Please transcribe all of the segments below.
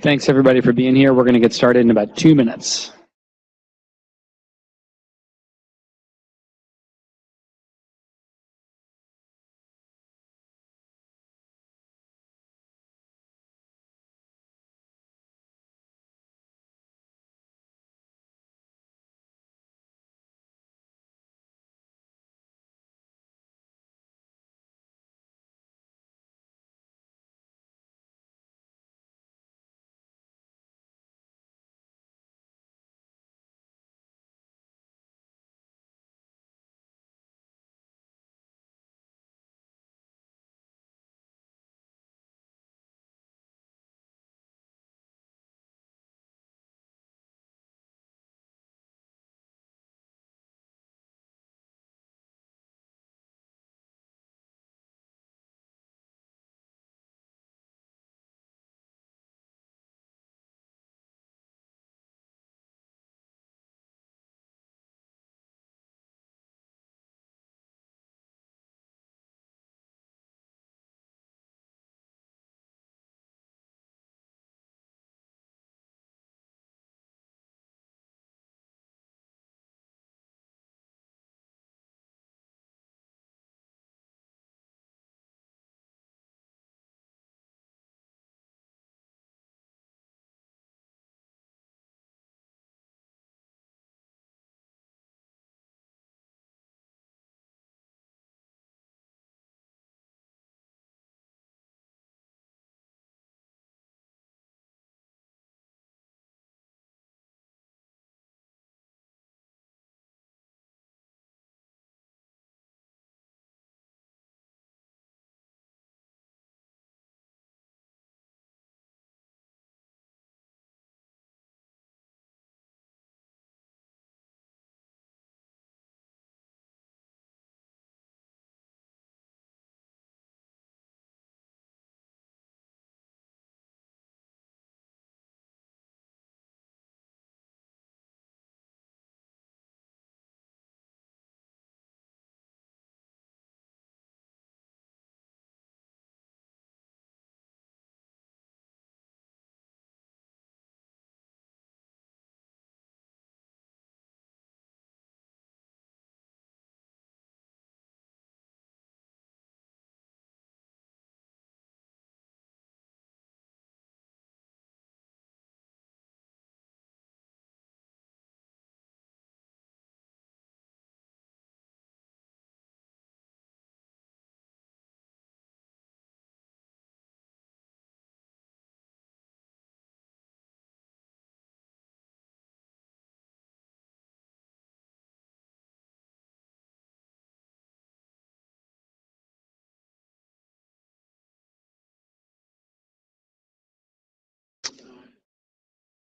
Thanks everybody for being here. We're going to get started in about 2 minutes.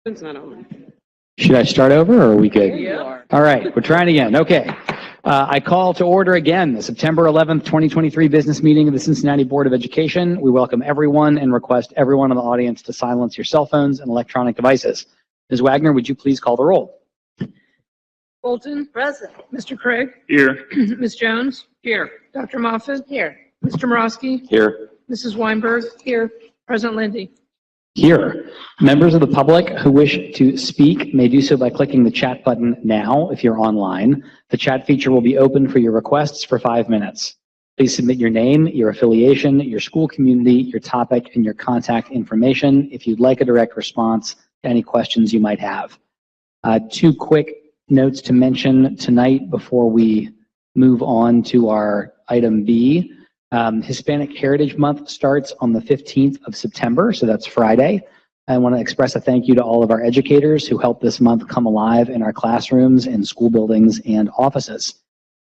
It's not on. Should I start over or are we good? Yeah. All right, we're trying again. Okay. I call to order again the September 11th, 2023 business meeting of the Cincinnati Board of Education. We welcome everyone and request everyone in the audience to silence your cell phones and electronic devices. Ms. Wagner, would you please call the roll? Bolton. Present. Mr. Craig. Here. Ms. Jones. Here. Dr. Moffitt. Here. Mr. Morosky. Here. Mrs. Weinberg. Here. President Lindy. Here. Members of the public who wish to speak may do so by clicking the chat button now if you're online. The chat feature will be open for your requests for 5 minutes. Please submit your name, your affiliation, your school community, your topic, and your contact information if you'd like a direct response to any questions you might have. 2 quick notes to mention tonight before we move on to our item B. Hispanic Heritage Month starts on the 15th of September, so that's Friday. I want to express a thank you to all of our educators who helped this month come alive in our classrooms, in school buildings, and offices.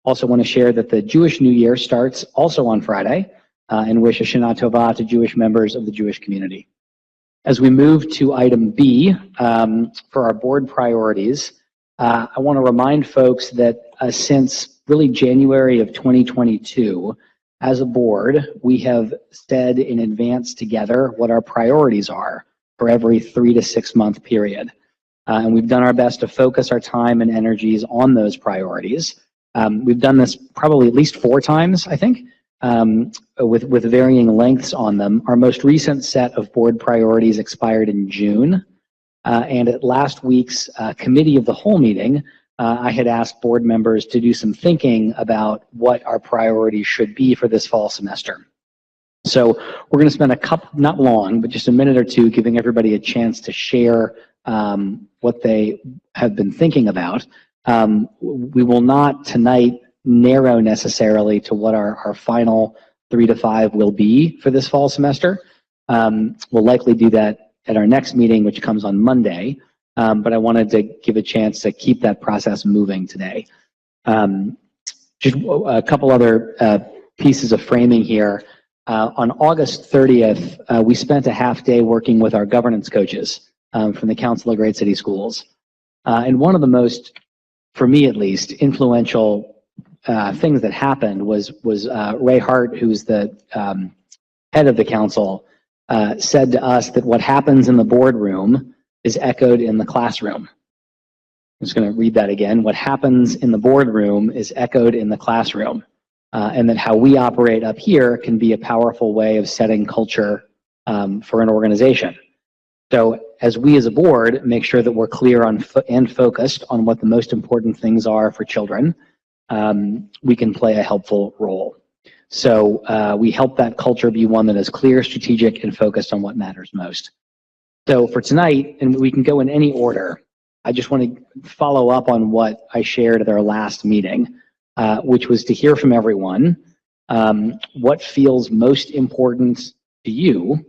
Also want to share that the Jewish New Year starts also on Friday, and wish a Shana Tova to Jewish members of the Jewish community. As we move to item B, for our board priorities, I want to remind folks that since really January of 2022, as a board, we have said in advance together what our priorities are for every 3 to 6 month period. And we've done our best to focus our time and energies on those priorities. We've done this probably at least 4 times, I think. with varying lengths on them. Our most recent set of board priorities expired in June. And at last week's committee of the whole meeting, I had asked board members to do some thinking about what our priorities should be for this fall semester. So we're going to spend a couple, not long, but just a minute or two, giving everybody a chance to share what they have been thinking about. We will not tonight narrow necessarily to what our final 3 to 5 will be for this fall semester. We'll likely do that at our next meeting, which comes on Monday. But I wanted to give a chance to keep that process moving today. Just a couple other pieces of framing here. On August 30th, we spent a half day working with our governance coaches from the Council of Great City Schools. And one of the most, for me at least, influential things that happened was Ray Hart, who's the head of the council, said to us that what happens in the boardroom is echoed in the classroom. I'm just going to read that again. What happens in the boardroom is echoed in the classroom. And that how we operate up here can be a powerful way of setting culture for an organization. So as we as a board make sure that we're clear on and focused on what the most important things are for children, we can play a helpful role. So we help that culture be one that is clear, strategic, and focused on what matters most. So for tonight, and we can go in any order, I just want to follow up on what I shared at our last meeting, which was to hear from everyone what feels most important to you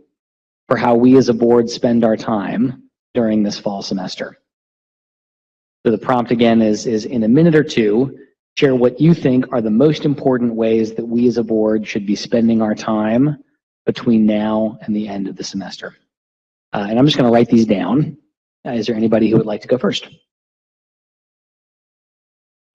for how we as a board spend our time during this fall semester. So the prompt again is in a minute or two, share what you think are the most important ways that we as a board should be spending our time between now and the end of the semester. And I'm just going to write these down. Is there anybody who would like to go first?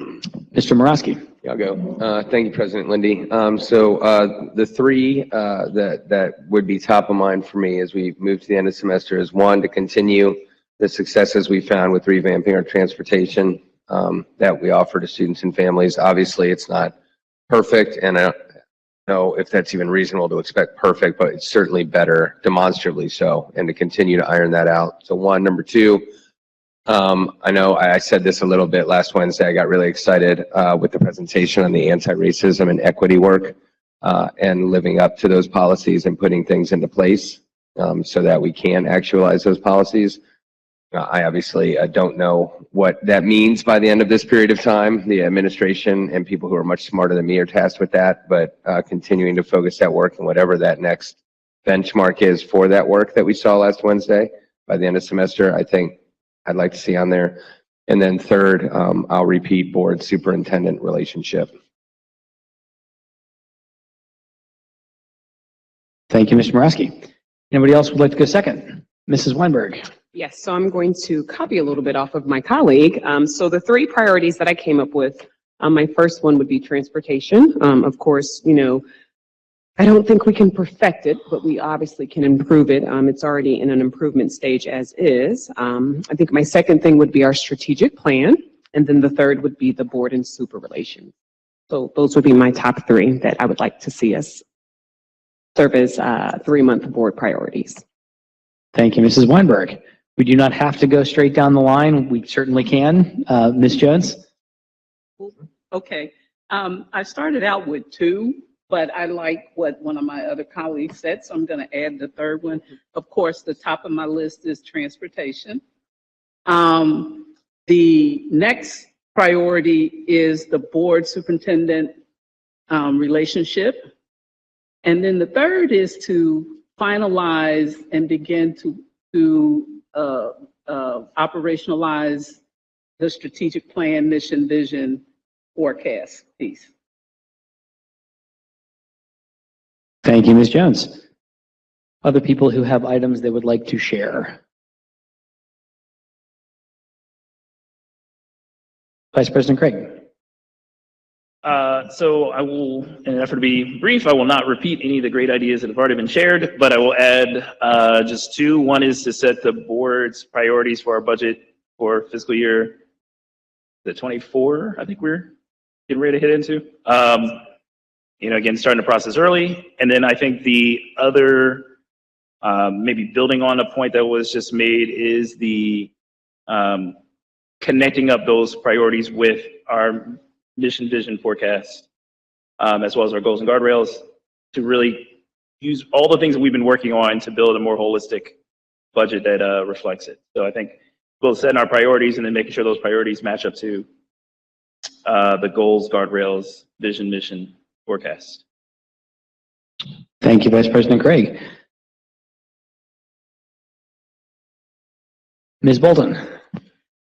Mr. Morosky. Yeah, I'll go. Thank you, President Lindy. The three that would be top of mind for me as we move to the end of the semester is one, to continue the successes we found with revamping our transportation that we offer to students and families. Obviously, it's not perfect, and I don't know if that's even reasonable to expect perfect, but it's certainly better, demonstrably so, and to continue to iron that out. So one. Number two, I know I said this a little bit last Wednesday. I got really excited with the presentation on the anti-racism and equity work and living up to those policies and putting things into place so that we can actualize those policies. I obviously don't know what that means by the end of this period of time. The administration and people who are much smarter than me are tasked with that, but continuing to focus that work and whatever that next benchmark is for that work that we saw last Wednesday by the end of semester, I think I'd like to see on there. And then third, I'll repeat board superintendent relationship. Thank you, Mr. Morosky. Anybody else would like to go second? Mrs. Weinberg. Yes, so I'm going to copy a little bit off of my colleague. So the three priorities that I came up with, my first one would be transportation. Of course, you know, I don't think we can perfect it, but we obviously can improve it. It's already in an improvement stage as is. I think my second thing would be our strategic plan. And then the third would be the board and super relations. So those would be my top three that I would like to see us serve as 3-month board priorities. Thank you, Mrs. Weinberg. We do not have to go straight down the line. We certainly can. Ms. Jones? Okay. I started out with 2, but I like what one of my other colleagues said, so I'm going to add the third one. Of course, the top of my list is transportation. The next priority is the board superintendent relationship. And then the third is to finalize and begin to operationalize the strategic plan, mission, vision, forecast piece. Thank you, Ms. Jones. Other people who have items they would like to share? Vice President Craig. So I will, in an effort to be brief, I will not repeat any of the great ideas that have already been shared, but I will add just 2. One is to set the board's priorities for our budget for fiscal year the 24, I think we're getting ready to hit into. again, starting the process early. And then I think the other, maybe building on a point that was just made, is the connecting up those priorities with our mission, vision, forecast, as well as our goals and guardrails, to really use all the things that we've been working on to build a more holistic budget that reflects it. So I think we'll set our priorities and then making sure those priorities match up to the goals, guardrails, vision, mission, forecast. Thank you, Vice President Craig. Ms. Bolton.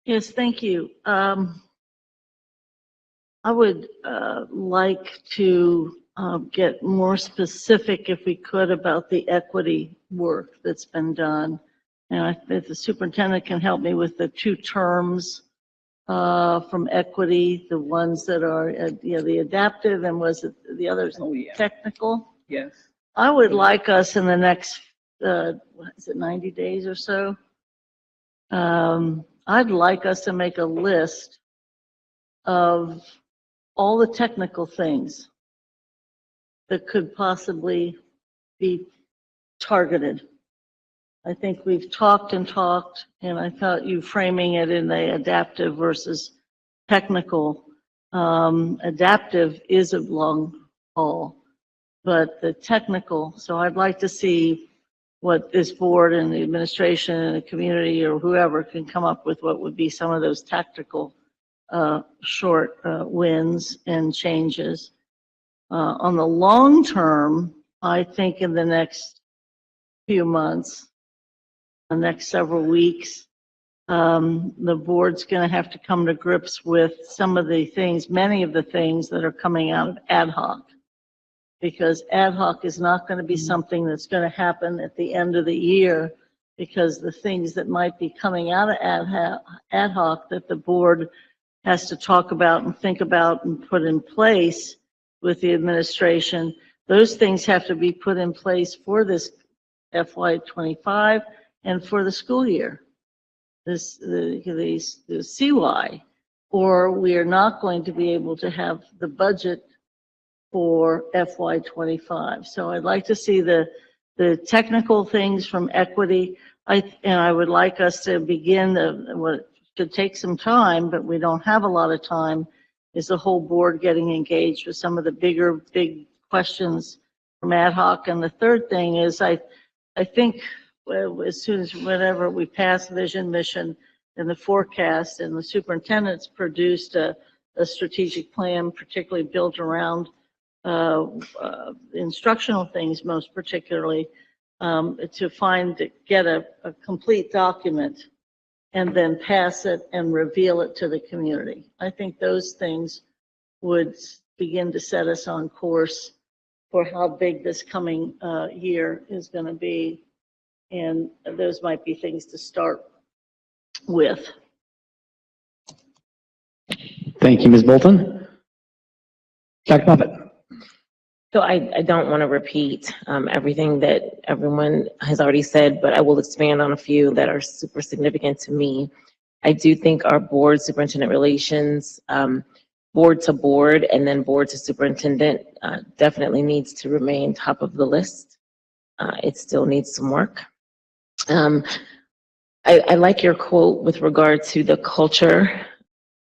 Yes, thank you. I would like to get more specific, if we could, about the equity work that's been done. And if the superintendent can help me with the 2 terms from equity, the ones that are, the adaptive, and was it the others technical? Yes. I would like us in the next, is it 90 days or so? I'd like us to make a list of all the technical things that could possibly be targeted. I think we've talked, and I thought you framing it in the adaptive versus technical. Adaptive is a long haul, but the technical, so I'd like to see what this board and the administration and the community or whoever can come up with, what would be some of those tactical short wins and changes. On the long term, I think in the next few months, the next several weeks, the board's going to have to come to grips with some of the things, many of the things that are coming out of ad hoc. Because ad hoc is not going to be something that's going to happen at the end of the year, because the things that might be coming out of ad hoc that the board has to talk about and think about and put in place with the administration, those things have to be put in place for this FY25 and for the school year, the CY, or we are not going to be able to have the budget for FY25. So I'd like to see the technical things from equity. And I would like us to begin what should take some time, but we don't have a lot of time, is the whole board getting engaged with some of the big questions from ad hoc. And the third thing is, I think as soon as whenever we pass vision, mission, and the forecast, and the superintendent's produced a strategic plan, particularly built around instructional things, most particularly, to get a complete document and then pass it and reveal it to the community. I think those things would begin to set us on course for how big this coming year is going to be. And those might be things to start with. Thank you, Ms. Bolton. Dr. Moffitt. So I don't want to repeat everything that everyone has already said, but I will expand on a few that are super significant to me. I do think our board superintendent relations, board to board, and then board to superintendent definitely needs to remain top of the list. It still needs some work. I like your quote with regard to the culture.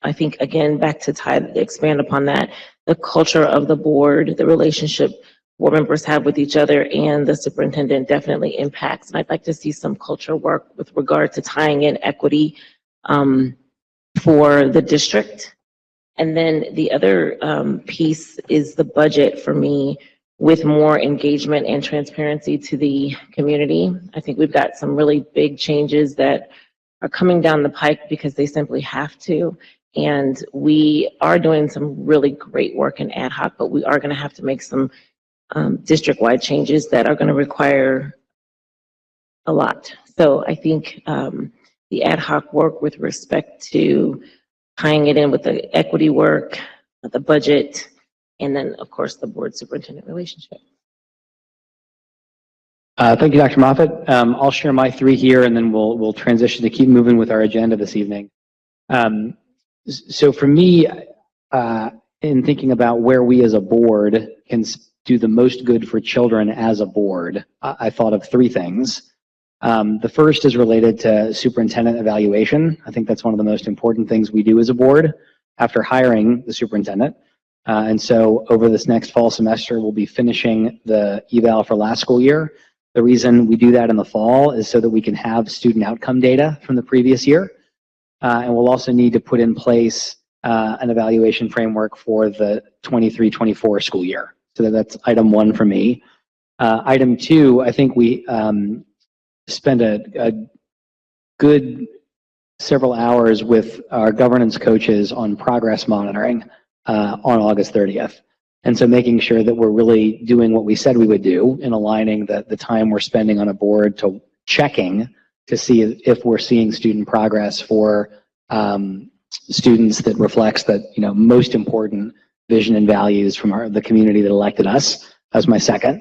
I think, again, back to expand upon that, the culture of the board, the relationship board members have with each other and the superintendent definitely impacts. And I'd like to see some culture work with regard to tying in equity for the district. And then the other piece is the budget for me, with more engagement and transparency to the community. I think we've got some really big changes that are coming down the pike because they simply have to. And we are doing some really great work in ad hoc, but we are going to have to make some district-wide changes that are going to require a lot. So I think the ad hoc work with respect to tying it in with the equity work, the budget, and then, of course, the board superintendent relationship. Thank you, Dr. Moffitt. I'll share my 3 here, and then we'll transition to keep moving with our agenda this evening. So for me, in thinking about where we as a board can do the most good for children as a board, I thought of three things. The first is related to superintendent evaluation. I think that's one of the most important things we do as a board after hiring the superintendent. And so over this next fall semester, we'll be finishing the eval for last school year. The reason we do that in the fall is so that we can have student outcome data from the previous year. And we'll also need to put in place an evaluation framework for the 23-24 school year. So that's item one for me. Item two, I think we spent a good several hours with our governance coaches on progress monitoring on August 30th. And so making sure that we're really doing what we said we would do in aligning the time we're spending on a board to checking to see if we're seeing student progress for students that reflects that, most important vision and values from the community that elected us. That's my second.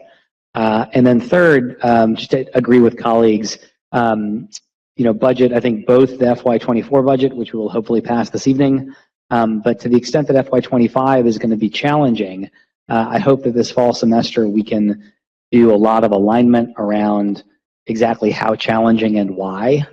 And then third, just to agree with colleagues, budget, I think both the FY24 budget, which we will hopefully pass this evening, but to the extent that FY25 is going to be challenging, I hope that this fall semester we can do a lot of alignment around exactly how challenging and why,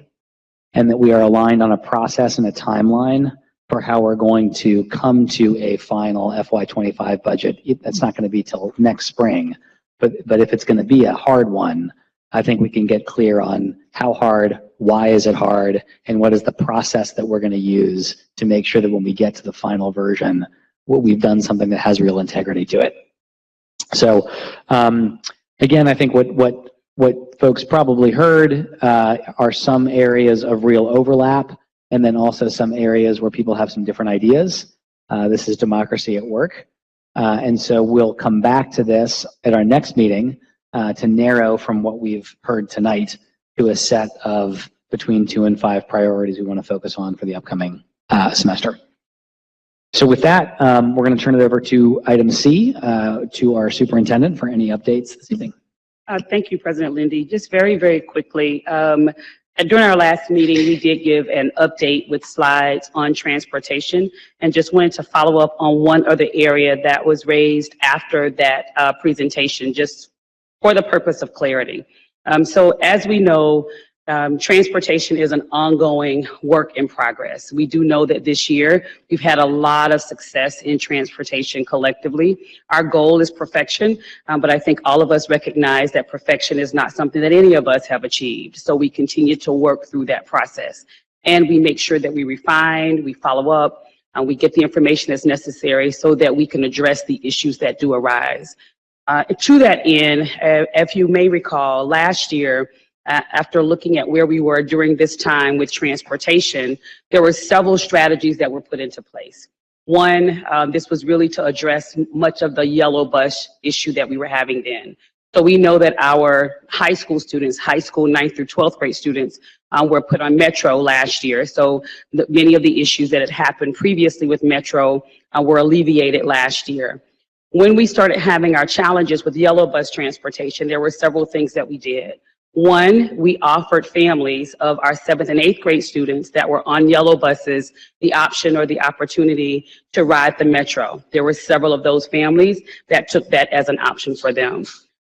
and that we are aligned on a process and a timeline for how we're going to come to a final FY25 budget. That's not going to be till next spring, but if it's going to be a hard one, I think we can get clear on how hard, why is it hard, and what is the process that we're going to use to make sure that when we get to the final version, we've done something that has real integrity to it. So again, I think what folks probably heard are some areas of real overlap, and then also some areas where people have some different ideas. This is democracy at work. And so we'll come back to this at our next meeting to narrow from what we've heard tonight to a set of between 2 and 5 priorities we want to focus on for the upcoming semester. So with that, we're going to turn it over to item C, to our superintendent for any updates this evening. Thank you, President Lindy. Just very, very quickly, during our last meeting, we did give an update with slides on transportation, and just wanted to follow up on one other area that was raised after that presentation, just for the purpose of clarity. So as we know, transportation is an ongoing work in progress. We do know that this year we've had a lot of success in transportation collectively. Our goal is perfection, but I think all of us recognize that perfection is not something that any of us have achieved. So we continue to work through that process, and we make sure that we refine, we follow up, and we get the information that's necessary so that we can address the issues that do arise. To that end, if you may recall, last year, after looking at where we were during this time with transportation, there were several strategies that were put into place. One, this was really to address much of the yellow bus issue that we were having then. So we know that our high school students, high school 9th through 12th grade students, were put on Metro last year. So many of the issues that had happened previously with Metro were alleviated last year. When we started having our challenges with yellow bus transportation, there were several things that we did. One, we offered families of our 7th and 8th grade students that were on yellow buses the option or the opportunity to ride the Metro. There were several of those families that took that as an option for them.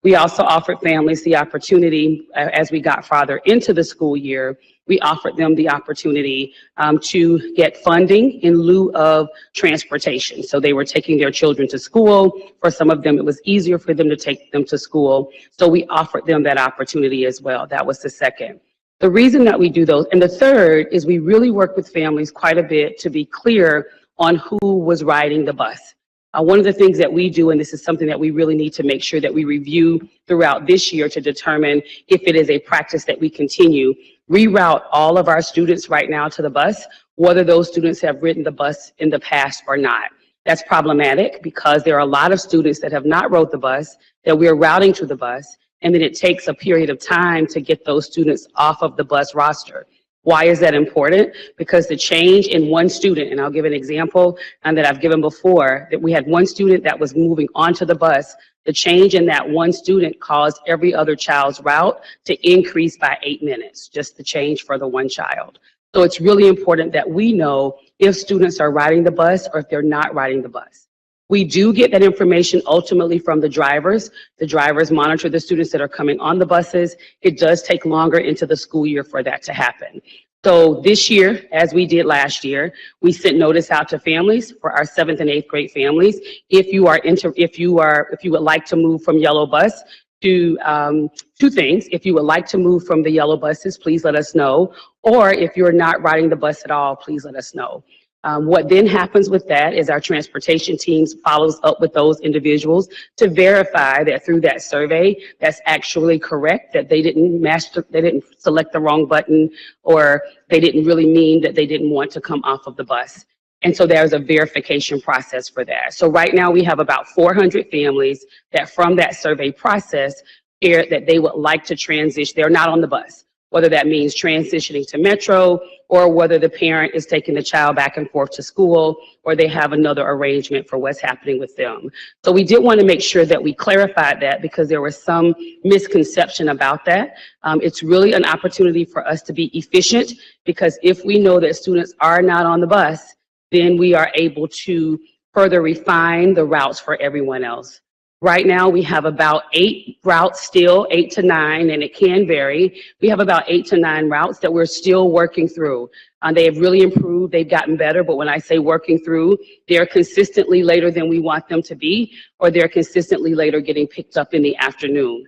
We also offered families the opportunity, as we got farther into the school year, we offered them the opportunity to get funding in lieu of transportation. So they were taking their children to school. For some of them, it was easier for them to take them to school. So we offered them that opportunity as well. That was the second. The reason that we do those, and the third is we really work with families quite a bit to be clear on who was riding the bus. One of the things that we do, and this is something that we really need to make sure that we review throughout this year to determine if it is a practice that we continue, reroute all of our students right now to the bus, whether those students have ridden the bus in the past or not. That's problematic because there are a lot of students that have not rode the bus that we're routing to the bus, and then it takes a period of time to get those students off of the bus roster. Why is that important? Because the change in one student, and I'll give an example that I've given before, that we had one student that was moving onto the bus. The change in that one student caused every other child's route to increase by 8 minutes, just the change for the one child. So it's really important that we know if students are riding the bus or if they're not riding the bus. We do get that information ultimately from the drivers. The drivers monitor the students that are coming on the buses. It does take longer into the school year for that to happen. So this year, as we did last year, we sent notice out to families for our 7th and 8th grade families. If you would like to move from yellow bus to two things. If you would like to move from the yellow buses, please let us know. Or if you're not riding the bus at all, please let us know. What then happens with that is our transportation teams follows up with those individuals to verify that through that survey, that's actually correct, that they didn't select the wrong button, or they didn't really mean that they didn't want to come off of the bus. And so there's a verification process for that. So right now we have about 400 families that from that survey process shared that they would like to transition. They're not on the bus, whether that means transitioning to Metro, or whether the parent is taking the child back and forth to school, or they have another arrangement for what's happening with them. So we did want to make sure that we clarified that, because there was some misconception about that. It's really an opportunity for us to be efficient, because if we know that students are not on the bus, then we are able to further refine the routes for everyone else. Right now, we have about 8 routes still, 8 to 9, and it can vary. We have about 8 to 9 routes that we're still working through. They have really improved, they've gotten better, but when I say working through, they're consistently later than we want them to be, or they're consistently later getting picked up in the afternoon.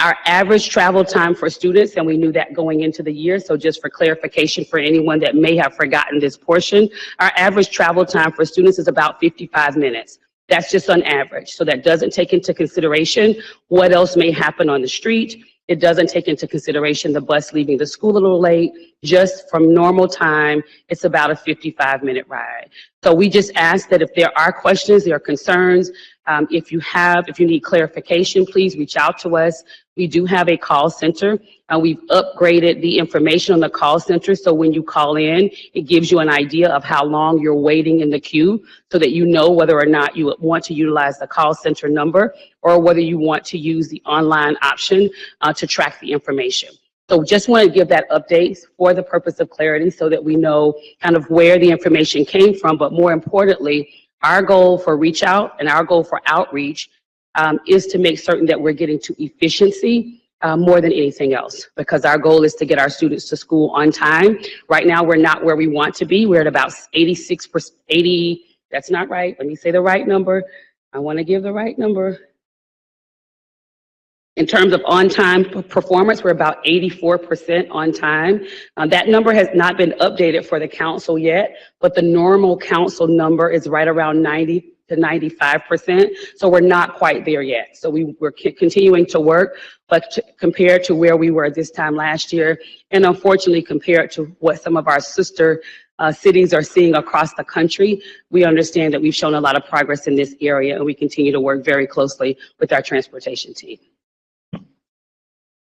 Our average travel time for students, and we knew that going into the year, so just for clarification for anyone that may have forgotten this portion, our average travel time for students is about 55 minutes. That's just on average. So that doesn't take into consideration what else may happen on the street. It doesn't take into consideration the bus leaving the school a little late. Just from normal time, it's about a 55-minute ride. So we just ask that if there are questions, there are concerns, if you need clarification, please reach out to us. We do have a call center. We've upgraded the information on the call center, so when you call in, it gives you an idea of how long you're waiting in the queue, so that you know whether or not you want to utilize the call center number, or whether you want to use the online option to track the information. So just want to give that update for the purpose of clarity, so that we know kind of where the information came from, but more importantly, our goal for reach out and our goal for outreach is to make certain that we're getting to efficiency more than anything else, because our goal is to get our students to school on time. Right now, we're not where we want to be. We're at about 86%, that's not right. Let me say the right number. I want to give the right number. In terms of on-time performance, we're about 84% on time. That number has not been updated for the council yet, but the normal council number is right around 90 to 95%. So we're not quite there yet. So we're continuing to work, but compared to where we were this time last year, and unfortunately compared to what some of our sister cities are seeing across the country, we understand that we've shown a lot of progress in this area, and we continue to work very closely with our transportation team.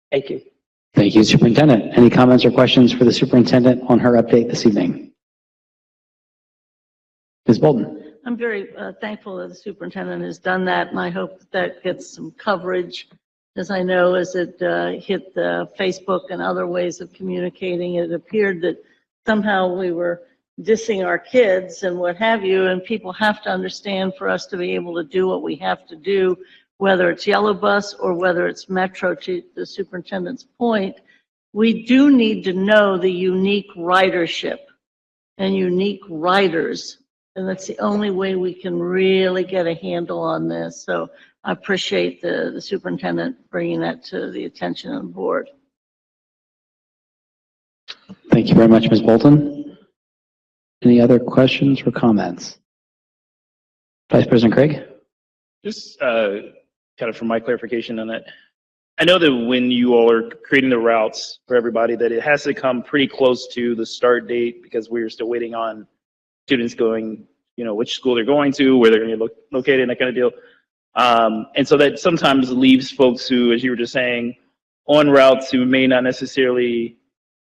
Thank you. Thank you, Superintendent. Any comments or questions for the superintendent on her update this evening? Ms. Bolden. I'm very thankful that the superintendent has done that, and I hope that gets some coverage, as I know as it hit the Facebook and other ways of communicating, it appeared that somehow we were dissing our kids and what have you, and people have to understand, for us to be able to do what we have to do, whether it's yellow bus or whether it's Metro, to the superintendent's point, we do need to know the unique ridership and unique riders. And that's the only way we can really get a handle on this. So I appreciate the superintendent bringing that to the attention of the board. Thank you very much, Ms. Bolton. Any other questions or comments? Vice President Craig? Just kind of for my clarification on that. I know that when you all are creating the routes for everybody, that it has to come pretty close to the start date, because we're still waiting on students going, which school they're going to, where they're going to be located, and that kind of deal. And so that sometimes leaves folks who, as you were just saying, on routes who may not necessarily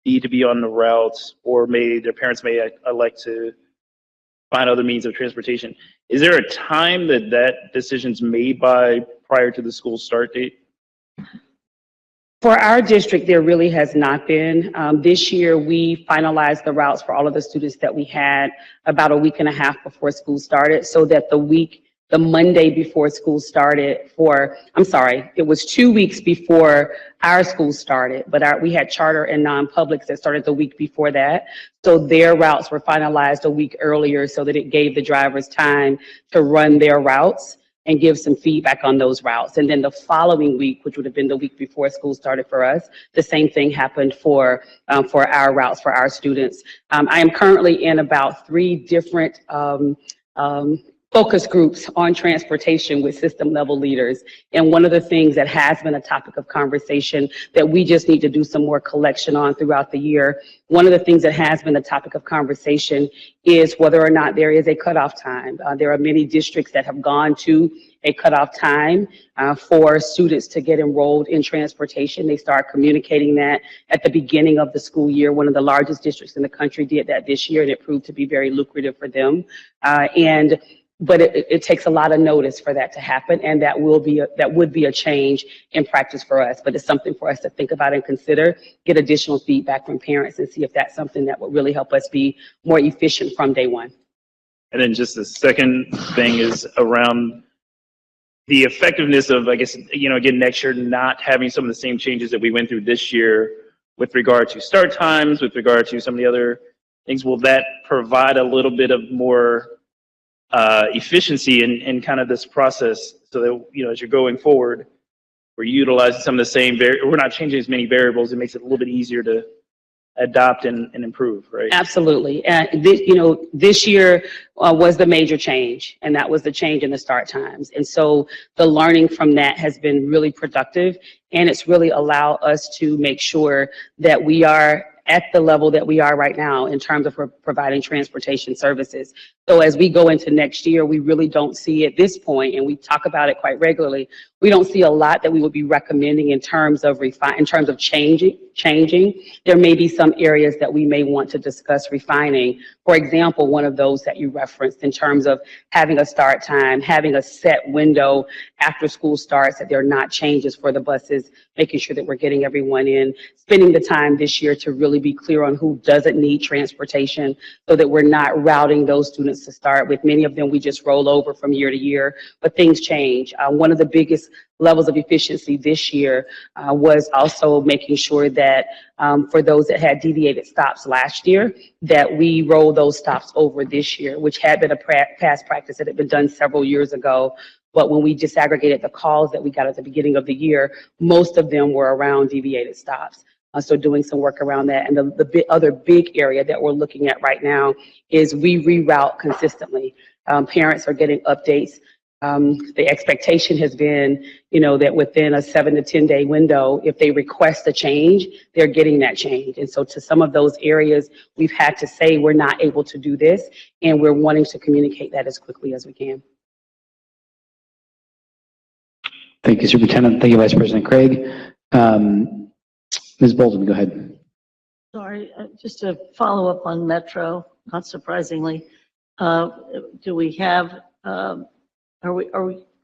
need to be on the routes, or their parents may elect to find other means of transportation. Is there a time that decision's made by prior to the school start date? For our district, there really has not been. This year, we finalized the routes for all of the students that we had about a week and a half before school started, so that the week the Monday before school started it was 2 weeks before our school started, but we had charter and non-publics that started the week before that. So their routes were finalized a week earlier so that it gave the drivers time to run their routes and give some feedback on those routes. And then the following week, which would have been the week before school started for us, the same thing happened for our routes, for our students. I am currently in about 3 different focus groups on transportation with system level leaders. And one of the things that has been a topic of conversation that we just need to do some more collection on throughout the year, one of the things that has been a topic of conversation is whether or not there is a cutoff time. There are many districts that have gone to a cutoff time for students to get enrolled in transportation. They start communicating that at the beginning of the school year. One of the largest districts in the country did that this year, and it proved to be very lucrative for them. But it takes a lot of notice for that to happen, and that would be a change in practice for us. But it's something for us to think about and consider, get additional feedback from parents, and see if that's something that would really help us be more efficient from day one. And then just the second thing is around the effectiveness of, I guess, again, next year not having some of the same changes that we went through this year with regard to start times, with regard to some of the other things. Will that provide a little bit of more efficiency in kind of this process, so that, as you're going forward, we're utilizing some of the same, we're not changing as many variables. It makes it a little bit easier to adopt and improve, right? Absolutely. And this year was the major change, and that was the change in the start times. And so the learning from that has been really productive, and it's really allowed us to make sure that we are at the level that we are right now in terms of providing transportation services. So as we go into next year, we really don't see at this point, and we talk about it quite regularly, we don't see a lot that we would be recommending in terms of changing. There may be some areas that we may want to discuss refining. For example, one of those that you referenced in terms of having a start time, having a set window after school starts, that there are not changes for the buses, making sure that we're getting everyone in, spending the time this year to really be clear on who doesn't need transportation, so that we're not routing those students to start with. Many of them we just roll over from year to year, but things change. One of the biggest levels of efficiency this year was also making sure that for those that had deviated stops last year, that we roll those stops over this year, which had been a past practice that had been done several years ago. But when we disaggregated the calls that we got at the beginning of the year, most of them were around deviated stops. So doing some work around that. And the other big area that we're looking at right now is we reroute consistently. Parents are getting updates. The expectation has been, that within a 7 to 10 day window, if they request a change, they're getting that change. And so to some of those areas, we've had to say we're not able to do this, and we're wanting to communicate that as quickly as we can. Thank you, Superintendent. Thank you, Vice President Craig. Ms. Bolden, go ahead. Sorry, just to follow up on Metro, not surprisingly, do we have, are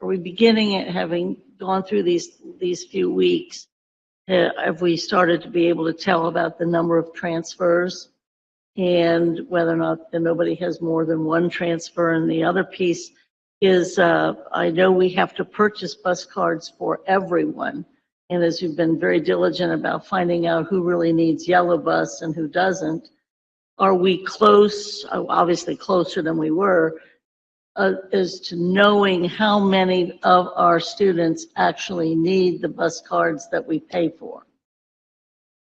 we beginning at having gone through these few weeks? Have we started to be able to tell about the number of transfers and whether or not nobody has more than one transfer? And the other piece is, I know we have to purchase bus cards for everyone. And as you've been very diligent about finding out who really needs yellow bus and who doesn't, are we close, obviously closer than we were, as to knowing how many of our students actually need the bus cards that we pay for?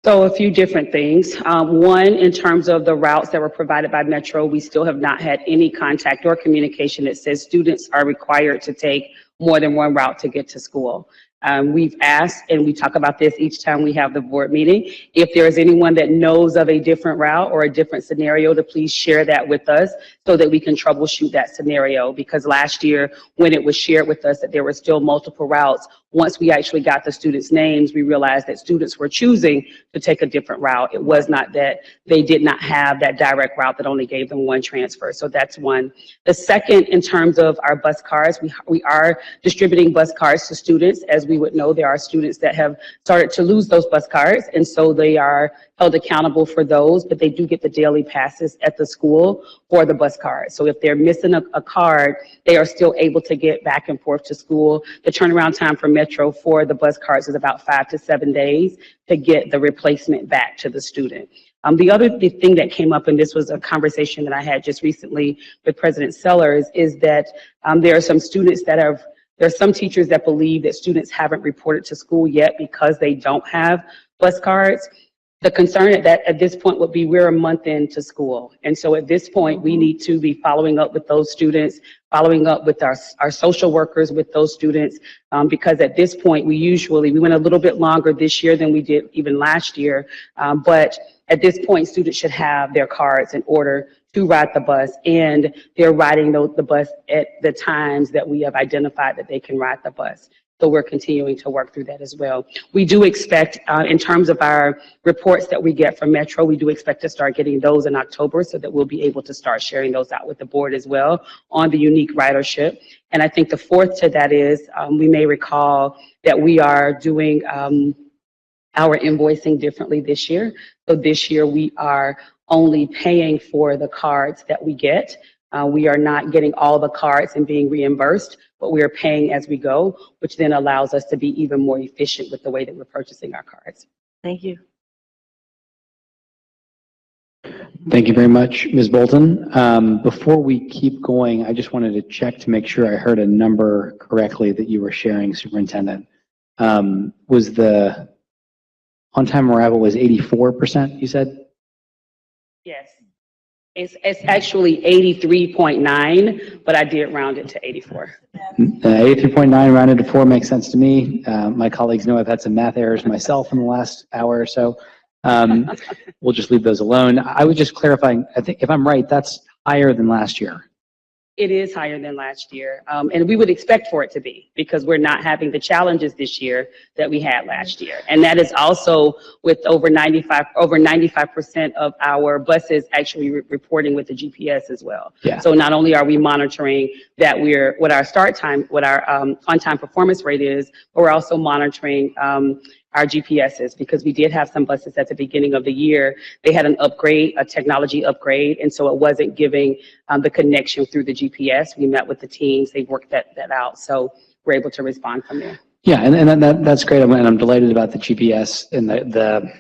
So a few different things. One, in terms of the routes that were provided by Metro, we still have not had any contact or communication that says students are required to take more than one route to get to school. We've asked, and we talk about this each time we have the board meeting, if there is anyone that knows of a different route or a different scenario, to please share that with us so that we can troubleshoot that scenario. Because last year, when it was shared with us that there were still multiple routes, once we actually got the students' names, we realized that students were choosing to take a different route. It was not that they did not have that direct route that only gave them one transfer. So that's one. The second, in terms of our bus cards, we are distributing bus cards to students. As we would know, there are students that have started to lose those bus cards, and so they are held accountable for those, but they do get the daily passes at the school for the bus card. So if they're missing a card, they are still able to get back and forth to school. The turnaround time for Metro for the bus cards is about 5 to 7 days to get the replacement back to the student. The thing that came up, and this was a conversation that I had just recently with President Sellers, is that there are some students that there are some teachers that believe that students haven't reported to school yet because they don't have bus cards. The concern at this point would be we're a month into school. And so at this point, we need to be following up with those students, following up with our social workers with those students, because at this point, we went a little bit longer this year than we did even last year. But at this point, students should have their cards in order to ride the bus, and they're riding the bus at the times that we have identified that they can ride the bus. So we're continuing to work through that as well. We do expect, in terms of our reports that we get from Metro, we do expect to start getting those in October so that we'll be able to start sharing those out with the board as well on the unique ridership. And I think the fourth to that is, we may recall that we are doing our invoicing differently this year. So this year we are only paying for the cards that we get. We are not getting all the cards and being reimbursed, but we are paying as we go, which then allows us to be even more efficient with the way that we're purchasing our cards. Thank you. Thank you very much, Ms. Bolton. Before we keep going, I just wanted to check to make sure I heard a number correctly that you were sharing, Superintendent. Was the on-time arrival was 84%, you said? Yes. It's actually 83.9, but I did round it to 84. 83.9 rounded to 4 makes sense to me. My colleagues know I've had some math errors myself in the last hour or so. We'll just leave those alone. I was just clarifying, I think if I'm right, that's higher than last year. It is higher than last year, and we would expect for it to be because we're not having the challenges this year that we had last year. And that is also with over 95% of our buses actually reporting with the GPS as well. Yeah. So not only are we monitoring that what our start time, what our on-time performance rate is, but we're also monitoring our GPSs, because we did have some buses at the beginning of the year. They had an upgrade, a technology upgrade, and so it wasn't giving the connection through the GPS. We met with the teams, they worked that out, so we're able to respond from there. Yeah, and that's great, and I'm delighted about the GPS and the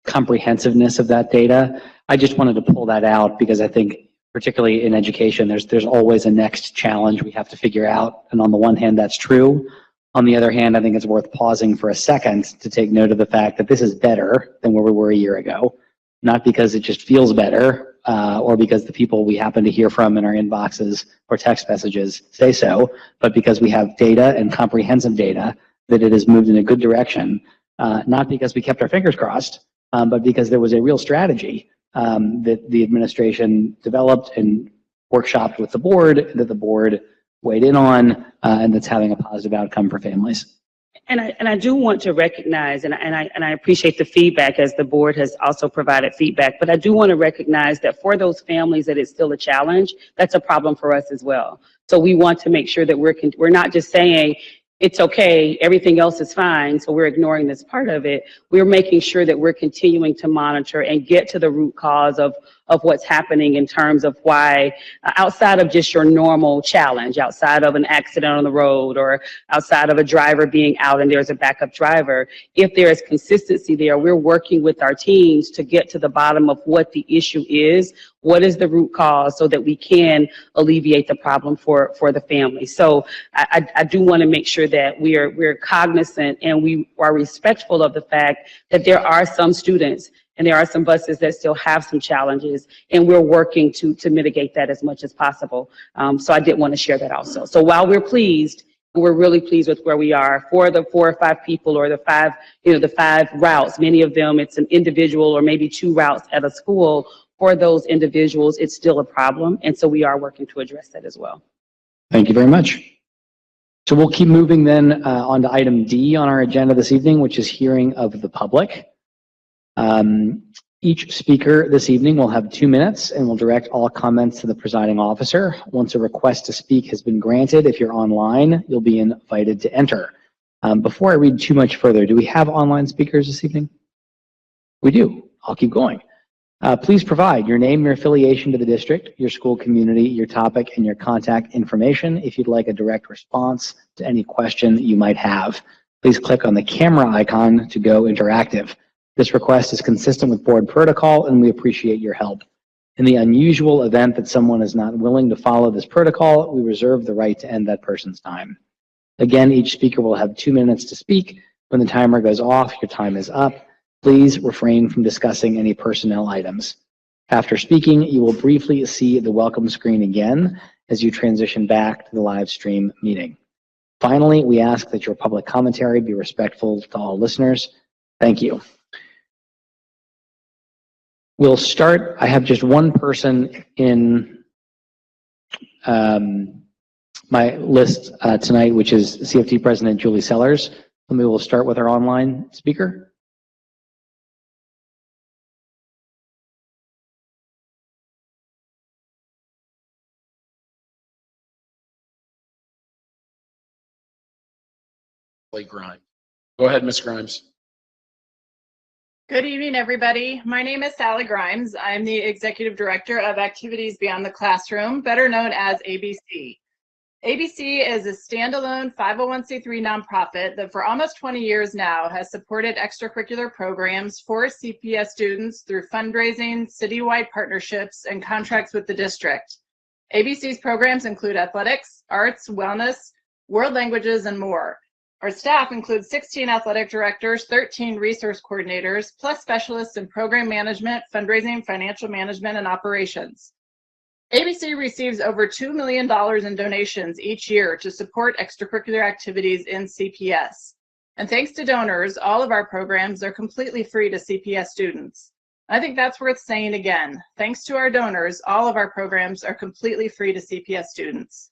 comprehensiveness of that data. I just wanted to pull that out because I think, particularly in education, there's always a next challenge we have to figure out, and on the one hand, that's true. On the other hand, I think it's worth pausing for a second to take note of the fact that this is better than where we were a year ago, not because it just feels better or because the people we happen to hear from in our inboxes or text messages say so, but because we have data and comprehensive data that it has moved in a good direction, not because we kept our fingers crossed, but because there was a real strategy that the administration developed and workshopped with the board, that the board weighed in on, and that's having a positive outcome for families. And I do want to recognize, and I appreciate the feedback as the board has also provided feedback, but I do want to recognize that for those families that it's still a challenge, that's a problem for us as well. So we want to make sure that we're not just saying, it's okay, everything else is fine, so we're ignoring this part of it. We're making sure that we're continuing to monitor and get to the root cause of what's happening in terms of why, outside of just your normal challenge, outside of an accident on the road or outside of a driver being out and there's a backup driver, if there is consistency there, we're working with our teams to get to the bottom of what the issue is, what is the root cause, so that we can alleviate the problem for the family. So I do want to make sure that we're cognizant and we are respectful of the fact that there are some students and there are some buses that still have some challenges, and we're working to mitigate that as much as possible. So I did want to share that also. So while we're pleased, we're really pleased with where we are for the 4 or 5 people or the 5, the 5 routes. Many of them, it's an individual or maybe 2 routes at a school. For those individuals, it's still a problem, and so we are working to address that as well. Thank you very much. So we'll keep moving then on to item D on our agenda this evening, which is hearing of the public. Each speaker this evening will have 2 minutes and will direct all comments to the presiding officer. Once a request to speak has been granted, if you're online, you'll be invited to enter. Before I read too much further, do we have online speakers this evening? We do. I'll keep going. Please provide your name, your affiliation to the district, your school community, your topic, and your contact information if you'd like a direct response to any question that you might have. Please click on the camera icon to go interactive. This request is consistent with board protocol, and we appreciate your help. In the unusual event that someone is not willing to follow this protocol, we reserve the right to end that person's time. Again, each speaker will have 2 minutes to speak. When the timer goes off, your time is up. Please refrain from discussing any personnel items. After speaking, you will briefly see the welcome screen again as you transition back to the live stream meeting. Finally, we ask that your public commentary be respectful to all listeners. Thank you. We'll start. I have just one person in my list tonight, which is CFT President Julie Sellers. And we will start with our online speaker. Grimes. Go ahead, Ms. Grimes. Good evening, everybody. My name is Sally Grimes. I'm the Executive Director of Activities Beyond the Classroom, better known as ABC. ABC is a standalone 501c3 nonprofit that for almost 20 years now has supported extracurricular programs for CPS students through fundraising, citywide partnerships, and contracts with the district. ABC's programs include athletics, arts, wellness, world languages, and more. Our staff includes 16 athletic directors, 13 resource coordinators, plus specialists in program management, fundraising, financial management, and operations. ABC receives over $2 million in donations each year to support extracurricular activities in CPS. And thanks to donors, all of our programs are completely free to CPS students. I think that's worth saying again. Thanks to our donors, all of our programs are completely free to CPS students.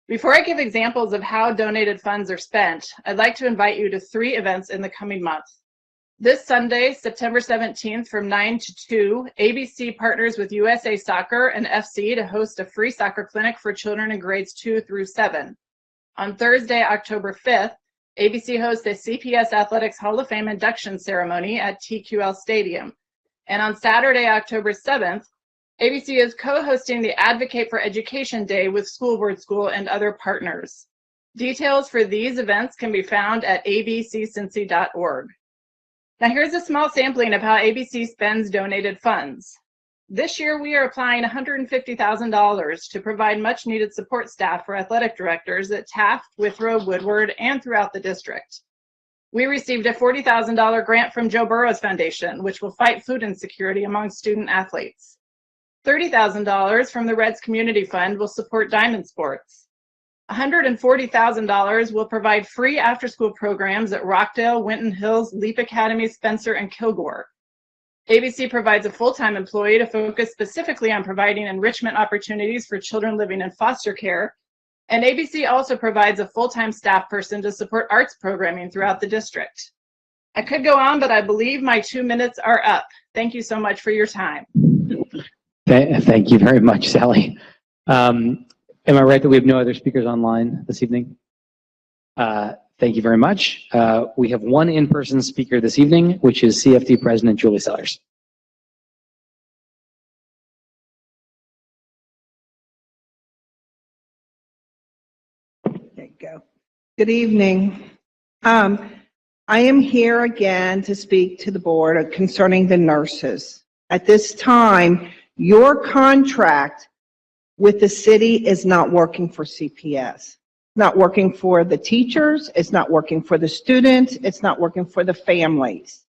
Before I give examples of how donated funds are spent, I'd like to invite you to 3 events in the coming month. This Sunday, September 17th from 9 to 2, ABC partners with USA Soccer and FC to host a free soccer clinic for children in grades 2 through 7. On Thursday, October 5th, ABC hosts a CPS Athletics Hall of Fame induction ceremony at TQL Stadium. And on Saturday, October 7th, ABC is co-hosting the Advocate for Education Day with School Board School and other partners. Details for these events can be found at abccincy.org. Now here's a small sampling of how ABC spends donated funds. This year we are applying $150,000 to provide much needed support staff for athletic directors at Taft, Withrow, Woodward, and throughout the district. We received a $40,000 grant from Joe Burrows Foundation, which will fight food insecurity among student athletes. $30,000 from the Reds Community Fund will support diamond sports. $140,000 will provide free after-school programs at Rockdale, Winton Hills, Leap Academy, Spencer, and Kilgore. ABC provides a full-time employee to focus specifically on providing enrichment opportunities for children living in foster care. And ABC also provides a full-time staff person to support arts programming throughout the district. I could go on, but I believe my 2 minutes are up. Thank you so much for your time. Thank you very much, Sally. Am I right that we have no other speakers online this evening? Thank you very much. We have one in-person speaker this evening, which is CFT President Julie Sellers. There you go. Good evening. I am here again to speak to the board concerning the nurses. At this time, your contract with the city is not working for CPS. It's not working for the teachers, it's not working for the students, it's not working for the families.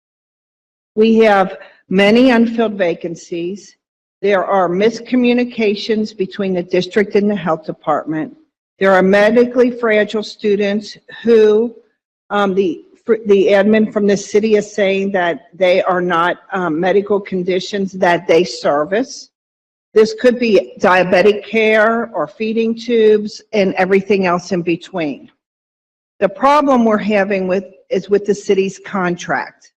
We have many unfilled vacancies. There are miscommunications between the district and the health department. There are medically fragile students who the admin from the city is saying that they are not medical conditions that they service. This could be diabetic care or feeding tubes and everything else in between. The problem we're having is with the city's contract.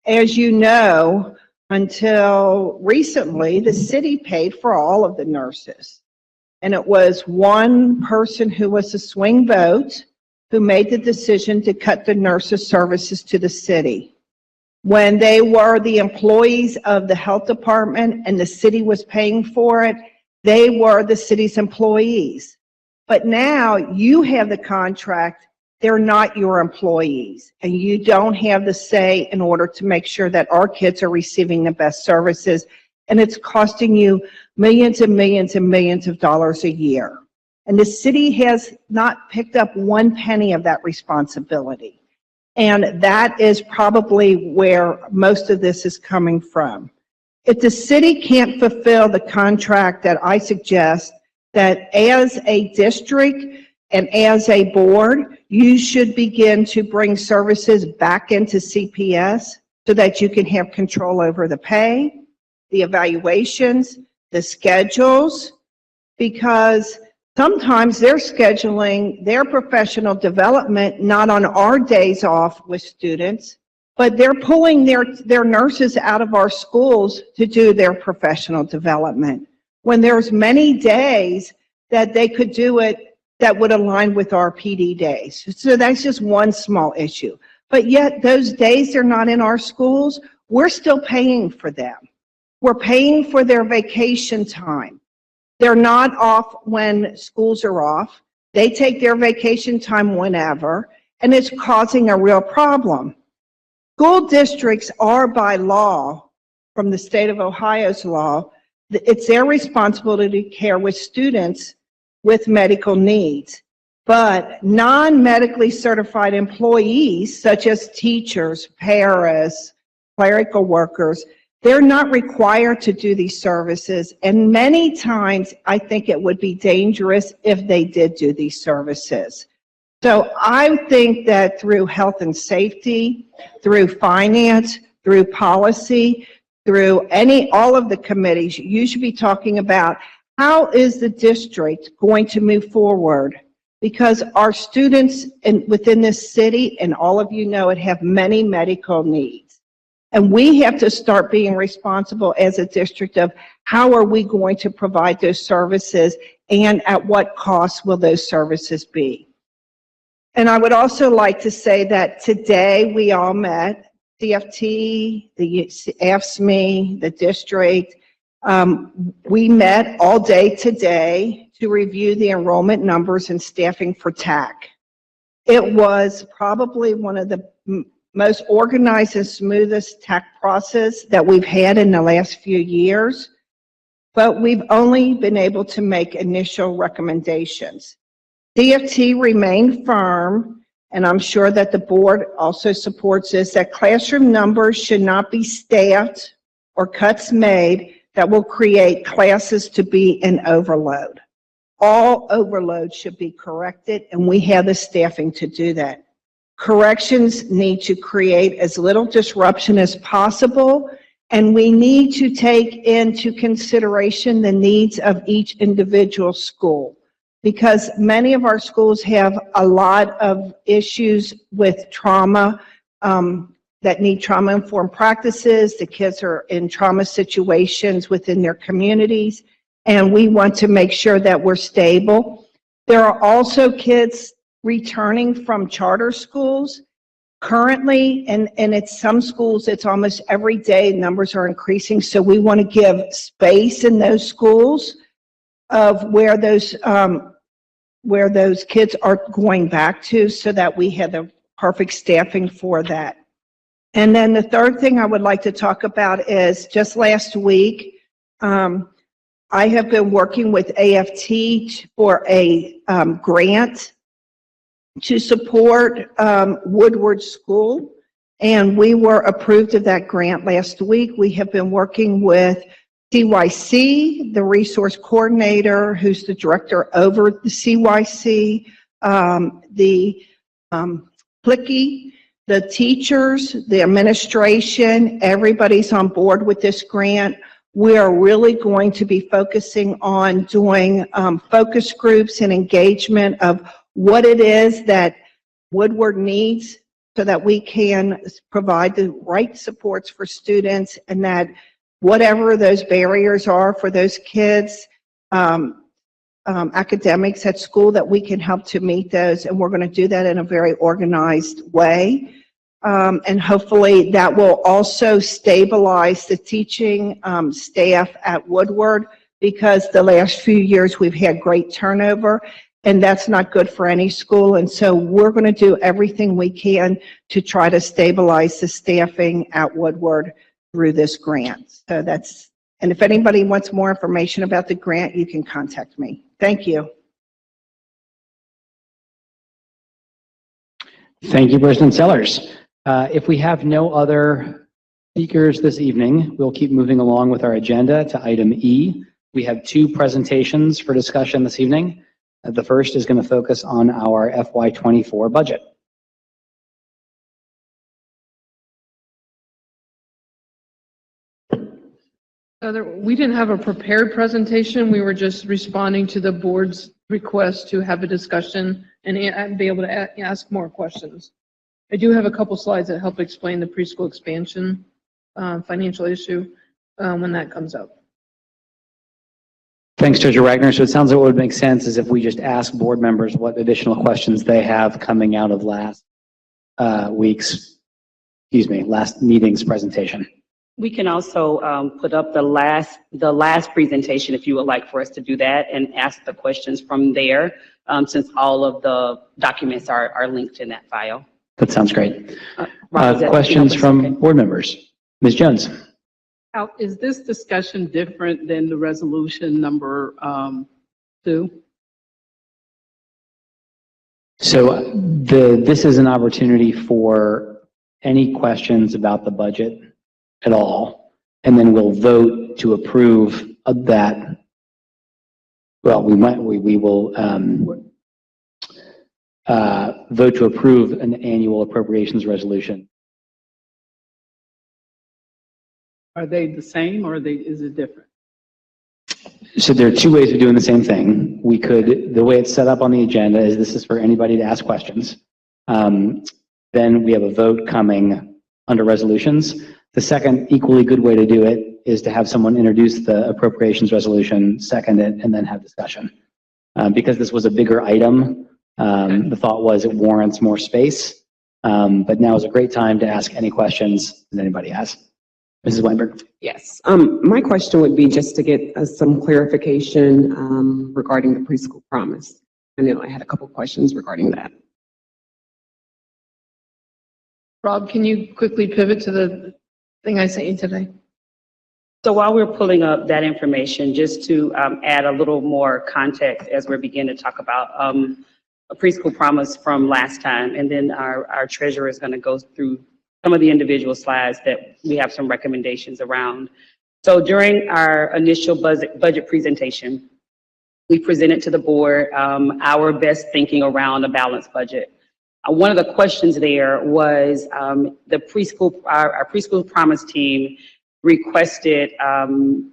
As you know, until recently, the city paid for all of the nurses. And it was one person who was a swing vote who made the decision to cut the nurses' services to the city. When they were the employees of the health department and the city was paying for it, they were the city's employees. But now you have the contract, they're not your employees, and you don't have the say in order to make sure that our kids are receiving the best services, and it's costing you millions and millions and millions of dollars a year. And the city has not picked up one penny of that responsibility. And that is probably where most of this is coming from. If the city can't fulfill the contract that I suggest, that as a district and as a board, you should begin to bring services back into CPS so that you can have control over the pay, the evaluations, the schedules, because sometimes they're scheduling their professional development not on our days off with students, but they're pulling their nurses out of our schools to do their professional development, when there's many days that they could do it that would align with our PD days. So that's just one small issue. But yet those days they're not in our schools, we're still paying for them. We're paying for their vacation time. They're not off when schools are off. They take their vacation time whenever, and it's causing a real problem. School districts are by law, from the state of Ohio's law, it's their responsibility to care with students with medical needs. But non-medically certified employees, such as teachers, paras, clerical workers, they're not required to do these services, and many times I think it would be dangerous if they did do these services. So I think that through health and safety, through finance, through policy, through all of the committees, you should be talking about how is the district going to move forward, because our students within this city, and all of you know it, have many medical needs. And we have to start being responsible as a district of how are we going to provide those services and at what cost will those services be. And I would also like to say that today we all met, CFT, the AFSCME, the district. We met all day today to review the enrollment numbers and staffing for TAC. It was probably one of the most organized and smoothest TAC process that we've had in the last few years, but we've only been able to make initial recommendations. CFT remained firm, and I'm sure that the board also supports this, that classroom numbers should not be staffed or cuts made that will create classes to be an overload. All overload should be corrected, and we have the staffing to do that. Corrections need to create as little disruption as possible, and we need to take into consideration the needs of each individual school, because many of our schools have a lot of issues with trauma that need trauma-informed practices. The kids are in trauma situations within their communities, and we want to make sure that we're stable. There are also kids returning from charter schools. Currently, and it's some schools, it's almost every day, numbers are increasing, so we want to give space in those schools of where those kids are going back to, so that we have the perfect staffing for that. And then the third thing I would like to talk about is just last week, I have been working with AFT for a grant to support Woodward School, and we were approved of that grant last week. We have been working with CYC, the resource coordinator, who's the director over the CYC, the PLICI, the teachers, the administration, everybody's on board with this grant. We are really going to be focusing on doing focus groups and engagement of what it is that Woodward needs so that we can provide the right supports for students, and that whatever those barriers are for those kids, academics at school, that we can help to meet those, and we're going to do that in a very organized way. And hopefully that will also stabilize the teaching staff at Woodward, because the last few years we've had great turnover, and that's not good for any school. And so we're going to do everything we can to try to stabilize the staffing at Woodward through this grant. So that's, and if anybody wants more information about the grant, you can contact me. Thank you. Thank you, President Sellers. If we have no other speakers this evening, we'll keep moving along with our agenda to item E. We have 2 presentations for discussion this evening. The first is going to focus on our FY24 budget. We didn't have a prepared presentation. We were just responding to the board's request to have a discussion and be able to ask more questions. I do have a couple slides that help explain the preschool expansion financial issue when that comes up. Thanks, Treasurer Wagner. So it sounds like what would make sense is if we just ask board members what additional questions they have coming out of last meeting's presentation. We can also put up the last presentation if you would like for us to do that and ask the questions from there, since all of the documents are linked in that file. That sounds great. Rob, Questions from okay? board members? Ms. Jones. Al, is this discussion different than the resolution number 2? So this is an opportunity for any questions about the budget at all, and then we'll vote to approve of that. Well, we will vote to approve an annual appropriations resolution. Are they the same, or is it different? So there are 2 ways of doing the same thing. We could, the way it's set up on the agenda is this is for anybody to ask questions. Then we have a vote coming under resolutions. The second equally good way to do it is to have someone introduce the appropriations resolution, second it, and then have discussion. Because this was a bigger item, the thought was it warrants more space. But now is a great time to ask any questions that anybody has. Mrs. Weinberg. Yes. My question would be just to get some clarification regarding the preschool promise. I know I had a couple questions regarding that. Rob, can you quickly pivot to the thing I sent you today? So while we're pulling up that information, just to add a little more context as we're beginning to talk about a preschool promise from last time, and then our treasurer is going to go through some of the individual slides that we have some recommendations around. So during our initial budget presentation, we presented to the board our best thinking around a balanced budget. One of the questions there was our preschool promise team requested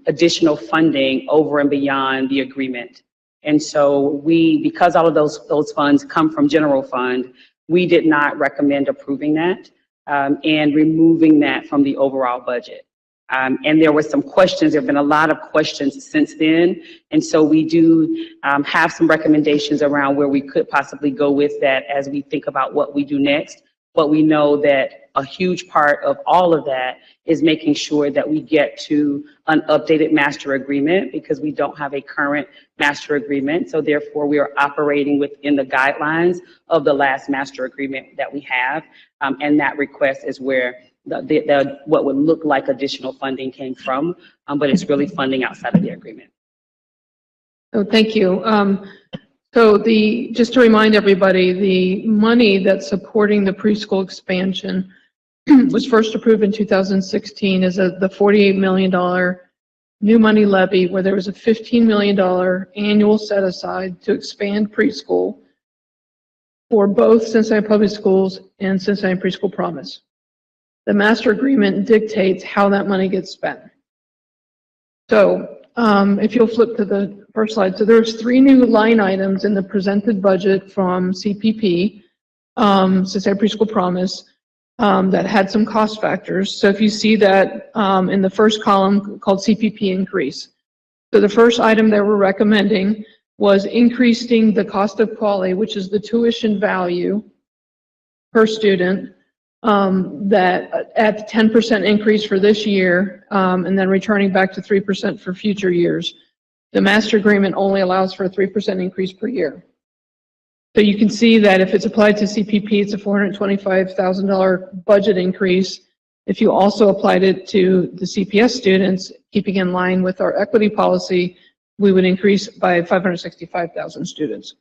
additional funding over and beyond the agreement. And so because all of those funds come from general fund, we did not recommend approving that and removing that from the overall budget. And there were some questions. There have been a lot of questions since then. And so we do have some recommendations around where we could possibly go with that as we think about what we do next. But we know that a huge part of all of that is making sure that we get to an updated master agreement, because we don't have a current master agreement. So therefore, we are operating within the guidelines of the last master agreement that we have. And that request is where what would look like additional funding came from, but it's really funding outside of the agreement. Oh, thank you. So just to remind everybody, the money that's supporting the preschool expansion was first approved in 2016 as the $48 million new money levy, where there was a $15 million annual set aside to expand preschool for both Cincinnati Public Schools and Cincinnati Preschool Promise. The master agreement dictates how that money gets spent. So if you'll flip to the first slide. So there's 3 new line items in the presented budget from CPP, Cincinnati Preschool Promise, that had some cost factors. So if you see that in the first column called CPP increase. So the first item that we're recommending was increasing the cost of quality, which is the tuition value per student, that at the 10% increase for this year, and then returning back to 3% for future years. The master agreement only allows for a 3% increase per year. So you can see that if it's applied to CPP, it's a $425,000 budget increase. If you also applied it to the CPS students, keeping in line with our equity policy, we would increase by 565,000 students.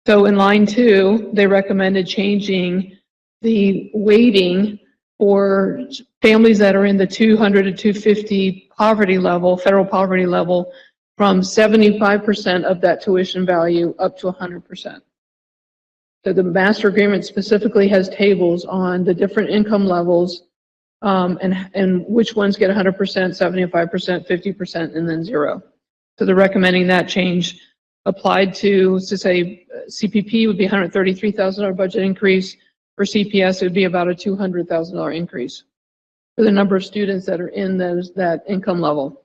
So in line 2, they recommended changing the weighting for families that are in the 200 to 250 poverty level, federal poverty level, from 75% of that tuition value up to 100%. So the master agreement specifically has tables on the different income levels and which ones get 100%, 75%, 50%, and then 0. So they're recommending that change applied to say, CPP would be $133,000 budget increase. For CPS, it would be about a $200,000 increase for the number of students that are in that income level.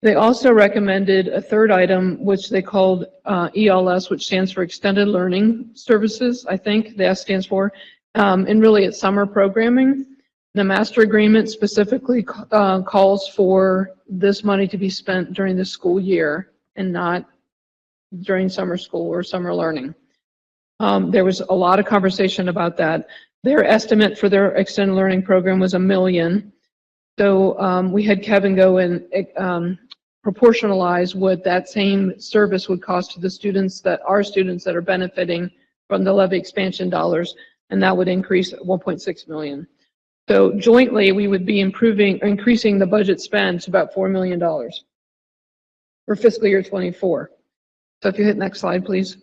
They also recommended a third item, which they called ELS, which stands for Extended Learning Services, I think the S stands for, and really it's summer programming. The master agreement specifically calls for this money to be spent during the school year and not during summer school or summer learning. There was a lot of conversation about that. Their estimate for their extended learning program was $1 million. So we had Kevin go and proportionalize what that same service would cost to the students that are benefiting from the levy expansion dollars, and that would increase 1.6 million. So jointly, we would be increasing the budget spend to about $4 million for fiscal year 24. So if you hit next slide, please.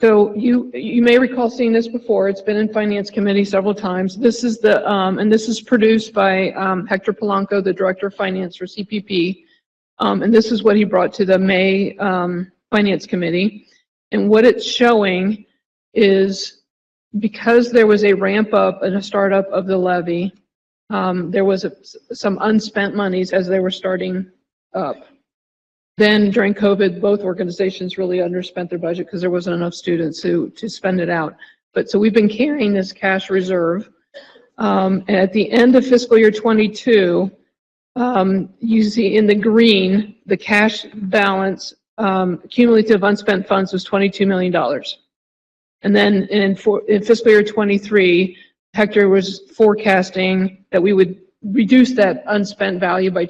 So you may recall seeing this before. It's been in Finance Committee several times. This is the and this is produced by Hector Polanco, the Director of Finance for CPP. And this is what he brought to the May Finance Committee. And what it's showing is because there was a ramp up and a startup of the levy, there was some unspent monies as they were starting up. Then during COVID, both organizations really underspent their budget because there wasn't enough students to spend it out. But so we've been carrying this cash reserve. And at the end of fiscal year 22, you see in the green, the cash balance, cumulative unspent funds was $22 million. And then in fiscal year 23, Hector was forecasting that we would reduce that unspent value by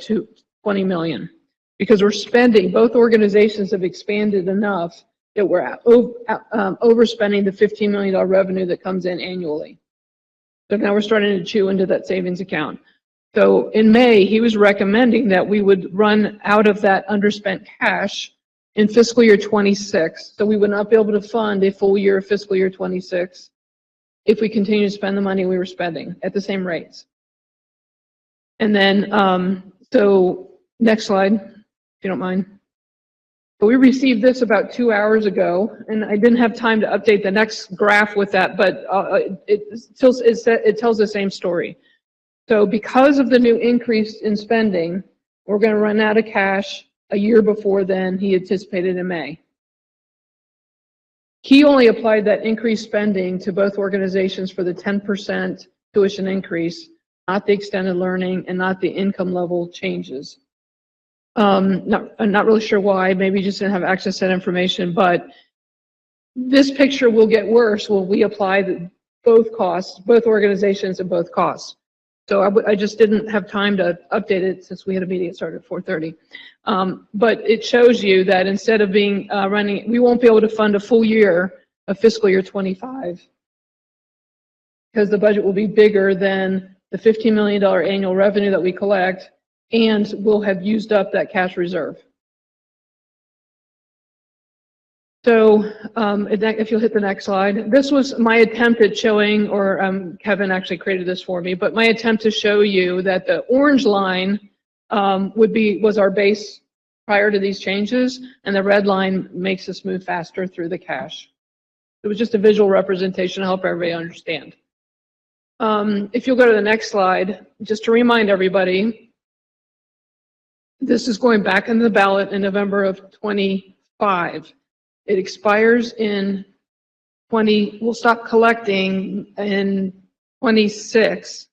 20 million. Because we're spending, both organizations have expanded enough that we're overspending the $15 million revenue that comes in annually. So now we're starting to chew into that savings account. So in May, he was recommending that we would run out of that underspent cash in fiscal year 26. So we would not be able to fund a full year of fiscal year 26 if we continue to spend the money we were spending at the same rates. And then, so next slide. You don't mind. So we received this about 2 hours ago, and I didn't have time to update the next graph with that, but it tells the same story. So because of the new increase in spending, we're going to run out of cash a year before then he anticipated in May. He only applied that increased spending to both organizations for the 10% tuition increase, not the extended learning and not the income level changes. I'm not really sure why, maybe just didn't have access to that information, but this picture will get worse when we apply both costs, both organizations and both costs. So I just didn't have time to update it since we had a meeting that started at 4:30. But it shows you that instead of being running, we won't be able to fund a full year of fiscal year 25 because the budget will be bigger than the $15 million annual revenue that we collect, and we'll have used up that cash reserve. So if you'll hit the next slide, this was my attempt at showing, or Kevin actually created this for me, but my attempt to show you that the orange line was our base prior to these changes, and the red line makes us move faster through the cash. It was just a visual representation to help everybody understand. If you'll go to the next slide, just to remind everybody, this is going back into the ballot in November of 25. It expires in we'll stop collecting in 26.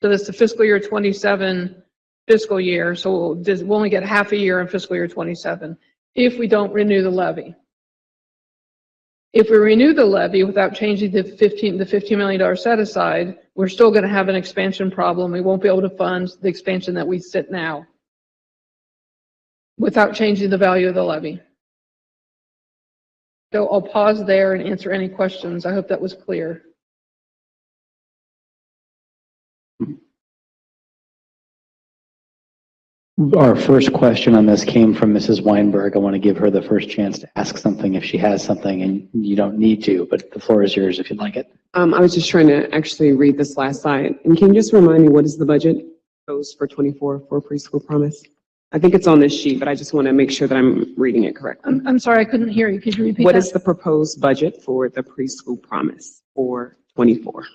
So that's the fiscal year 27 fiscal year. So we'll only get half a year in fiscal year 27 if we don't renew the levy. If we renew the levy without changing the $15 million set aside, we're still going to have an expansion problem. We won't be able to fund the expansion that we sit now without changing the value of the levy. So I'll pause there and answer any questions. I hope that was clear. Our first question on this came from Mrs. Weinberg. I want to give her the first chance to ask something if she has something, and you don't need to, but the floor is yours if you'd like it. I was just trying to actually read this last slide. And can you just remind me, what is the budget proposed for 24 for Preschool Promise? I think it's on this sheet, but I just want to make sure that I'm reading it correctly. I'm sorry, I couldn't hear you. Could you repeat What that? is the proposed budget for the Preschool Promise for 24?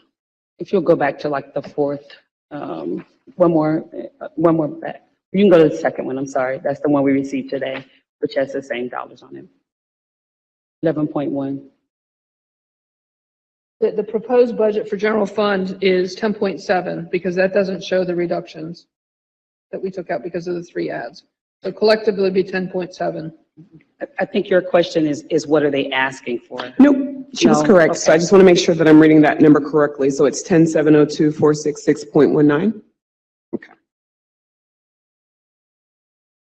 If you'll go back to like the fourth, one more back. You can go to the second one, I'm sorry. That's the one we received today, which has the same dollars on it. 11.1. The proposed budget for general fund is 10.7 because that doesn't show the reductions that we took out because of the 3 ads. So collectively it'd be 10.7. I think your question is what are they asking for? Nope, she was No? correct. So I just want to make sure that I'm reading that number correctly. So it's 10,702,466.19. Okay.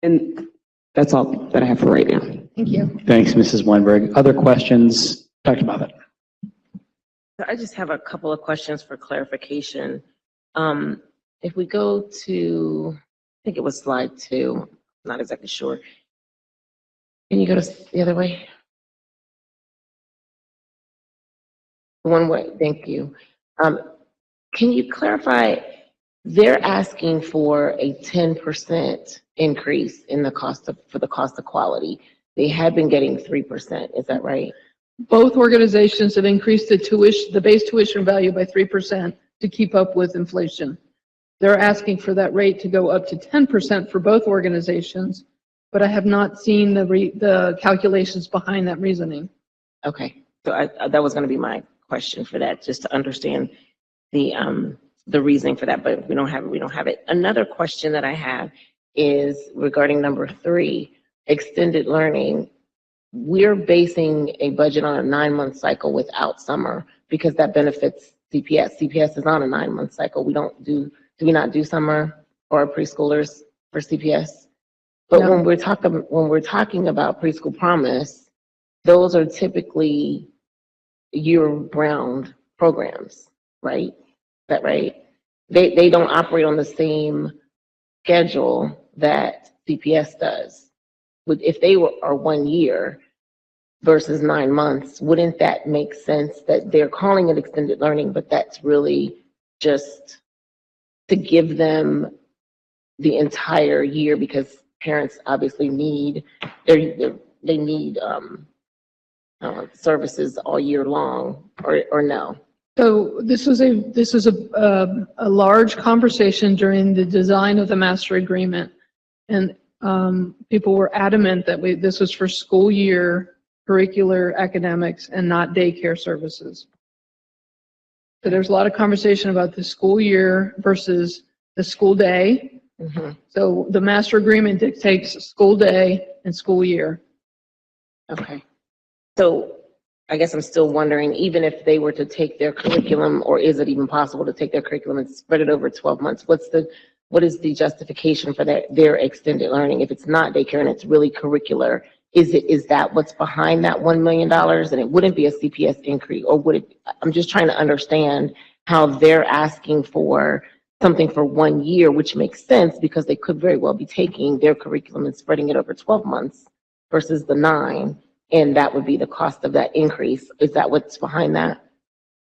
And that's all that I have for right now. Thank you. Thanks, Mrs. Weinberg. Other questions? Dr. Bobbitt. I just have a couple of questions for clarification. If we go to, I think it was slide 2, I'm not exactly sure. Can you go to the other way? One way, thank you. Can you clarify, they're asking for a 10% increase in the cost for the cost of quality. They had been getting 3%, is that right? Both organizations have increased the base tuition value by 3% to keep up with inflation. They're asking for that rate to go up to 10% for both organizations, but I have not seen the calculations behind that reasoning. Okay, so that was going to be my question for that, just to understand the reasoning for that, but we don't have it. Another question that I have is regarding number 3, extended learning. We're basing a budget on a 9-month cycle without summer because that benefits CPS. CPS is on a 9-month cycle. Do we not do summer or preschoolers for CPS? But No. when we're talking about Preschool Promise, those are typically year-round programs, right? Is that right? They don't operate on the same schedule that CPS does. If they are 1 year versus 9 months, wouldn't that make sense that they're calling it extended learning, but that's really just to give them the entire year because parents obviously need services all year long, or no? So this was a large conversation during the design of the master agreement, and people were adamant that this was for school year curricular academics and not daycare services. So there's a lot of conversation about the school year versus the school day. Mm-hmm. So the master agreement dictates school day and school year. Okay. So I guess I'm still wondering, even if they were to take their curriculum, or is it even possible to take their curriculum and spread it over 12 months? What is the justification for their extended learning? If it's not daycare and it's really curricular, is that what's behind that $1 million? And it wouldn't be a CPS increase, or would it? I'm just trying to understand how they're asking for something for 1 year, which makes sense because they could very well be taking their curriculum and spreading it over 12 months versus the 9. And that would be the cost of that increase. Is that what's behind that?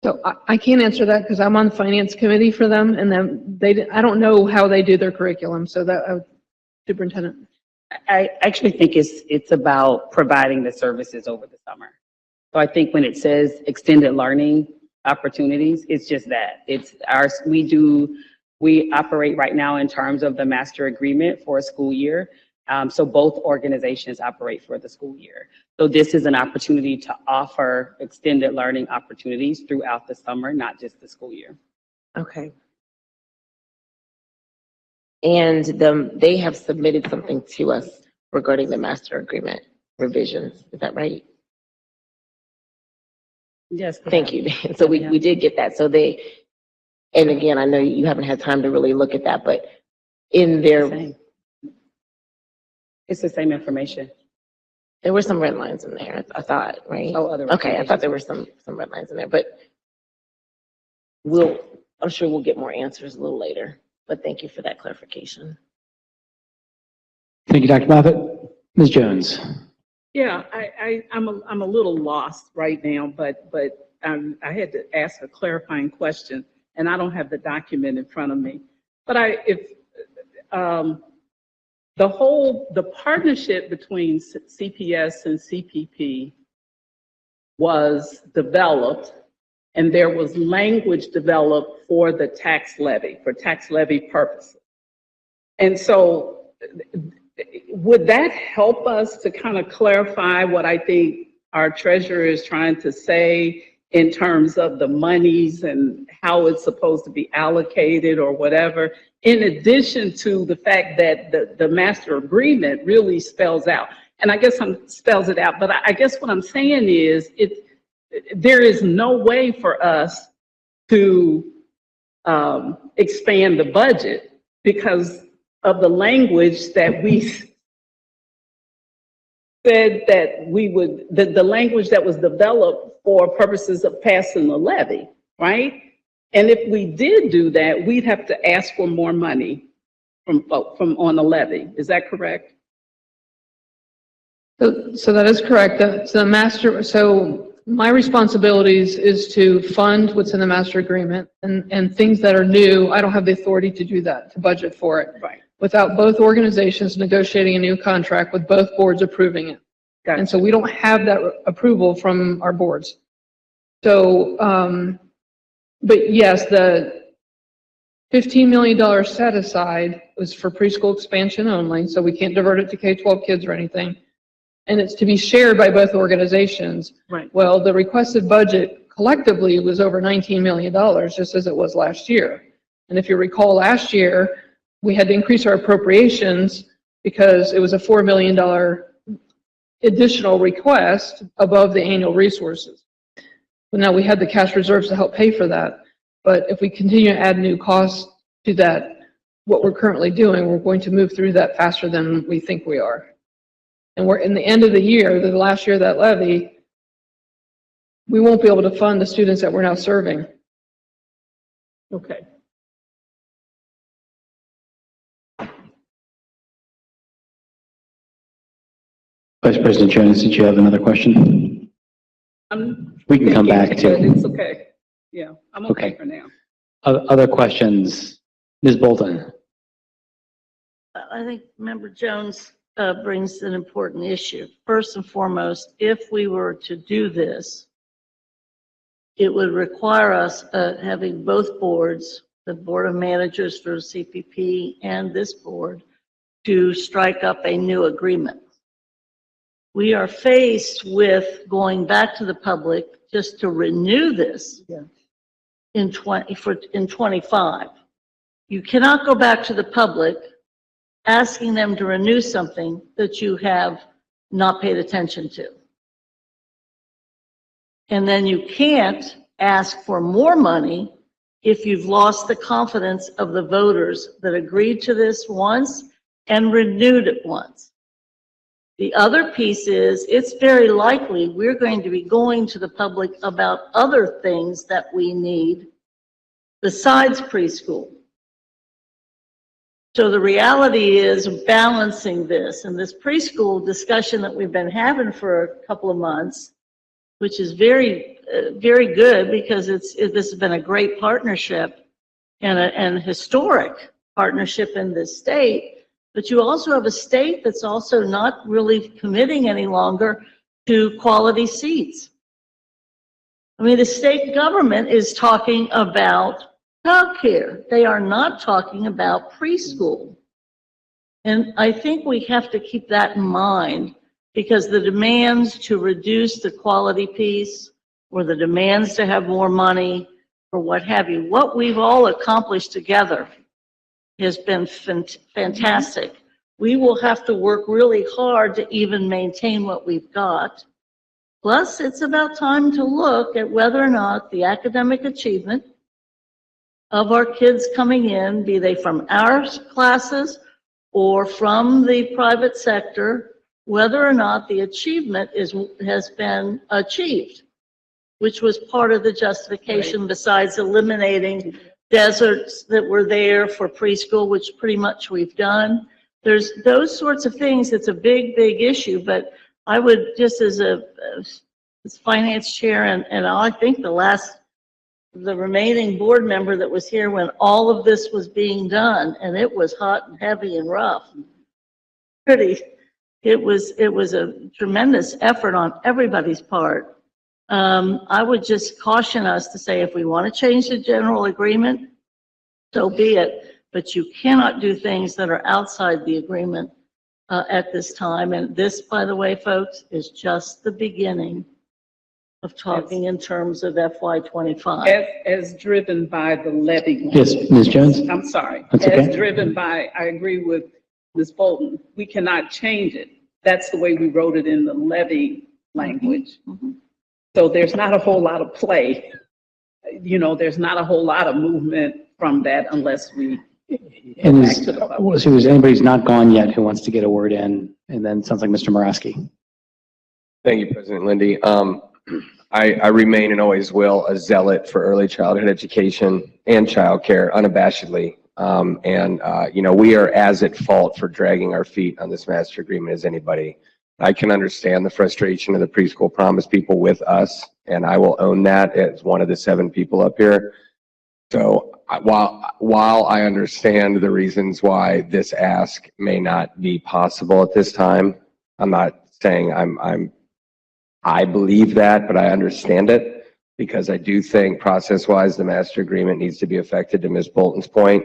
So I can't answer that because I'm on the finance committee for them, and then I don't know how they do their curriculum. So that superintendent. I actually think it's about providing the services over the summer. So I think when it says extended learning opportunities, it's just that. It's ours. We operate right now in terms of the master agreement for a school year. So both organizations operate for the school year. So this is an opportunity to offer extended learning opportunities throughout the summer, not just the school year. Okay. And they have submitted something to us regarding the master agreement revisions. Is that right? Yes. Thank you. So we did get that. So and again, I know you haven't had time to really look at that, but in their, It's the same information. there were some red lines in there, I thought, right? Oh, other Okay, I thought there were some red lines in there, but I'm sure we'll get more answers a little later, but thank you for that clarification. Thank you, Dr. Moffitt. Ms. Jones. Yeah, I'm a little lost right now, but I had to ask a clarifying question, and I don't have the document in front of me. But the partnership between CPS and CPP was developed, and there was language developed for the tax levy, for tax levy purposes. And so would that help us to kind of clarify what I think our treasurer is trying to say in terms of the monies and how it's supposed to be allocated or whatever, in addition to the fact that the master agreement really spells out? And I guess spells it out, but I guess what I'm saying is there is no way for us to expand the budget because of the language that we said that we would, the language that was developed for purposes of passing the levy, right? And if we did do that, we'd have to ask for more money from on the levy. Is that correct? So that is correct. So my responsibilities is to fund what's in the master agreement and things that are new. I don't have the authority to do that, to budget for it. Right. Without both organizations negotiating a new contract with both boards approving it. Gotcha. And so we don't have that approval from our boards. So, but yes, the $15 million set aside was for preschool expansion only, so we can't divert it to K-12 kids or anything. And it's to be shared by both organizations. Right. Well, the requested budget collectively was over $19 million, just as it was last year. And if you recall, last year, we had to increase our appropriations because it was a $4 million additional request above the annual resources. But now we had the cash reserves to help pay for that. But if we continue to add new costs to that, what we're currently doing, we're going to move through that faster than we think we are. And we're in the end of the year, the last year of that levy, we won't be able to fund the students that we're now serving. Okay. Vice President Jones, did you have another question? We can come back to it. It's okay. Yeah, I'm okay for now. Other questions? Ms. Bolton. I think Member Jones brings an important issue. First and foremost, if we were to do this, it would require us having both boards, the Board of Managers for CPP and this board, to strike up a new agreement. We are faced with going back to the public just to renew this in 25. You cannot go back to the public asking them to renew something that you have not paid attention to. And then you can't ask for more money if you've lost the confidence of the voters that agreed to this once and renewed it once. The other piece is, it's very likely we're going to be going to the public about other things that we need besides preschool. So the reality is balancing this, and this preschool discussion that we've been having for a couple of months, which is very, very good because this has been a great partnership and a historic partnership in this state. But you also have a state that's also not really committing any longer to quality seats. I mean, the state government is talking about childcare. They are not talking about preschool. And I think we have to keep that in mind because the demands to reduce the quality piece or the demands to have more money or what have you, what we've all accomplished together has been fantastic. We will have to work really hard to even maintain what we've got. Plus, it's about time to look at whether or not the academic achievement of our kids coming in, be they from our classes or from the private sector, whether or not the achievement has been achieved, which was part of the justification besides eliminating deserts that were there for preschool, which pretty much we've done. There's those sorts of things. It's a big, big issue, but I would just as finance chair and I think the remaining board member that was here when all of this was being done, and it was hot and heavy and rough. It was a tremendous effort on everybody's part. I would just caution us to say if we want to change the general agreement, so be it, but you cannot do things that are outside the agreement at this time. And this, by the way, folks, is just the beginning of talking in terms of FY25. As driven by the levy. Yes, Ms. Jones? I'm sorry. That's okay. As driven by, I agree with Ms. Bolton. We cannot change it. That's the way we wrote it in the levy language. Mm-hmm. So there's not a whole lot of play. You know, there's not a whole lot of movement from that unless we And back to the public. so is anybody who's not gone yet who wants to get a word in? And then it sounds like Mr. Moraski. Thank you, President Lindy. I remain and always will a zealot for early childhood education and childcare unabashedly. You know, we are as at fault for dragging our feet on this master agreement as anybody. I can understand the frustration of the preschool promise people with us, and I will own that as one of the 7 people up here. So while I understand the reasons why this ask may not be possible at this time, I'm not saying I believe that, but I understand it because I do think process-wise the master agreement needs to be affected. To Ms. Bolton's point,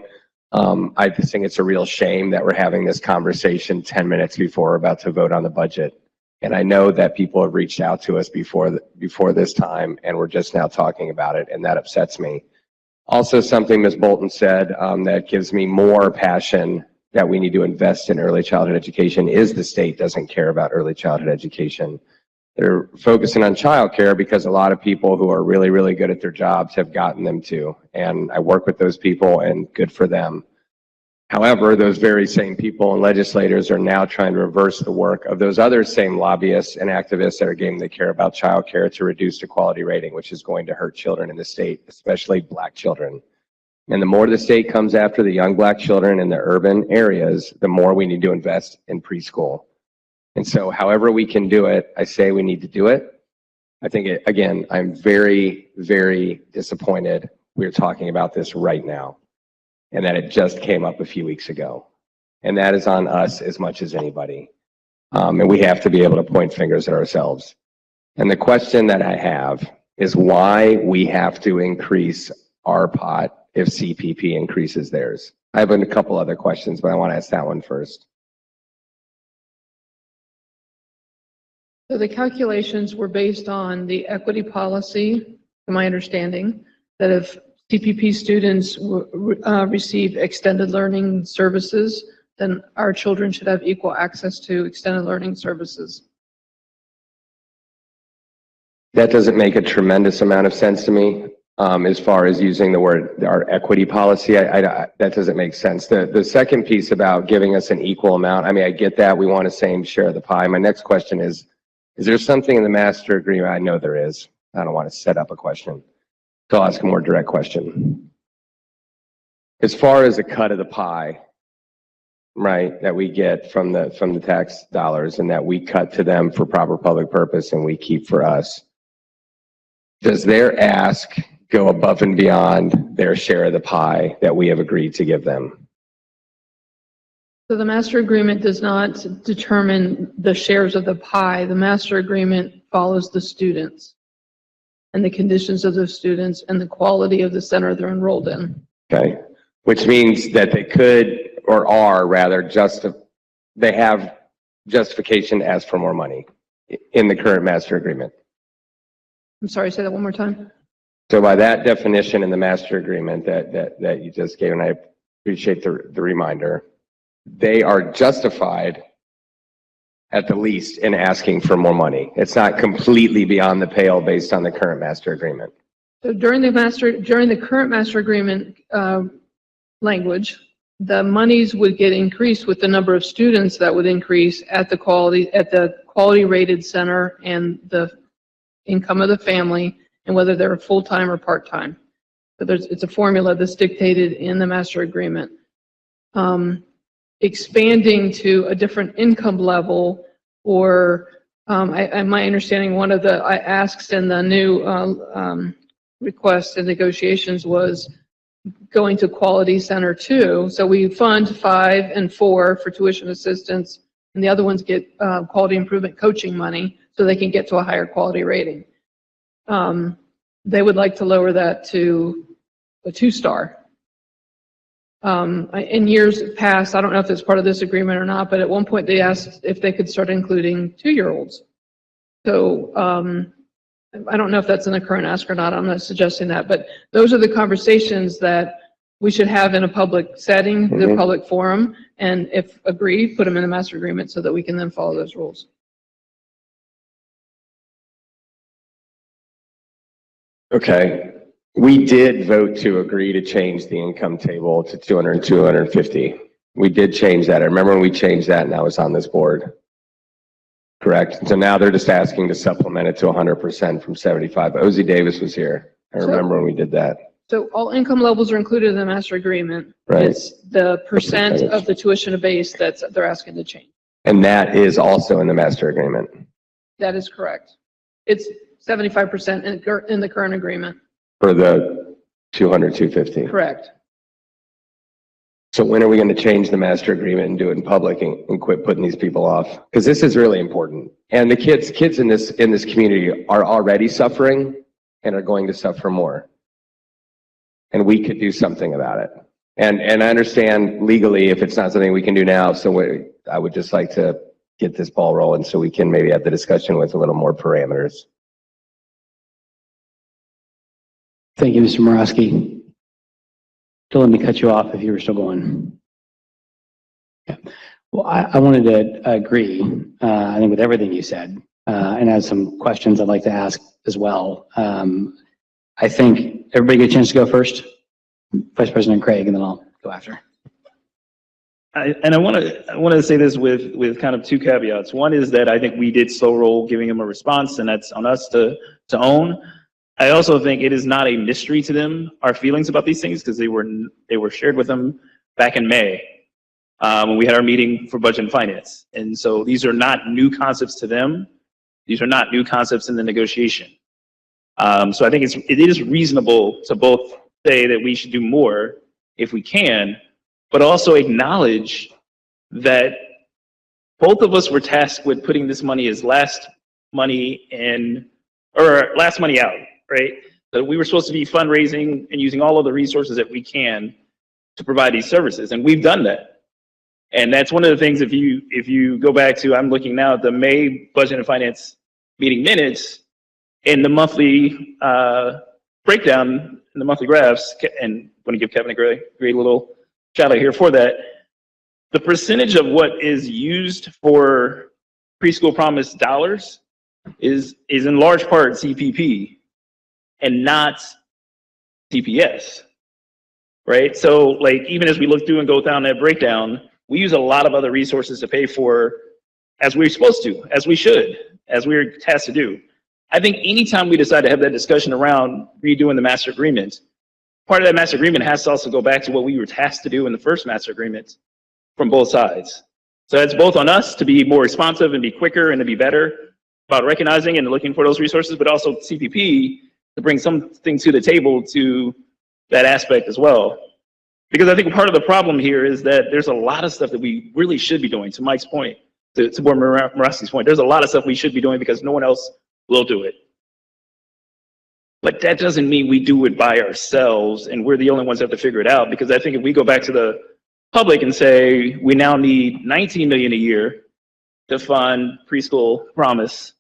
I just think it's a real shame that we're having this conversation 10 minutes before we're about to vote on the budget. And I know that people have reached out to us before this time, and we're just now talking about it, and that upsets me. Also, something Ms. Bolton said that gives me more passion that we need to invest in early childhood education is the state doesn't care about early childhood education. They're focusing on childcare because a lot of people who are really, really good at their jobs have gotten them to. And I work with those people and good for them. However, those very same people and legislators are now trying to reverse the work of those other same lobbyists and activists that are getting the care about childcare to reduce the quality rating, which is going to hurt children in the state, especially Black children. And the more the state comes after the young Black children in the urban areas, the more we need to invest in preschool. And so however we can do it, I say we need to do it. I think, again, I'm very, very disappointed we're talking about this right now and that it just came up a few weeks ago. And that is on us as much as anybody. And we have to be able to point fingers at ourselves. And the question that I have is why we have to increase our pot if CPP increases theirs. I have a couple other questions, but I want to ask that one first. So the calculations were based on the equity policy, to my understanding, that if CPP students receive extended learning services, then our children should have equal access to extended learning services. That doesn't make a tremendous amount of sense to me as far as using the word, our equity policy. That doesn't make sense. The second piece about giving us an equal amount, I mean, I get that. We want the same share of the pie. My next question is there something in the master agreement? I know there is. I don't want to set up a question. So I'll ask a more direct question. As far as a cut of the pie, right, that we get from the tax dollars and that we cut to them for proper public purpose and we keep for us, does their ask go above and beyond their share of the pie that we have agreed to give them? So the master agreement does not determine the shares of the pie. The master agreement follows the students and the conditions of the students and the quality of the center they're enrolled in. Okay, which means that they could or are rather they have justification to ask for more money in the current master agreement. I'm sorry, say that one more time. So by that definition in the master agreement that you just gave, and I appreciate the reminder, they are justified at the least in asking for more money. It's not completely beyond the pale based on the current master agreement. So during the current master agreement language, the monies would get increased with the number of students that would increase at the quality rated center and the income of the family and whether they're full-time or part-time. So it's a formula that's dictated in the master agreement. Expanding to a different income level, or my understanding, one of the asks in the new request and negotiations was going to quality center 2. So we fund 5 and 4 for tuition assistance, and the other ones get quality improvement coaching money so they can get to a higher quality rating. They would like to lower that to a 2-star. In years past, I don't know if it's part of this agreement or not, but at one point they asked if they could start including 2-year-olds. So I don't know if that's in the current ask or not. I'm not suggesting that, but those are the conversations that we should have in a public setting, the public forum, and if agreed, put them in the master agreement so that we can then follow those rules. Okay. We did vote to agree to change the income table to 200 and 250. We did change that. I remember when we changed that and I was on this board. Correct. So now they're just asking to supplement it to 100% from 75. Ozzie Davis was here. I remember when we did that. So all income levels are included in the master agreement. Right. It's the percent of the tuition base they're asking to change. And that is also in the master agreement. That is correct. It's 75% in the current agreement. For the 200, 250. Correct. So when are we going to change the master agreement and do it in public and quit putting these people off? Because this is really important. And the kids in this community are already suffering and are going to suffer more. And we could do something about it. And I understand legally if it's not something we can do now, so I would just like to get this ball rolling so we can maybe have the discussion with a little more parameters. Thank you, Mr. Morosky. Don't let me cut you off if you were still going. Yeah. Well, I wanted to agree, I think, with everything you said, and I have some questions I'd like to ask as well. I think everybody get a chance to go first. Vice President Craig, and then I'll go after. I want to say this with kind of 2 caveats. One is that I think we did slow roll giving them a response, and that's on us to own. I also think it is not a mystery to them, our feelings about these things, because they were shared with them back in May when we had our meeting for budget and finance. And so these are not new concepts to them. These are not new concepts in the negotiation. So I think it is reasonable to both say that we should do more if we can, but also acknowledge that both of us were tasked with putting this money as last money in, or last money out. Right? So we were supposed to be fundraising and using all of the resources that we can to provide these services, and we've done that. And that's one of the things, if you go back to, I'm looking now at the May Budget and Finance meeting minutes, in the monthly breakdown, in the monthly graphs, and I want to give Kevin a great little shout out here for that, the percentage of what is used for preschool promise dollars is in large part CPP. And not CPS, right? So like, even as we look through and go down that breakdown, we use a lot of other resources to pay for as we're supposed to, as we should, as we're tasked to do. I think anytime we decide to have that discussion around redoing the master agreement, part of that master agreement has to also go back to what we were tasked to do in the first master agreement from both sides. So it's both on us to be more responsive and be quicker and to be better about recognizing and looking for those resources, but also CPP to bring something to the table to that aspect as well. Because I think part of the problem here is that there's a lot of stuff that we really should be doing, to Mike's point, to Board Morosky's point. There's a lot of stuff we should be doing because no one else will do it. But that doesn't mean we do it by ourselves and we're the only ones that have to figure it out. Because I think if we go back to the public and say, we now need 19 million a year to fund preschool promise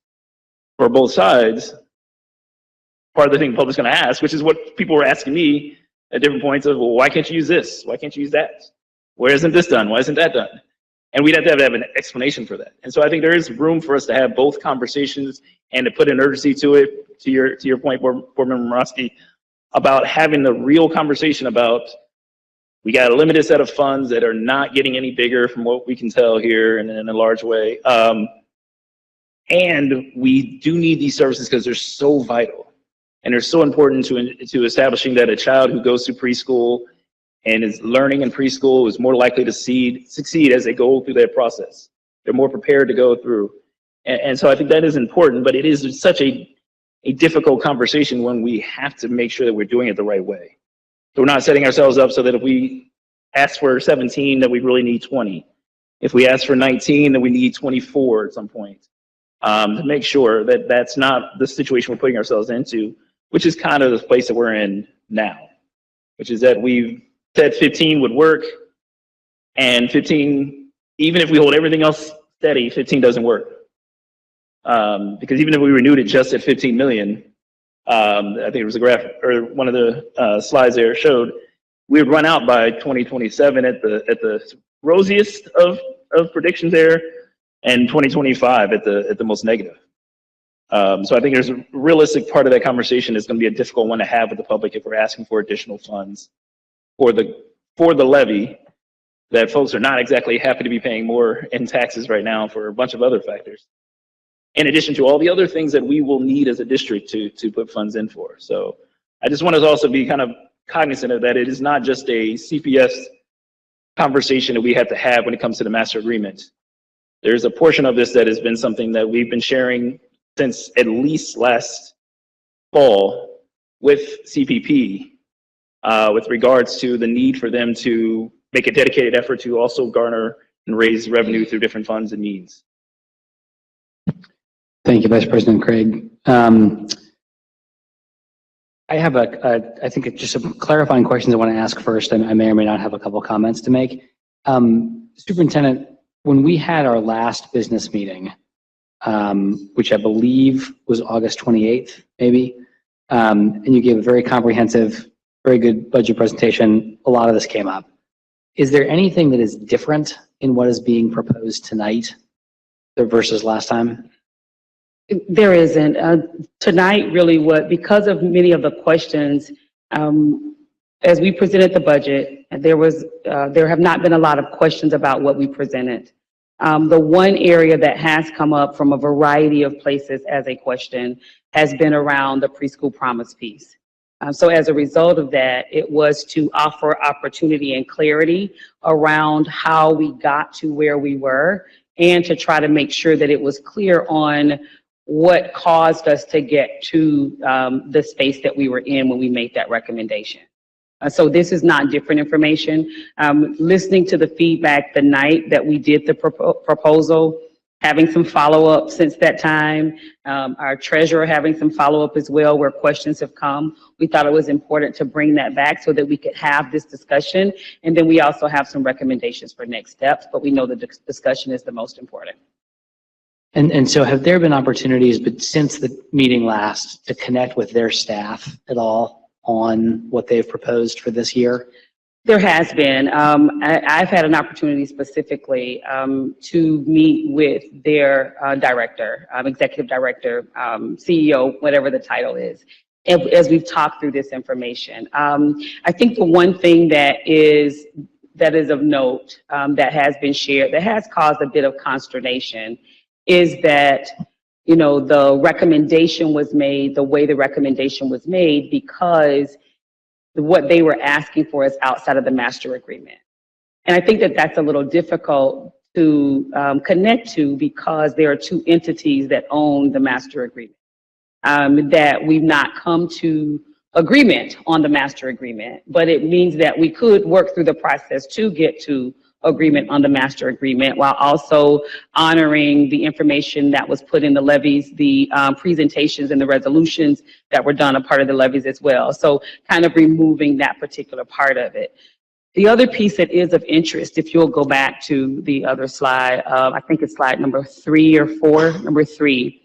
for both sides, part of the thing the public's going to ask, which is what people were asking me at different points of, well, why can't you use this? Why can't you use that? Where isn't this done? Why isn't that done? And we'd have to have an explanation for that. And so I think there is room for us to have both conversations and to put an urgency to it, to your point, Board Member Morosky, about having the real conversation about, we got a limited set of funds that are not getting any bigger from what we can tell here in a large way. And we do need these services because they're so vital. And they're so important to establishing that a child who goes to preschool and is learning in preschool is more likely to succeed as they go through that process. They're more prepared to go through. And so I think that is important, but it is such a difficult conversation when we have to make sure that we're doing it the right way. So we're not setting ourselves up so that if we ask for 17, that we really need 20. If we ask for 19, then we need 24 at some point. To make sure that that's not the situation we're putting ourselves into, which is kind of the place that we're in now, which is that we've said 15 would work, and 15, even if we hold everything else steady, 15 doesn't work. Because even if we renewed it just at 15 million, I think it was a graph, or one of the slides there showed, we would run out by 2027 at the rosiest of predictions there, and 2025 at the most negative. So I think there's a realistic part of that conversation is going to be a difficult one to have with the public if we're asking for additional funds for the levy, that folks are not exactly happy to be paying more in taxes right now for a bunch of other factors, in addition to all the other things that we will need as a district to put funds in for. So I just want us to also be kind of cognizant of that. It is not just a CPS conversation that we have to have when it comes to the master agreement. There's a portion of this that has been something that we've been sharing since at least last fall with CPP, with regards to the need for them to make a dedicated effort to also garner and raise revenue through different funds and means. Thank you, Vice President Craig. I have I think it's just some clarifying questions I want to ask first, and I may or may not have a couple comments to make. Superintendent, when we had our last business meeting, which I believe was August 28th, maybe, and you gave a very comprehensive, very good budget presentation, a lot of this came up. Is there anything that is different in what is being proposed tonight versus last time? There isn't. Tonight, really, because of many of the questions, as we presented the budget, there have not been a lot of questions about what we presented. The one area that has come up from a variety of places as a question has been around the preschool promise piece. So as a result of that, it was to offer opportunity and clarity around how we got to where we were, and to try to make sure that it was clear on what caused us to get to the space that we were in when we made that recommendation. So this is not different information. Listening to the feedback the night that we did the proposal, having some follow-up since that time, our treasurer having some follow-up as well where questions have come. We thought it was important to bring that back so that we could have this discussion. And then we also have some recommendations for next steps, but we know the discussion is the most important. And so have there been opportunities, but since the meeting last, to connect with their staff at all on what they've proposed for this year? There has been. I've had an opportunity specifically to meet with their director, executive director, CEO, whatever the title is, as we've talked through this information. I think the one thing that is of note that has been shared, that has caused a bit of consternation, is that, you know, the recommendation was made the way the recommendation was made because what they were asking for is outside of the master agreement. And I think that that's a little difficult to connect to, because there are two entities that own the master agreement, that we've not come to agreement on the master agreement, but it means that we could work through the process to get to agreement on the master agreement, while also honoring the information that was put in the levies, the presentations and the resolutions that were done a part of the levies as well. So kind of removing that particular part of it. The other piece that is of interest, if you'll go back to the other slide, I think it's slide number 3 or 4, number 3.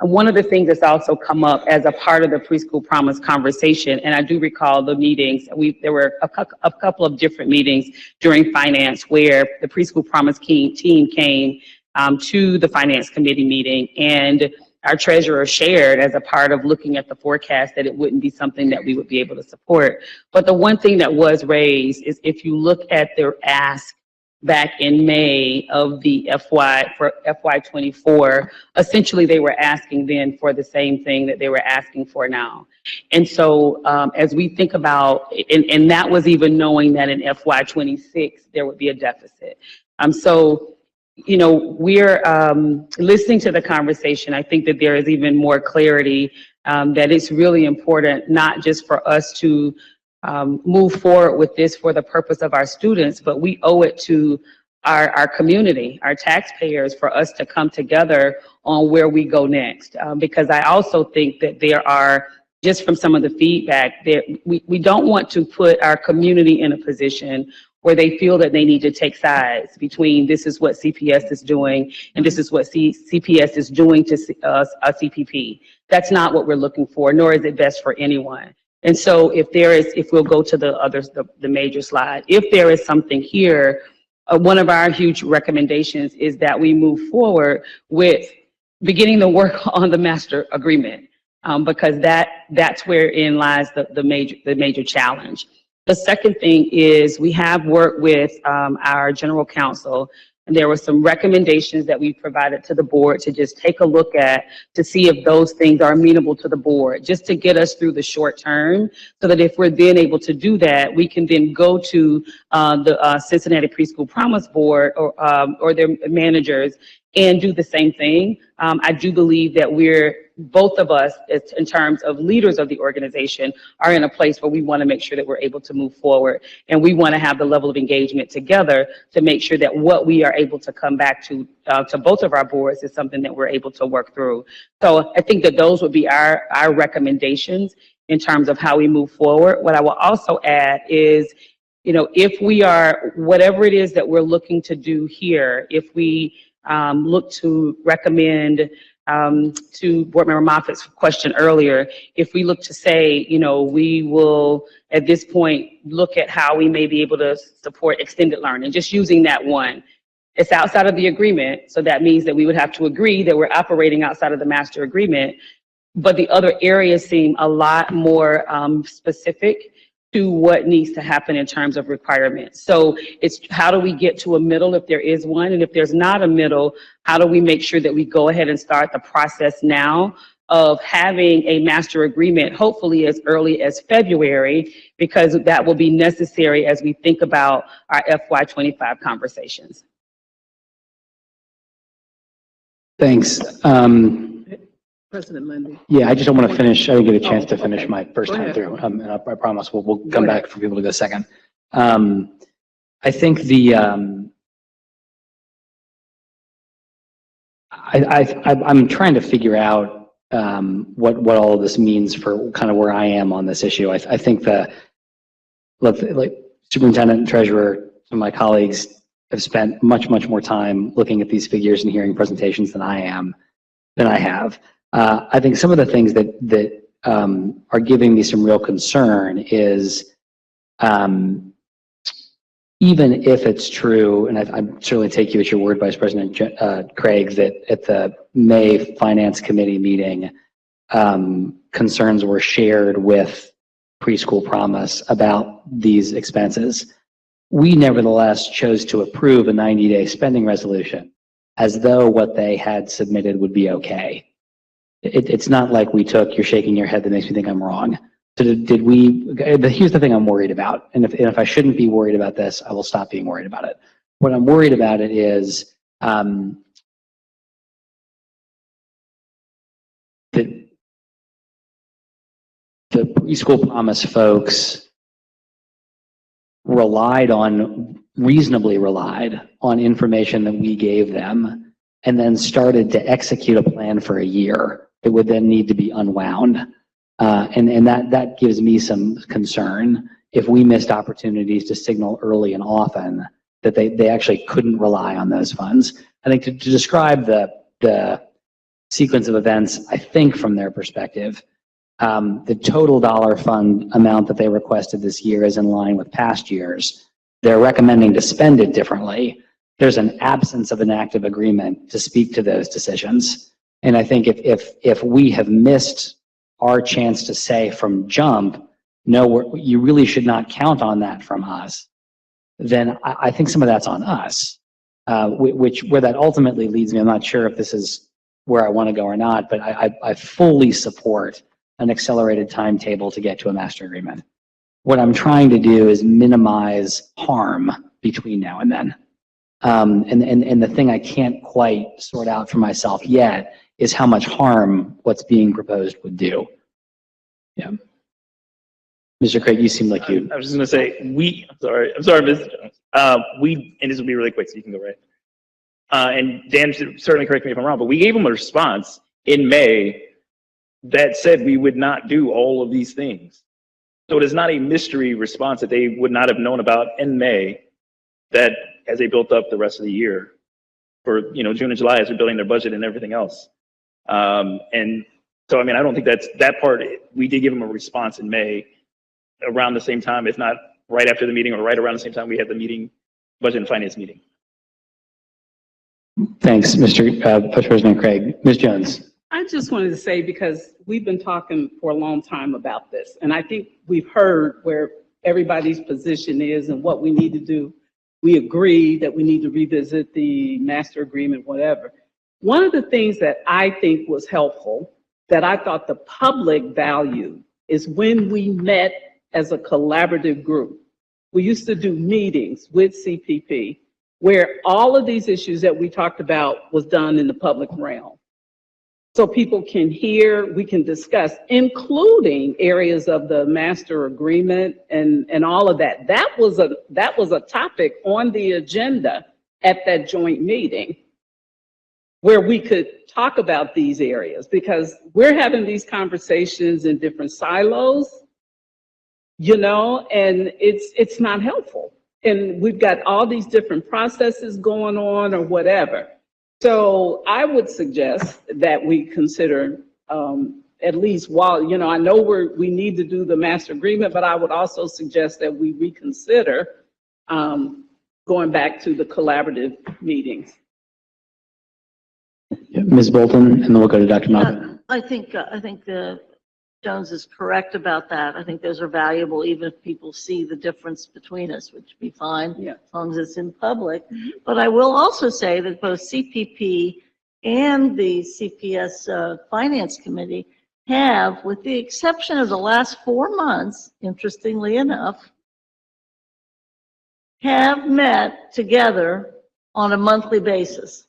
One of the things that's also come up as a part of the preschool promise conversation, and I do recall the meetings, there were a couple of different meetings during finance where the preschool promise team came to the finance committee meeting, and our treasurer shared as a part of looking at the forecast that it wouldn't be something that we would be able to support. But the one thing that was raised is if you look at their ask back in May of the FY24, essentially they were asking then for the same thing that they were asking for now. And so as we think about, and that was even knowing that in FY26 there would be a deficit. So, you know, we're listening to the conversation. I think that there is even more clarity that it's really important, not just for us to move forward with this for the purpose of our students, but we owe it to our community, our taxpayers, for us to come together on where we go next. Because I also think that there are, just from some of the feedback, that we don't want to put our community in a position where they feel that they need to take sides between this is what CPS is doing and this is what CPS is doing to a CPP. That's not what we're looking for, nor is it best for anyone. And so if we'll go to the major slide, if there is something here, one of our huge recommendations is that we move forward with beginning the work on the master agreement, because that's wherein lies the major challenge. The second thing is we have worked with our general counsel, and there were some recommendations that we provided to the board to just take a look at to see if those things are amenable to the board, just to get us through the short term, so that if we're then able to do that, we can then go to the Cincinnati Preschool Promise Board or their managers and do the same thing. I do believe that both of us, in terms of leaders of the organization, are in a place where we want to make sure that we're able to move forward. And we want to have the level of engagement together to make sure that what we are able to come back to both of our boards is something that we're able to work through. So I think that those would be our recommendations in terms of how we move forward. What I will also add is, you know, if we are, whatever it is that we're looking to do here, if we look to recommend, to Board Member Moffitt's question earlier, if we look to say, you know, we will at this point look at how we may be able to support extended learning, just using that one. It's outside of the agreement, so that means that we would have to agree that we're operating outside of the master agreement, but the other areas seem a lot more specific to what needs to happen in terms of requirements. So it's how do we get to a middle if there is one? And if there's not a middle, how do we make sure that we go ahead and start the process now of having a master agreement, hopefully as early as February, because that will be necessary as we think about our FY25 conversations. Thanks. President Lindy. Yeah, I just don't want to finish. I didn't get a chance to finish okay. my first Go time ahead. through. And I promise we'll come back for people to go second. I think I'm trying to figure out what all of this means for kind of where I am on this issue. I think like superintendent and treasurer, some of my colleagues have spent much more time looking at these figures and hearing presentations than I have. I think some of the things that are giving me some real concern is even if it's true, and I certainly take you at your word, Vice President Craig, that at the May Finance Committee meeting, concerns were shared with Preschool Promise about these expenses. We nevertheless chose to approve a 90-day spending resolution as though what they had submitted would be okay. It's not like we took, you're shaking your head, that makes me think I'm wrong. So here's the thing I'm worried about. And if I shouldn't be worried about this, I will stop being worried about it. What I'm worried about it is that the Preschool Promise folks reasonably relied on information that we gave them, and then started to execute a plan for a year that would then need to be unwound. And that gives me some concern if we missed opportunities to signal early and often that they actually couldn't rely on those funds. I think to describe the sequence of events, I think from their perspective, the total dollar fund amount that they requested this year is in line with past years. They're recommending to spend it differently. There's an absence of an active agreement to speak to those decisions. And I think if we have missed our chance to say from jump, no, you really should not count on that from us, then I think some of that's on us, where that ultimately leads me. I'm not sure if this is where I want to go or not, but I fully support an accelerated timetable to get to a master agreement. What I'm trying to do is minimize harm between now and then. And the thing I can't quite sort out for myself yet is how much harm what's being proposed would do. Yeah. Mr. Craig, you seem like you. I was just going to say, I'm sorry, Mr. Jones. And this will be really quick, so you can go right. And Dan should certainly correct me if I'm wrong, but we gave them a response in May that said we would not do all of these things. So it is not a mystery response that they would not have known about in May, that as they built up the rest of the year for, June and July as they're building their budget and everything else. And so, I mean, I don't think that part, we did give them a response in May around the same time, if not right after the meeting or right around the same time we had the meeting, budget and finance meeting. Thanks, Mr. Vice President Craig. Ms. Jones. I just wanted to say, because we've been talking for a long time about this, and I think we've heard where everybody's position is and what we need to do. We agree that we need to revisit the master agreement, whatever. One of the things that I think was helpful, that I thought the public valued, is when we met as a collaborative group. We used to do meetings with CPP where all of these issues that we talked about was done in the public realm. So people can hear, we can discuss, including areas of the master agreement and all of that. That was a topic on the agenda at that joint meeting where we could talk about these areas, because we're having these conversations in different silos, and it's not helpful. And we've got all these different processes going on or whatever. So I would suggest that we consider, at least while, I know we need to do the master agreement, but I would also suggest that we reconsider going back to the collaborative meetings. Yeah, Ms. Bolton, and then we'll go to Dr. Moffitt. I think Jones is correct about that. I think those are valuable, even if people see the difference between us, which would be fine, as long as it's in public. Mm-hmm. But I will also say that both CPP and the CPS Finance Committee have, with the exception of the last 4 months, interestingly enough, have met together on a monthly basis.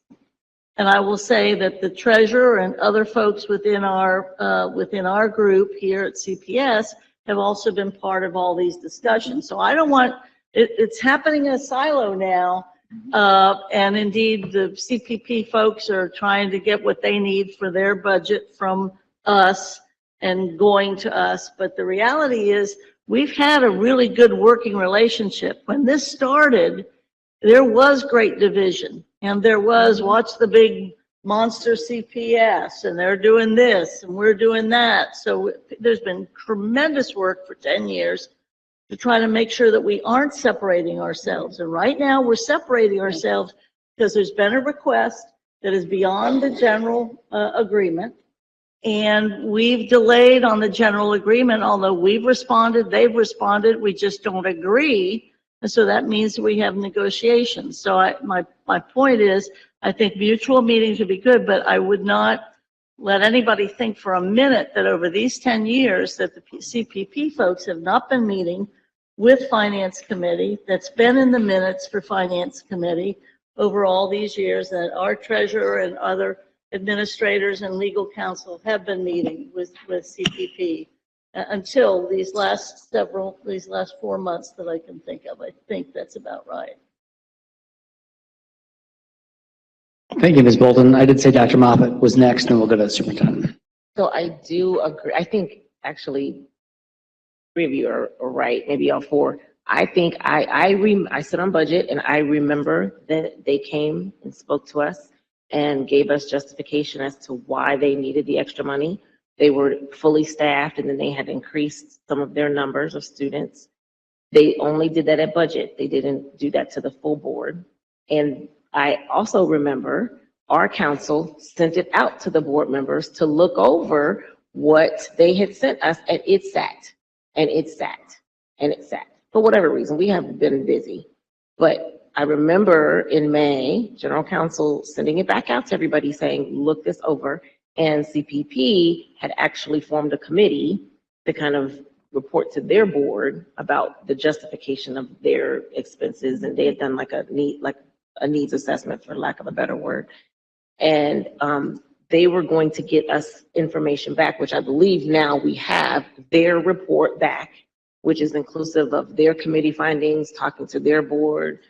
And I will say that the treasurer and other folks within our group here at CPS have also been part of all these discussions. So I don't want, it's happening in a silo now. And indeed, the CPP folks are trying to get what they need for their budget from us and going to us. But the reality is we've had a really good working relationship. When this started, there was great division. And there was, watch the big monster CPS, and they're doing this, and we're doing that. So there's been tremendous work for 10 years to try to make sure that we aren't separating ourselves. And right now we're separating ourselves because there's been a request that is beyond the general agreement. And we've delayed on the general agreement, although we've responded, they've responded, we just don't agree. And so that means we have negotiations. So my point is, I think mutual meetings would be good, but I would not let anybody think for a minute that over these 10 years that the CPP folks have not been meeting with Finance Committee. That's been in the minutes for Finance Committee over all these years, that our treasurer and other administrators and legal counsel have been meeting with CPP. Until these last 4 months that I can think of. I think that's about right. Thank you, Ms. Bolton. I did say Dr. Moffitt was next, and we'll go to the superintendent. So I do agree. I think actually three of you are right, maybe all four. I think I sit on budget, and I remember that they came and spoke to us and gave us justification as to why they needed the extra money. They were fully staffed, and then they had increased some of their numbers of students. They only did that at budget. They didn't do that to the full board. And I also remember our council sent it out to the board members to look over what they had sent us, and it sat, and it sat, and it sat. For whatever reason, we have been busy. But I remember in May, General Counsel sending it back out to everybody saying, look this over. And CPP had actually formed a committee to kind of report to their board about the justification of their expenses. And they had done like a needs assessment, for lack of a better word. And they were going to get us information back, which I believe now we have their report back, which is inclusive of their committee findings, talking to their board,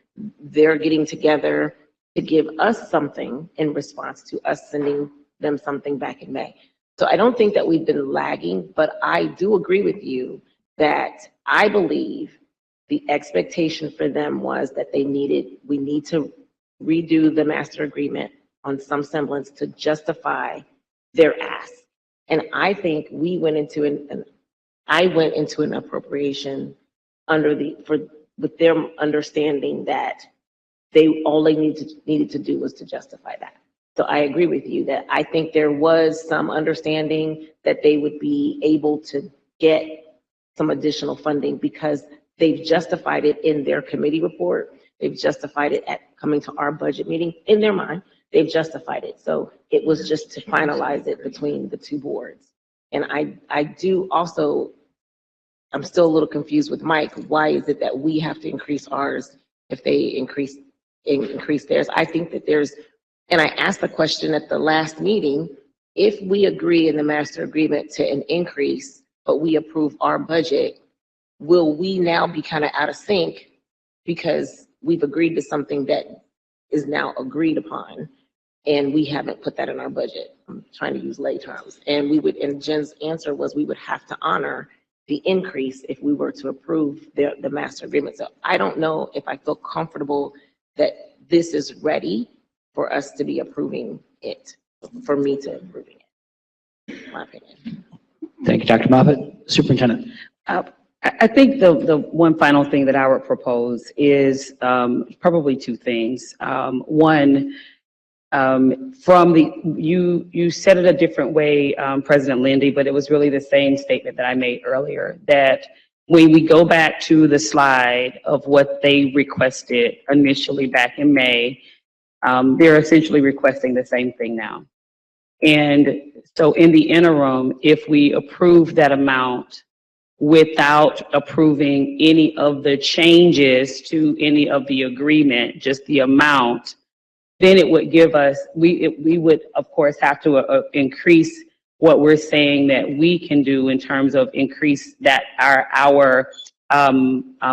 they're getting together to give us something in response to us sending them something back in May. So I don't think that we've been lagging, but I do agree with you that I believe the expectation for them was that we need to redo the master agreement on some semblance to justify their ask. And I think we went into I went into an appropriation with their understanding that all they needed to do was to justify that. So I agree with you that I think there was some understanding that they would be able to get some additional funding because they've justified it in their committee report. They've justified it at coming to our budget meeting. In their mind, they've justified it. So it was just to finalize it between the two boards. And I do also, I'm still a little confused with Mike. Why is it that we have to increase ours if they increase theirs? I think that and I asked the question at the last meeting, if we agree in the master agreement to an increase, but we approve our budget, will we now be kind of out of sync because we've agreed to something that is now agreed upon and we haven't put that in our budget? I'm trying to use lay terms. And Jen's answer was we would have to honor the increase if we were to approve the master agreement. So I don't know if I feel comfortable that this is ready for us to be approving it, for me to approving it, in my opinion. Thank you, Dr. Moffitt. Superintendent. I think the one final thing that I would propose is probably two things. One, you said it a different way, President Lindy, but it was really the same statement that I made earlier, that when we go back to the slide of what they requested initially back in May, they're essentially requesting the same thing now. And so in the interim, if we approve that amount without approving any of the changes to any of the agreement, just the amount, then it would give us, we would of course have to increase what we're saying that we can do in terms of increase that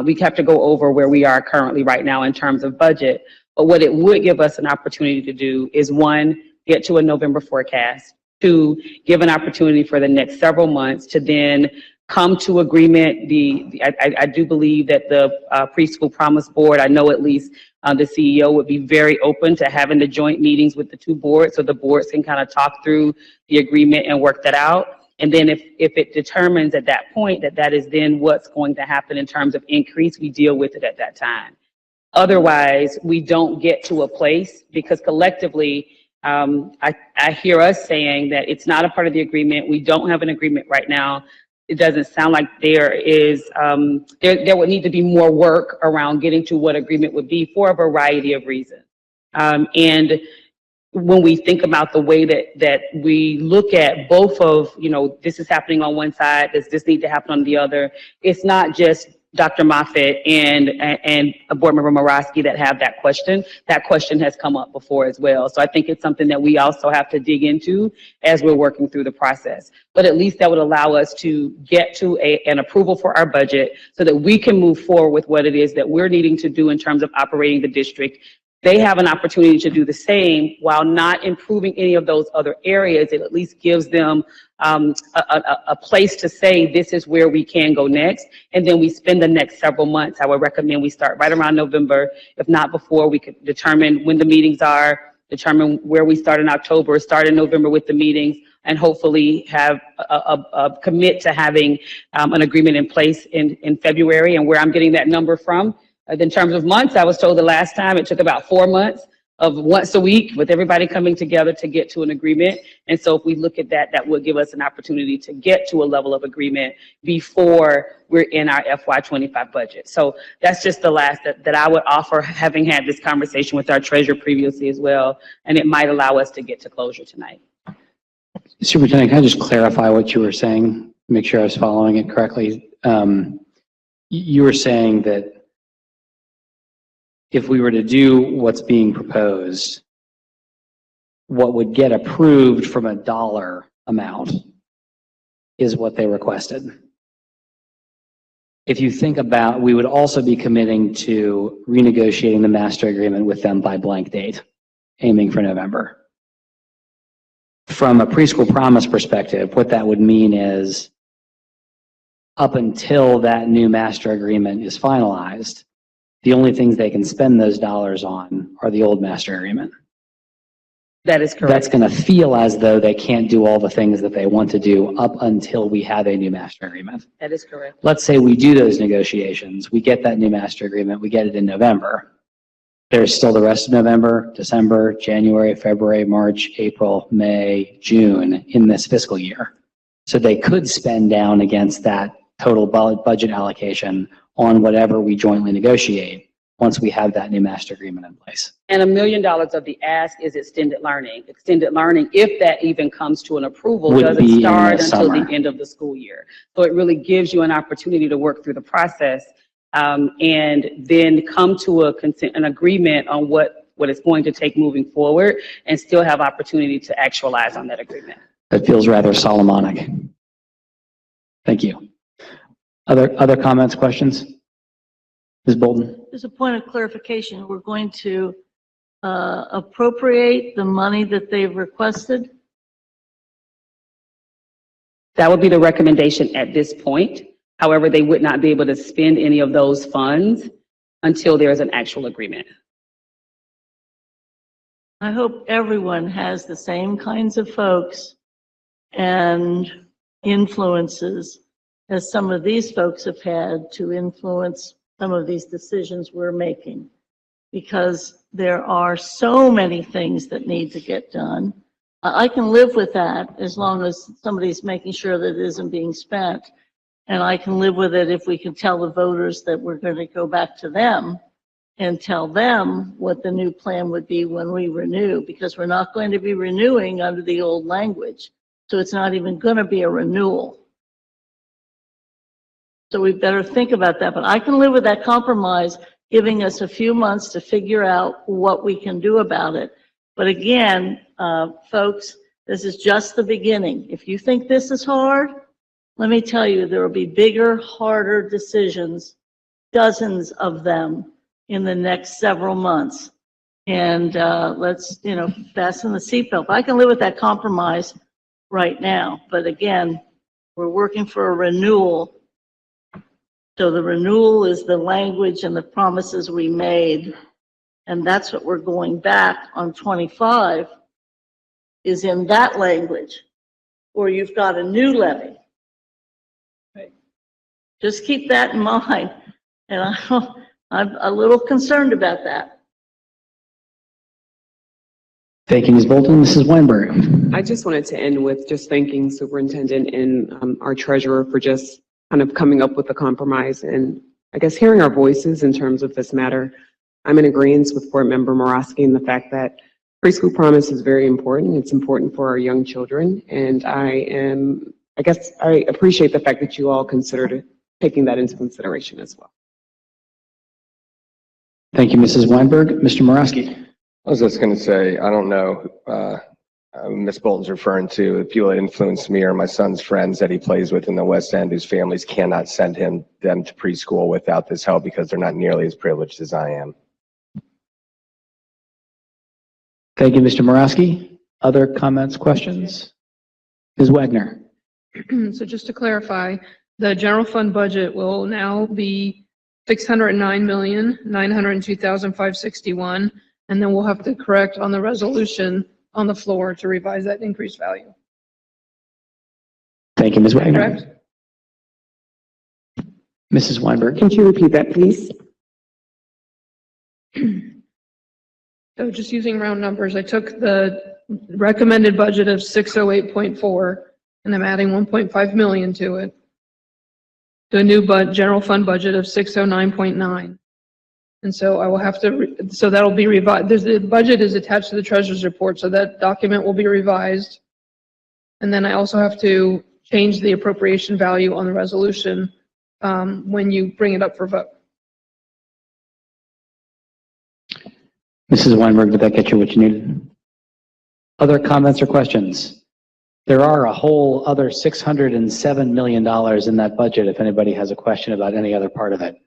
we have to go over where we are currently right now in terms of budget. But what it would give us an opportunity to do is, one, get to a November forecast. Two, give an opportunity for the next several months to then come to agreement. I do believe that the preschool promise board, I know at least the CEO would be very open to having the joint meetings with the two boards so the boards can kind of talk through the agreement and work that out. And then if it determines at that point that is then what's going to happen in terms of increase, we deal with it at that time. Otherwise, we don't get to a place because collectively, I hear us saying that it's not a part of the agreement. We don't have an agreement right now. It doesn't sound like there is, there would need to be more work around getting to what agreement would be for a variety of reasons. And when we think about the way that we look at both of, this is happening on one side, does this need to happen on the other? It's not just Dr. Moffitt and Board Member Morosky that have that question. That question has come up before as well. So I think it's something that we also have to dig into as we're working through the process. But at least that would allow us to get to an approval for our budget so that we can move forward with what it is that we're needing to do in terms of operating the district they have an opportunity to do the same while not improving any of those other areas. It at least gives them a place to say, this is where we can go next. And then we spend the next several months. I would recommend we start right around November. If not before, we could determine when the meetings are, determine where we start in October, start in November with the meetings, and hopefully have a commit to having an agreement in place in February. And where I'm getting that number from, in terms of months, I was told the last time it took about 4 months of once a week with everybody coming together to get to an agreement. And so if we look at that, that would give us an opportunity to get to a level of agreement before we're in our FY25 budget. So that's just the last that I would offer, having had this conversation with our treasurer previously as well. And it might allow us to get to closure tonight. Superintendent, can I just clarify what you were saying? Make sure I was following it correctly. You were saying that if we were to do what's being proposed, what would get approved from a dollar amount is what they requested. If you think about, we would also be committing to renegotiating the master agreement with them by blank date, aiming for November. From a preschool promise perspective, what that would mean is up until that new master agreement is finalized, the only things they can spend those dollars on are the old master agreement. That is correct. That's going to feel as though they can't do all the things that they want to do up until we have a new master agreement. That is correct. Let's say we do those negotiations, we get that new master agreement, we get it in November. There's still the rest of November, December, January, February, March, April, May, June in this fiscal year. So they could spend down against that total budget allocation on whatever we jointly negotiate once we have that new master agreement in place. And $1 million of the ask is extended learning. Extended learning, if that even comes to an approval, Would doesn't be in start the until summer. the end of the school year. So it really gives you an opportunity to work through the process and then come to an agreement on what it's going to take moving forward and still have opportunity to actualize on that agreement. That feels rather Solomonic. Thank you. Other comments, questions? Ms. Bolton? There's a point of clarification. We're going to appropriate the money that they've requested. That would be the recommendation at this point. However, they would not be able to spend any of those funds until there is an actual agreement. I hope everyone has the same kinds of folks and influences as some of these folks have had to influence some of these decisions we're making, because there are so many things that need to get done. I can live with that as long as somebody's making sure that it isn't being spent. And I can live with it if we can tell the voters that we're going to go back to them and tell them what the new plan would be when we renew, because we're not going to be renewing under the old language. So it's not even going to be a renewal. So we better think about that. But I can live with that compromise, giving us a few months to figure out what we can do about it. But again, folks, this is just the beginning. If you think this is hard, let me tell you, there will be bigger, harder decisions, dozens of them in the next several months. And let's, fasten the seatbelt. I can live with that compromise right now. But again, we're working for a renewal. So the renewal is the language and the promises we made. And that's what we're going back on 25 is in that language, or you've got a new levy. Right. Just keep that in mind. And I'm a little concerned about that. Thank you, Ms. Bolton. Mrs. Weinberg. I just wanted to end with just thanking Superintendent and our treasurer for just kind of coming up with a compromise and I guess hearing our voices in terms of this matter. I'm in agreement with Board Member Morosky in the fact that preschool promise is very important. It's important for our young children. And I guess I appreciate the fact that you all considered taking that into consideration as well. Thank you, Mrs. Weinberg. Mr. Morosky. I was just going to say, I don't know, Ms. Bolton's referring to the people that influenced me or my son's friends that he plays with in the West End whose families cannot send them to preschool without this help because they're not nearly as privileged as I am. Thank you, Mr. Morosky. Other comments, questions? Ms. Wagner? So just to clarify, the general fund budget will now be 609,902,561, and then we'll have to correct on the resolution on the floor to revise that increased value. Thank you, Ms. Wagner. Correct? Mrs. Weinberg? Can you repeat that, please? So just using round numbers, I took the recommended budget of 608.4, and I'm adding 1.5 million to it. To a new general fund budget of 609.9. And so I will have to, so that'll be revised. The budget is attached to the treasurer's report, so that document will be revised. And then I also have to change the appropriation value on the resolution when you bring it up for vote. Mrs. Weinberg, did that get you what you needed? Other comments or questions? There are a whole other $607 million in that budget if anybody has a question about any other part of it.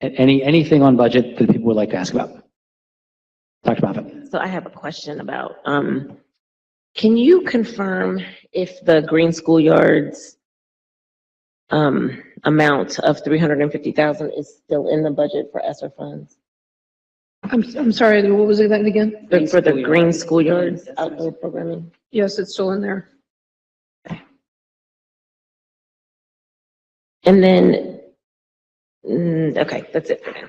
Anything on budget that people would like to ask about? Dr. Moffitt. So I have a question about, can you confirm if the green schoolyards amount of 350,000 is still in the budget for ESSER funds? I'm sorry, what was it again? For the green schoolyards outdoor programming? Yes, it's still in there. And then, okay, that's it for now.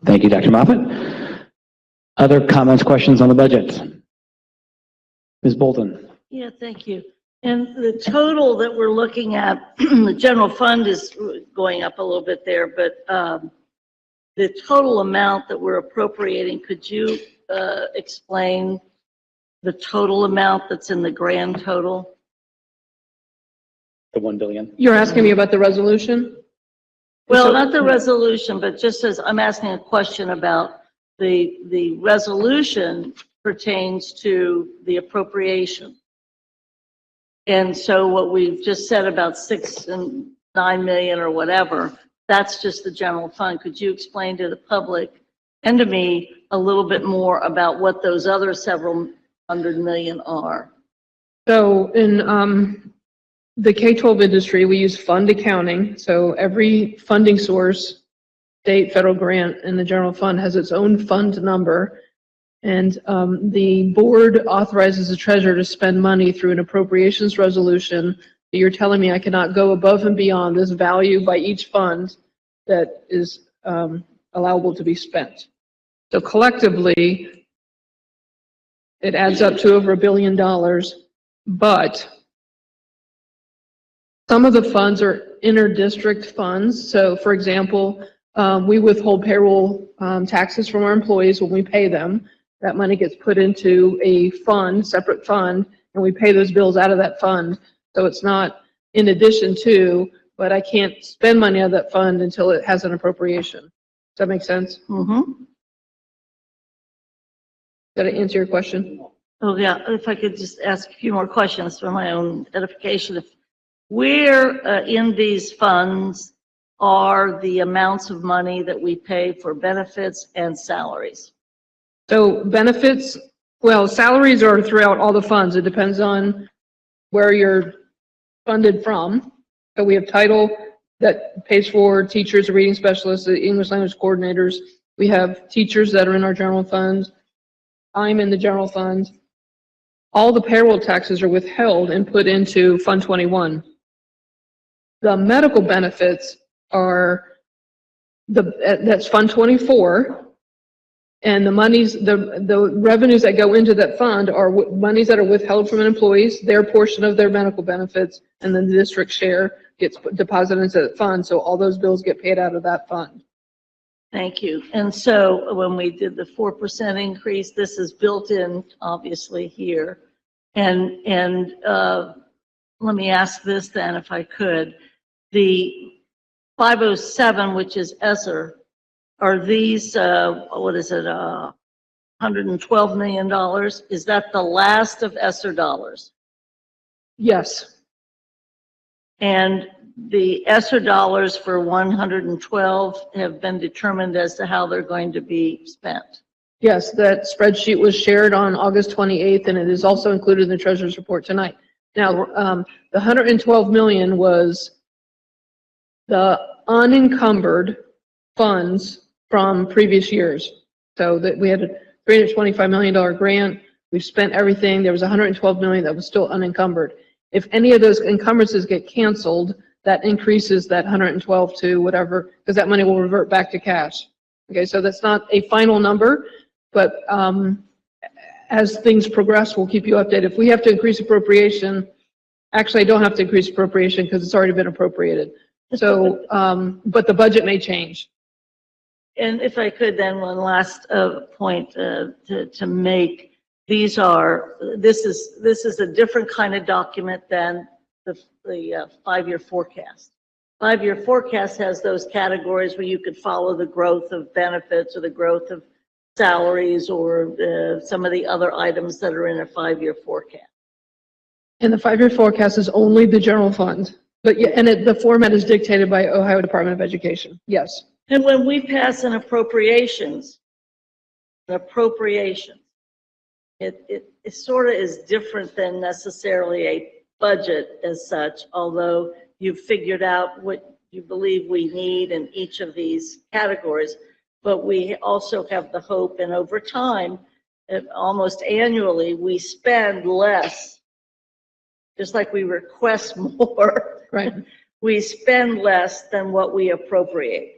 Thank you, Dr. Moffitt. Other comments, questions on the budget? Ms. Bolton? Yeah, thank you. And the total that we're looking at, the general fund is going up a little bit there, but the total amount that we're appropriating, could you explain the total amount that's in the grand total? The 1 billion. You're asking me about the resolution? Well, not the resolution, but just as I'm asking a question about the resolution pertains to the appropriation. And so what we've just said about 6 and 9 million or whatever, that's just the general fund. Could you explain to the public and to me a little bit more about what those other several hundred million are? So in the K-12 industry, we use fund accounting. So every funding source, state, federal grant, and the general fund has its own fund number. And the board authorizes the treasurer to spend money through an appropriations resolution. You're telling me I cannot go above and beyond this value by each fund that is allowable to be spent. So collectively, it adds up to over $1 billion, but some of the funds are inter-district funds. So for example, we withhold payroll taxes from our employees when we pay them. That money gets put into a fund, separate fund, and we pay those bills out of that fund. So it's not in addition to, but I can't spend money out of that fund until it has an appropriation. Does that make sense? Mm-hmm. Did I answer your question? Oh, yeah. If I could just ask a few more questions for my own edification. Where in these funds are the amounts of money that we pay for benefits and salaries? So benefits, well, salaries are throughout all the funds. It depends on where you're funded from. So we have title that pays for teachers, reading specialists, the English language coordinators. We have teachers that are in our general funds. I'm in the general fund. All the payroll taxes are withheld and put into Fund 21. The medical benefits are that's Fund 24. And the monies, the revenues that go into that fund are monies that are withheld from employees, their portion of their medical benefits, and then the district share gets deposited into that fund. So all those bills get paid out of that fund. Thank you. And so when we did the 4% increase, this is built in, obviously, here. And let me ask this then, if I could. The 507, which is ESSER, are these, what is it, $112 million? Is that the last of ESSER dollars? Yes. And the ESSER dollars for 112 have been determined as to how they're going to be spent. Yes, that spreadsheet was shared on August 28th, and it is also included in the treasurer's report tonight. Now, the 112 million was the unencumbered funds from previous years. So that we had a $325 million grant. We've spent everything. There was 112 million that was still unencumbered. If any of those encumbrances get canceled, that increases that 112 to whatever, because that money will revert back to cash. Okay, so that's not a final number, but as things progress, we'll keep you updated. If we have to increase appropriation, actually I don't have to increase appropriation because it's already been appropriated. So, but the budget may change. And if I could then, one last point to make, this is a different kind of document than the 5-year forecast. 5-year forecast has those categories where you could follow the growth of benefits or the growth of salaries or some of the other items that are in a 5-year forecast. And the 5-year forecast is only the general fund, but yeah, and the format is dictated by Ohio Department of Education. Yes. And when we pass an appropriations, it sort of is different than necessarily a budget as such, although you've figured out what you believe we need in each of these categories. But we also have the hope, and over time, almost annually, we spend less, just like we request more. Right. We spend less than what we appropriate.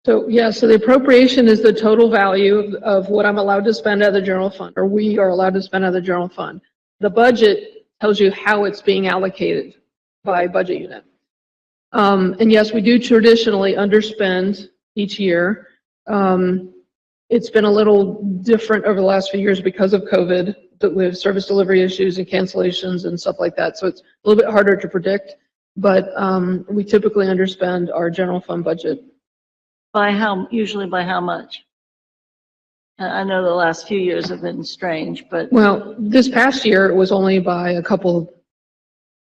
So, yeah, so the appropriation is the total value of what I'm allowed to spend out of the general fund, or we are allowed to spend out of the general fund. The budget tells you how it's being allocated by budget unit. And yes, we do traditionally underspend each year. It's been a little different over the last few years because of COVID, that we have service delivery issues and cancellations and stuff like that. So it's a little bit harder to predict, but we typically underspend our general fund budget. Usually by how much? I know the last few years have been strange, but. Well, this past year it was only by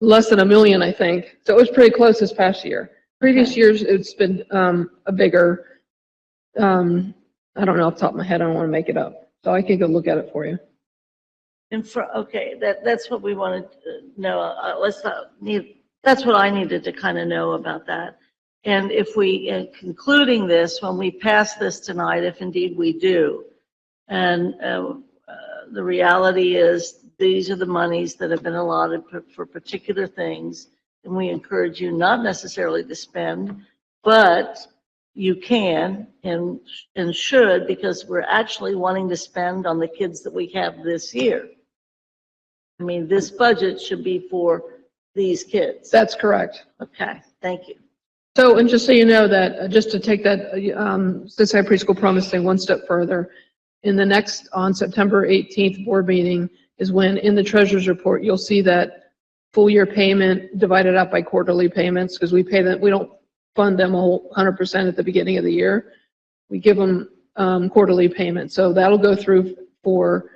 less than $1 million, I think. So it was pretty close this past year. Previous years it's been a bigger, I don't know off the top of my head, I don't want to make it up. So I can go look at it for you. Okay, that's what we wanted to know. That's what I needed to kind of know about that. And if we, concluding this, when we pass this tonight, if indeed we do, and the reality is these are the monies that have been allotted for particular things, and we encourage you not necessarily to spend, but you can and should, because we're actually wanting to spend on the kids that we have this year. I mean, this budget should be for these kids. That's correct. Okay, thank you. So, and just so you know that, just to take that Cincinnati Preschool Promise thing one step further, on September 18th board meeting is when in the treasurer's report, you'll see that full year payment divided up by quarterly payments, because we pay them, we don't fund them 100% at the beginning of the year. We give them quarterly payments. So that'll go through for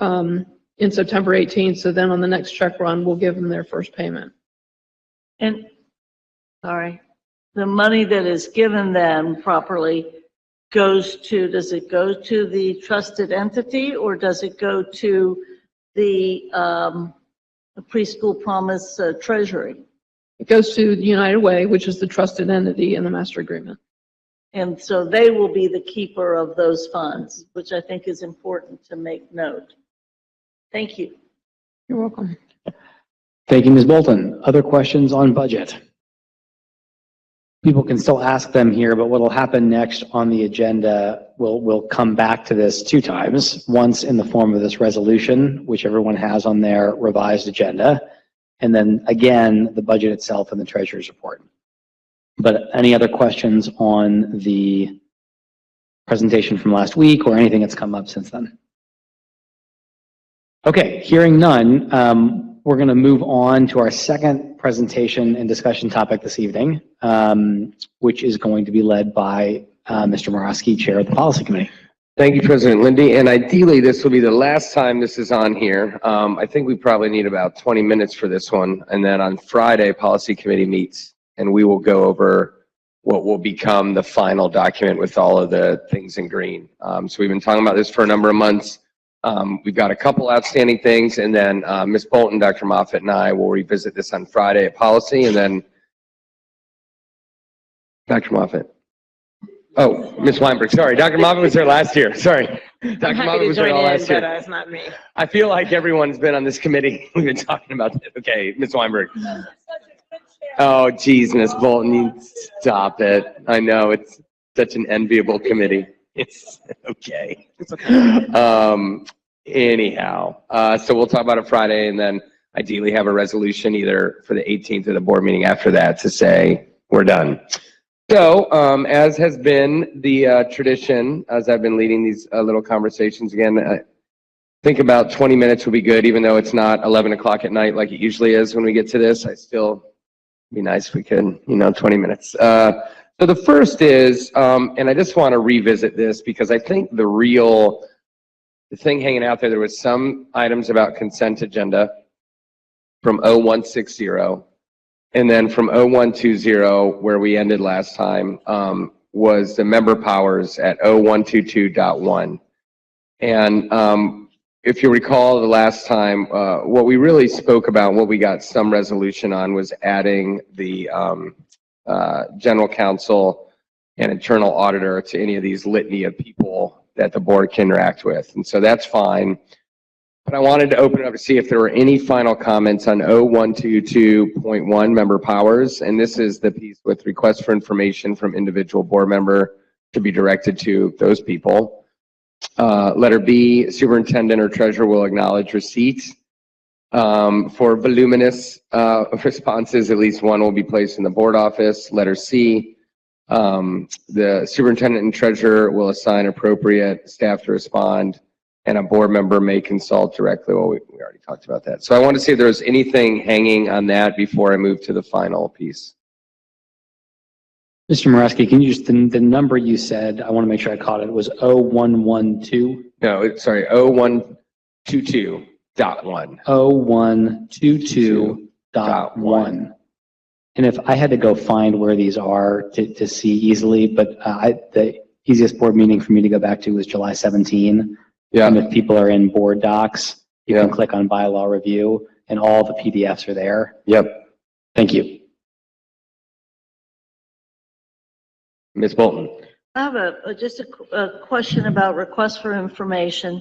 in September 18th. So then on the next check run, we'll give them their first payment. And, sorry. The money that is given them properly does it go to the trusted entity, or does it go to the preschool promise treasury? It goes to the United Way, which is the trusted entity in the master agreement. And so they will be the keeper of those funds, which I think is important to make note. Thank you. You're welcome. Thank you, Ms. Bolton. Other questions on budget? People can still ask them here, but what will happen next on the agenda, we'll come back to this 2 times. Once in the form of this resolution, which everyone has on their revised agenda, and then again, the budget itself and the treasurer's report. But any other questions on the presentation from last week or anything that's come up since then? Okay, hearing none, we're going to move on to our second presentation and discussion topic this evening, which is going to be led by Mr. Morosky, Chair of the Policy Committee. Thank you, President Lindy. And ideally, this will be the last time this is on here. I think we probably need about 20 minutes for this one. And then on Friday, Policy Committee meets and we will go over what will become the final document with all of the things in green. So we've been talking about this for a number of months. We've got a couple outstanding things, and then Ms. Bolton, Dr. Moffitt, and I will revisit this on Friday at policy, and then Dr. Moffitt. Oh, Ms. Weinberg, sorry. Dr. Moffitt was there last year. Sorry. Dr. Moffitt was there all last year. But it's not me. I feel like everyone's been on this committee. We've been talking about it. Okay, Ms. Weinberg. Oh, geez, Ms. Bolton, you stop it. I know, it's such an enviable committee. It's okay. It's okay. Anyhow, so we'll talk about it Friday, and then ideally have a resolution either for the 18th or the board meeting after that to say we're done. So, as has been the tradition, as I've been leading these little conversations again, I think about 20 minutes will be good, even though it's not 11 o'clock at night like it usually is when we get to this. I still be nice if we could, 20 minutes. So the first is, and I just want to revisit this because I think the thing hanging out there was some items about consent agenda from 0160, and then from 0120, where we ended last time, was the member powers at 0122.1. And if you recall the last time, what we really spoke about, what we got some resolution on was adding the general counsel and internal auditor to any of these litany of people that the board can interact with. And so that's fine. But I wanted to open it up to see if there were any final comments on 0122.1 member powers. And this is the piece with requests for information from individual board member to be directed to those people. Letter B, superintendent or treasurer will acknowledge receipt. For voluminous responses, at least one will be placed in the board office. Letter C, the superintendent and treasurer will assign appropriate staff to respond, and a board member may consult directly. Well, we already talked about that. So I want to see if there's anything hanging on that before I move to the final piece. Mr. Moreski, can you just, the number you said, I want to make sure I caught it, was 0112? No, sorry, 0122.1. 0122.1. And if I had to go find where these are to see easily, but the easiest board meeting for me to go back to was July 17. Yeah. And if people are in board docs, you Yeah. can click on bylaw review and all the PDFs are there. Yep. Thank you. Ms. Bolton. I have just a question about requests for information.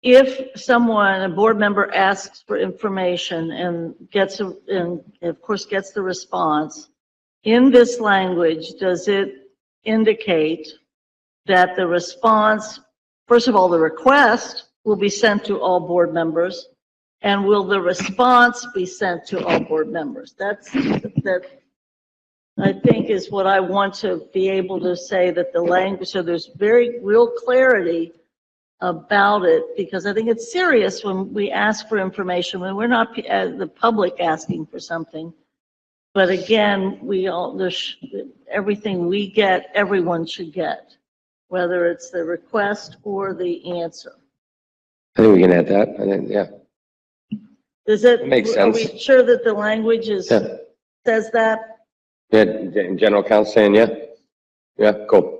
If someone, a board member asks for information and of course gets the response, in this language, does it indicate that the response, first of all, the request will be sent to all board members, and will the response be sent to all board members? That I think is what I want to be able to say, that the language, so there's very real clarity about it, because I think it's serious when we ask for information, when we're not the public asking for something. But again, everything we get, everyone should get, whether it's the request or the answer. I think we can add that. I think, yeah. Does it? That makes sense. Are we sure that the language Yeah. says that? Yeah, general counsel saying, yeah. Yeah, cool.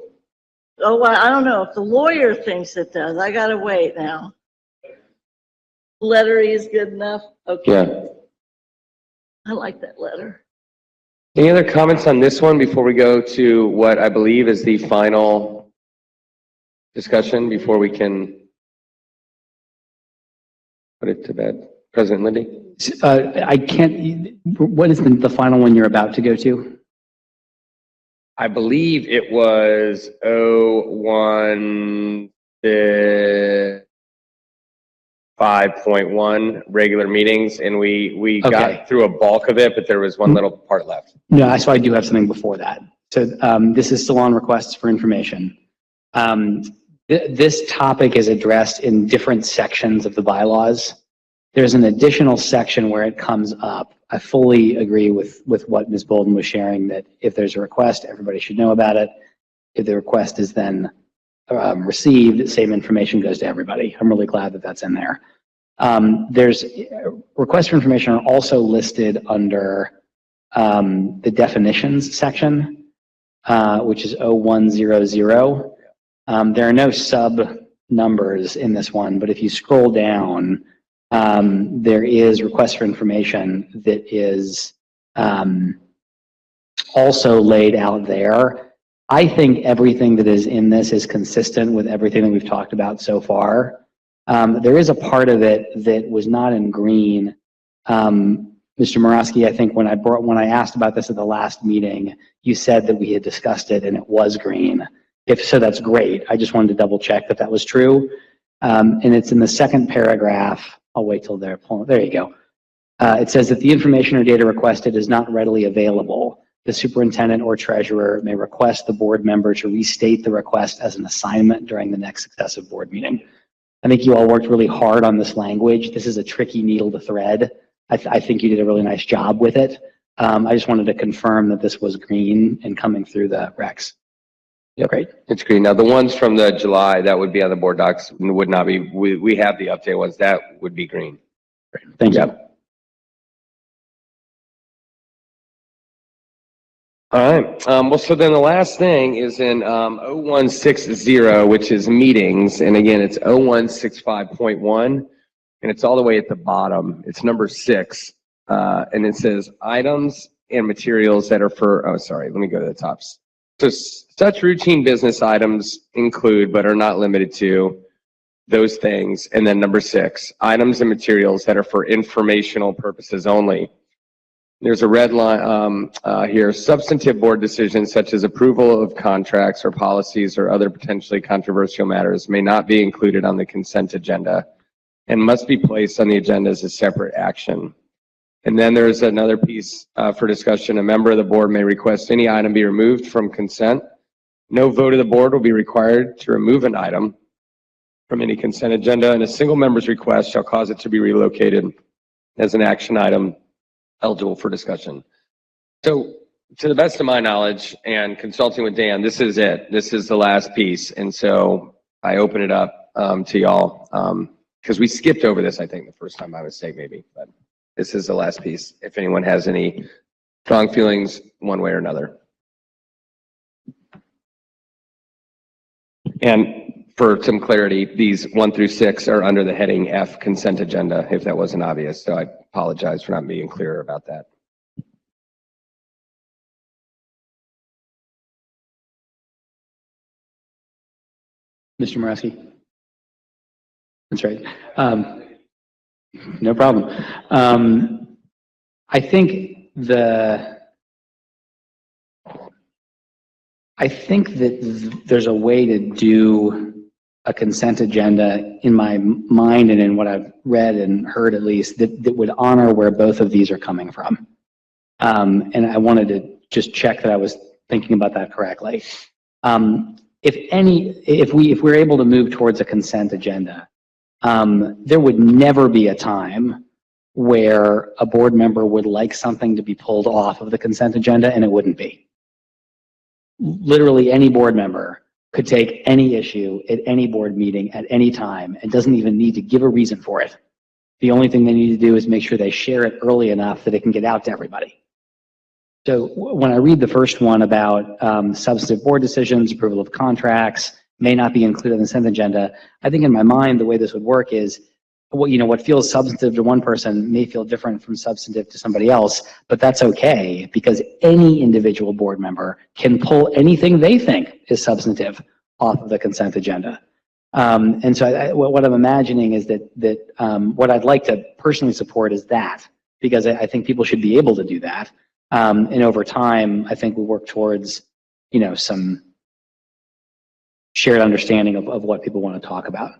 Oh, well, I don't know. If the lawyer thinks it does, I gotta wait now. Letter E is good enough? Okay. Yeah. I like that letter. Any other comments on this one before we go to what I believe is the final discussion before we can put it to bed? President Lindy? I can't, what is the final one you're about to go to? I believe it was 5.1 regular meetings, and we Okay. got through a bulk of it, but there was one little part left. No, so I do have something before that. So this is still on requests for information. This topic is addressed in different sections of the bylaws. There's an additional section where it comes up. I fully agree with what Ms. Bolden was sharing, that if there's a request, everybody should know about it. If the request is then received, same information goes to everybody. I'm really glad that that's in there. There's requests for information are also listed under the definitions section, which is 0100. There are no sub numbers in this one, but if you scroll down, there is request for information that is also laid out there. I think everything that is in this is consistent with everything that we've talked about so far. There is a part of it that was not in green. Mr. Morosky, I think when I asked about this at the last meeting, you said that we had discussed it and it was green. If so, that's great. I just wanted to double check that that was true. And it's in the second paragraph. I'll wait till they're pulling. There you go. It says that the information or data requested is not readily available. The superintendent or treasurer may request the board member to restate the request as an assignment during the next successive board meeting. I think you all worked really hard on this language. This is a tricky needle to thread. I think you did a really nice job with it. I just wanted to confirm that this was green and coming through the recs. Yep. Great. It's green. Now, the ones from the July, that would be on the board docs, would not be, we have the update ones, that would be green. Great. Thank you. Yep. All right. Well, so then the last thing is in 0160, which is meetings. And again, it's 0165.1, and it's all the way at the bottom. It's number 6. And it says items and materials that are for, oh, sorry, let me go to the top. So such routine business items include, but are not limited to, those things. And then number 6, items and materials that are for informational purposes only. There's a red line here. Substantive board decisions such as approval of contracts or policies or other potentially controversial matters may not be included on the consent agenda and must be placed on the agenda as a separate action. And then there's another piece for discussion. A member of the board may request any item be removed from consent. No vote of the board will be required to remove an item from any consent agenda, and a single member's request shall cause it to be relocated as an action item eligible for discussion. So to the best of my knowledge and consulting with Dan, this is it. This is the last piece. And so I open it up to y'all because we skipped over this, I think, the first time by mistake maybe, but this is the last piece. If anyone has any strong feelings one way or another. And for some clarity, these 1 through 6 are under the heading F, consent agenda, if that wasn't obvious. So I apologize for not being clearer about that. Mr. Morosky? That's right. No problem. I think that there's a way to do a consent agenda in my mind and in what I've read and heard at least that would honor where both of these are coming from. And I wanted to just check that I was thinking about that correctly. If we're able to move towards a consent agenda, there would never be a time where a board member would like something to be pulled off of the consent agenda and it wouldn't be. Literally any board member could take any issue at any board meeting at any time and doesn't even need to give a reason for it. The only thing they need to do is make sure they share it early enough that it can get out to everybody. So when I read the first one about substantive board decisions, approval of contracts, may not be included in the consent agenda, I think in my mind the way this would work is what feels substantive to one person may feel different from substantive to somebody else, but that's okay because any individual board member can pull anything they think is substantive off of the consent agenda. And so what I'm imagining is that what I'd like to personally support is that, because I think people should be able to do that. And over time, I think we work towards, some shared understanding of what people want to talk about.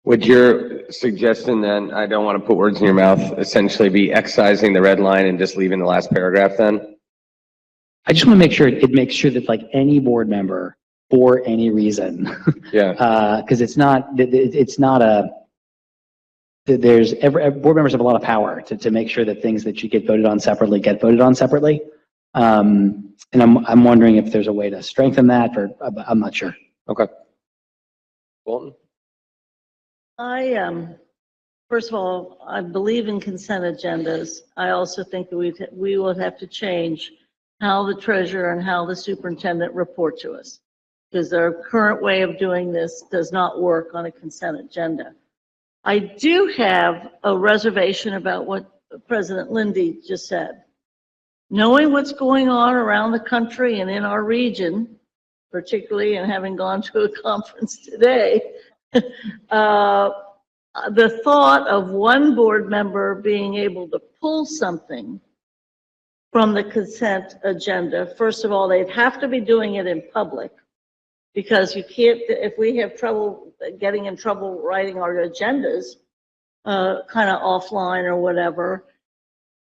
Would your suggestion then, I don't want to put words in your mouth, essentially be excising the red line and just leaving the last paragraph then? I just want to make sure it makes sure that like any board member for any reason, yeah, because it's not board members have a lot of power to make sure that things that should get voted on separately get voted on separately. And I'm wondering if there's a way to strengthen that, or I'm not sure. Okay. Bolton? I first of all, I believe in consent agendas. I also think that we will have to change how the treasurer and how the superintendent report to us, because their current way of doing this does not work on a consent agenda. I do have a reservation about what President Lindy just said. Knowing what's going on around the country and in our region, particularly, and having gone to a conference today, the thought of one board member being able to pull something from the consent agenda, first of all, they'd have to be doing it in public, because you can't, if we have trouble getting in trouble writing our agendas, kind of offline or whatever,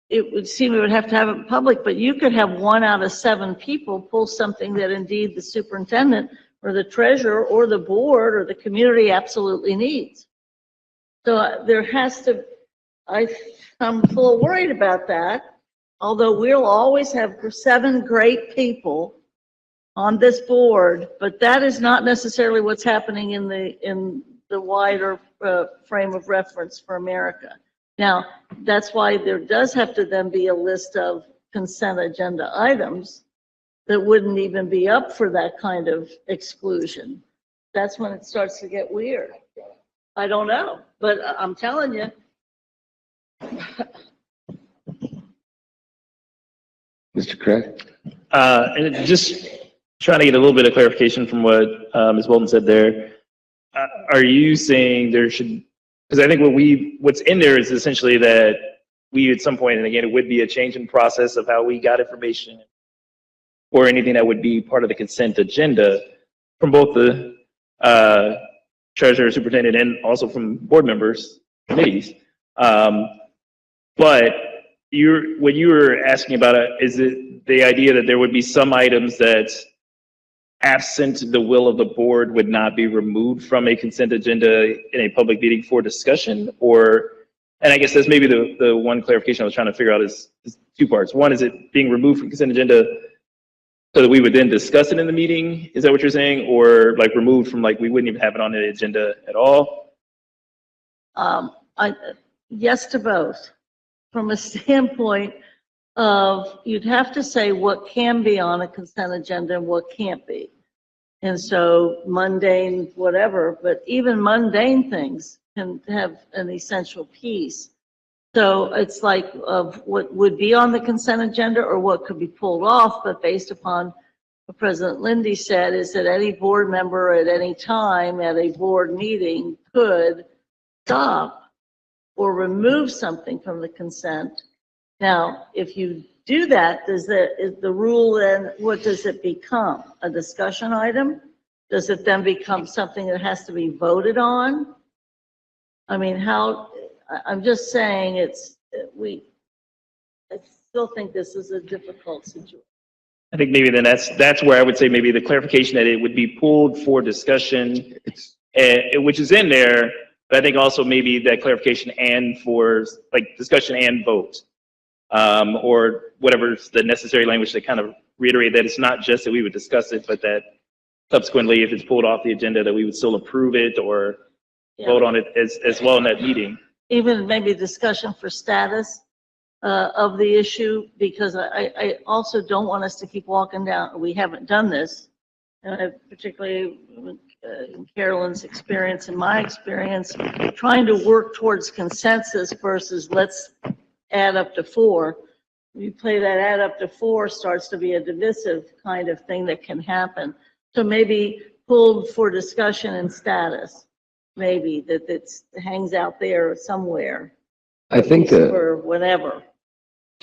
it would seem we would have to have it in public, but you could have 1 out of 7 people pull something that indeed the superintendent or the treasurer or the board or the community absolutely needs. So there has to, I'm a little worried about that, although we'll always have 7 great people on this board, but that is not necessarily what's happening in the wider frame of reference for America. Now, that's why there does have to then be a list of consent agenda items that wouldn't even be up for that kind of exclusion. That's when it starts to get weird. I don't know, but I'm telling you. Mr. Craig? And just trying to get a little bit of clarification from what Ms. Bolton said there. Are you saying there should, because I think what's in there is essentially that we at some point, and again, it would be a change in process of how we got information or anything that would be part of the consent agenda from both the treasurer, superintendent, and also from board members, committees. But what you were asking about, is it the idea that there would be some items that, absent the will of the board, would not be removed from a consent agenda in a public meeting for discussion? Or, and I guess that's maybe the one clarification I was trying to figure out is 2 parts. One, is it being removed from consent agenda so that we would then discuss it in the meeting? Is that what you're saying? Or like removed from, like, we wouldn't even have it on the agenda at all? Yes to both. From a standpoint of, you'd have to say what can be on a consent agenda and what can't be. And so mundane, whatever, but even mundane things can have an essential piece. So it's like of what would be on the consent agenda or what could be pulled off, but based upon what President Lindy said, is that any board member at any time at a board meeting could stop or remove something from the consent. Now, if you do that, is the rule then, what does it become? A discussion item? Does it then become something that has to be voted on? I mean, I'm just saying I still think this is a difficult situation. I think maybe then that's where I would say maybe the clarification that it would be pulled for discussion, which is in there, but I think also maybe that clarification and for like discussion and vote. Or whatever's the necessary language to kind of reiterate that it's not just that we would discuss it, but that subsequently, if it's pulled off the agenda, that we would still approve it or vote on it as well in that meeting. Even maybe discussion for status of the issue, because I also don't want us to keep walking down. We haven't done this, particularly in Carolyn's experience and my experience, trying to work towards consensus versus let's add up to 4. You play that add up to 4 starts to be a divisive kind of thing that can happen. So maybe pulled for discussion and status, maybe that hangs out there somewhere. I think or whatever.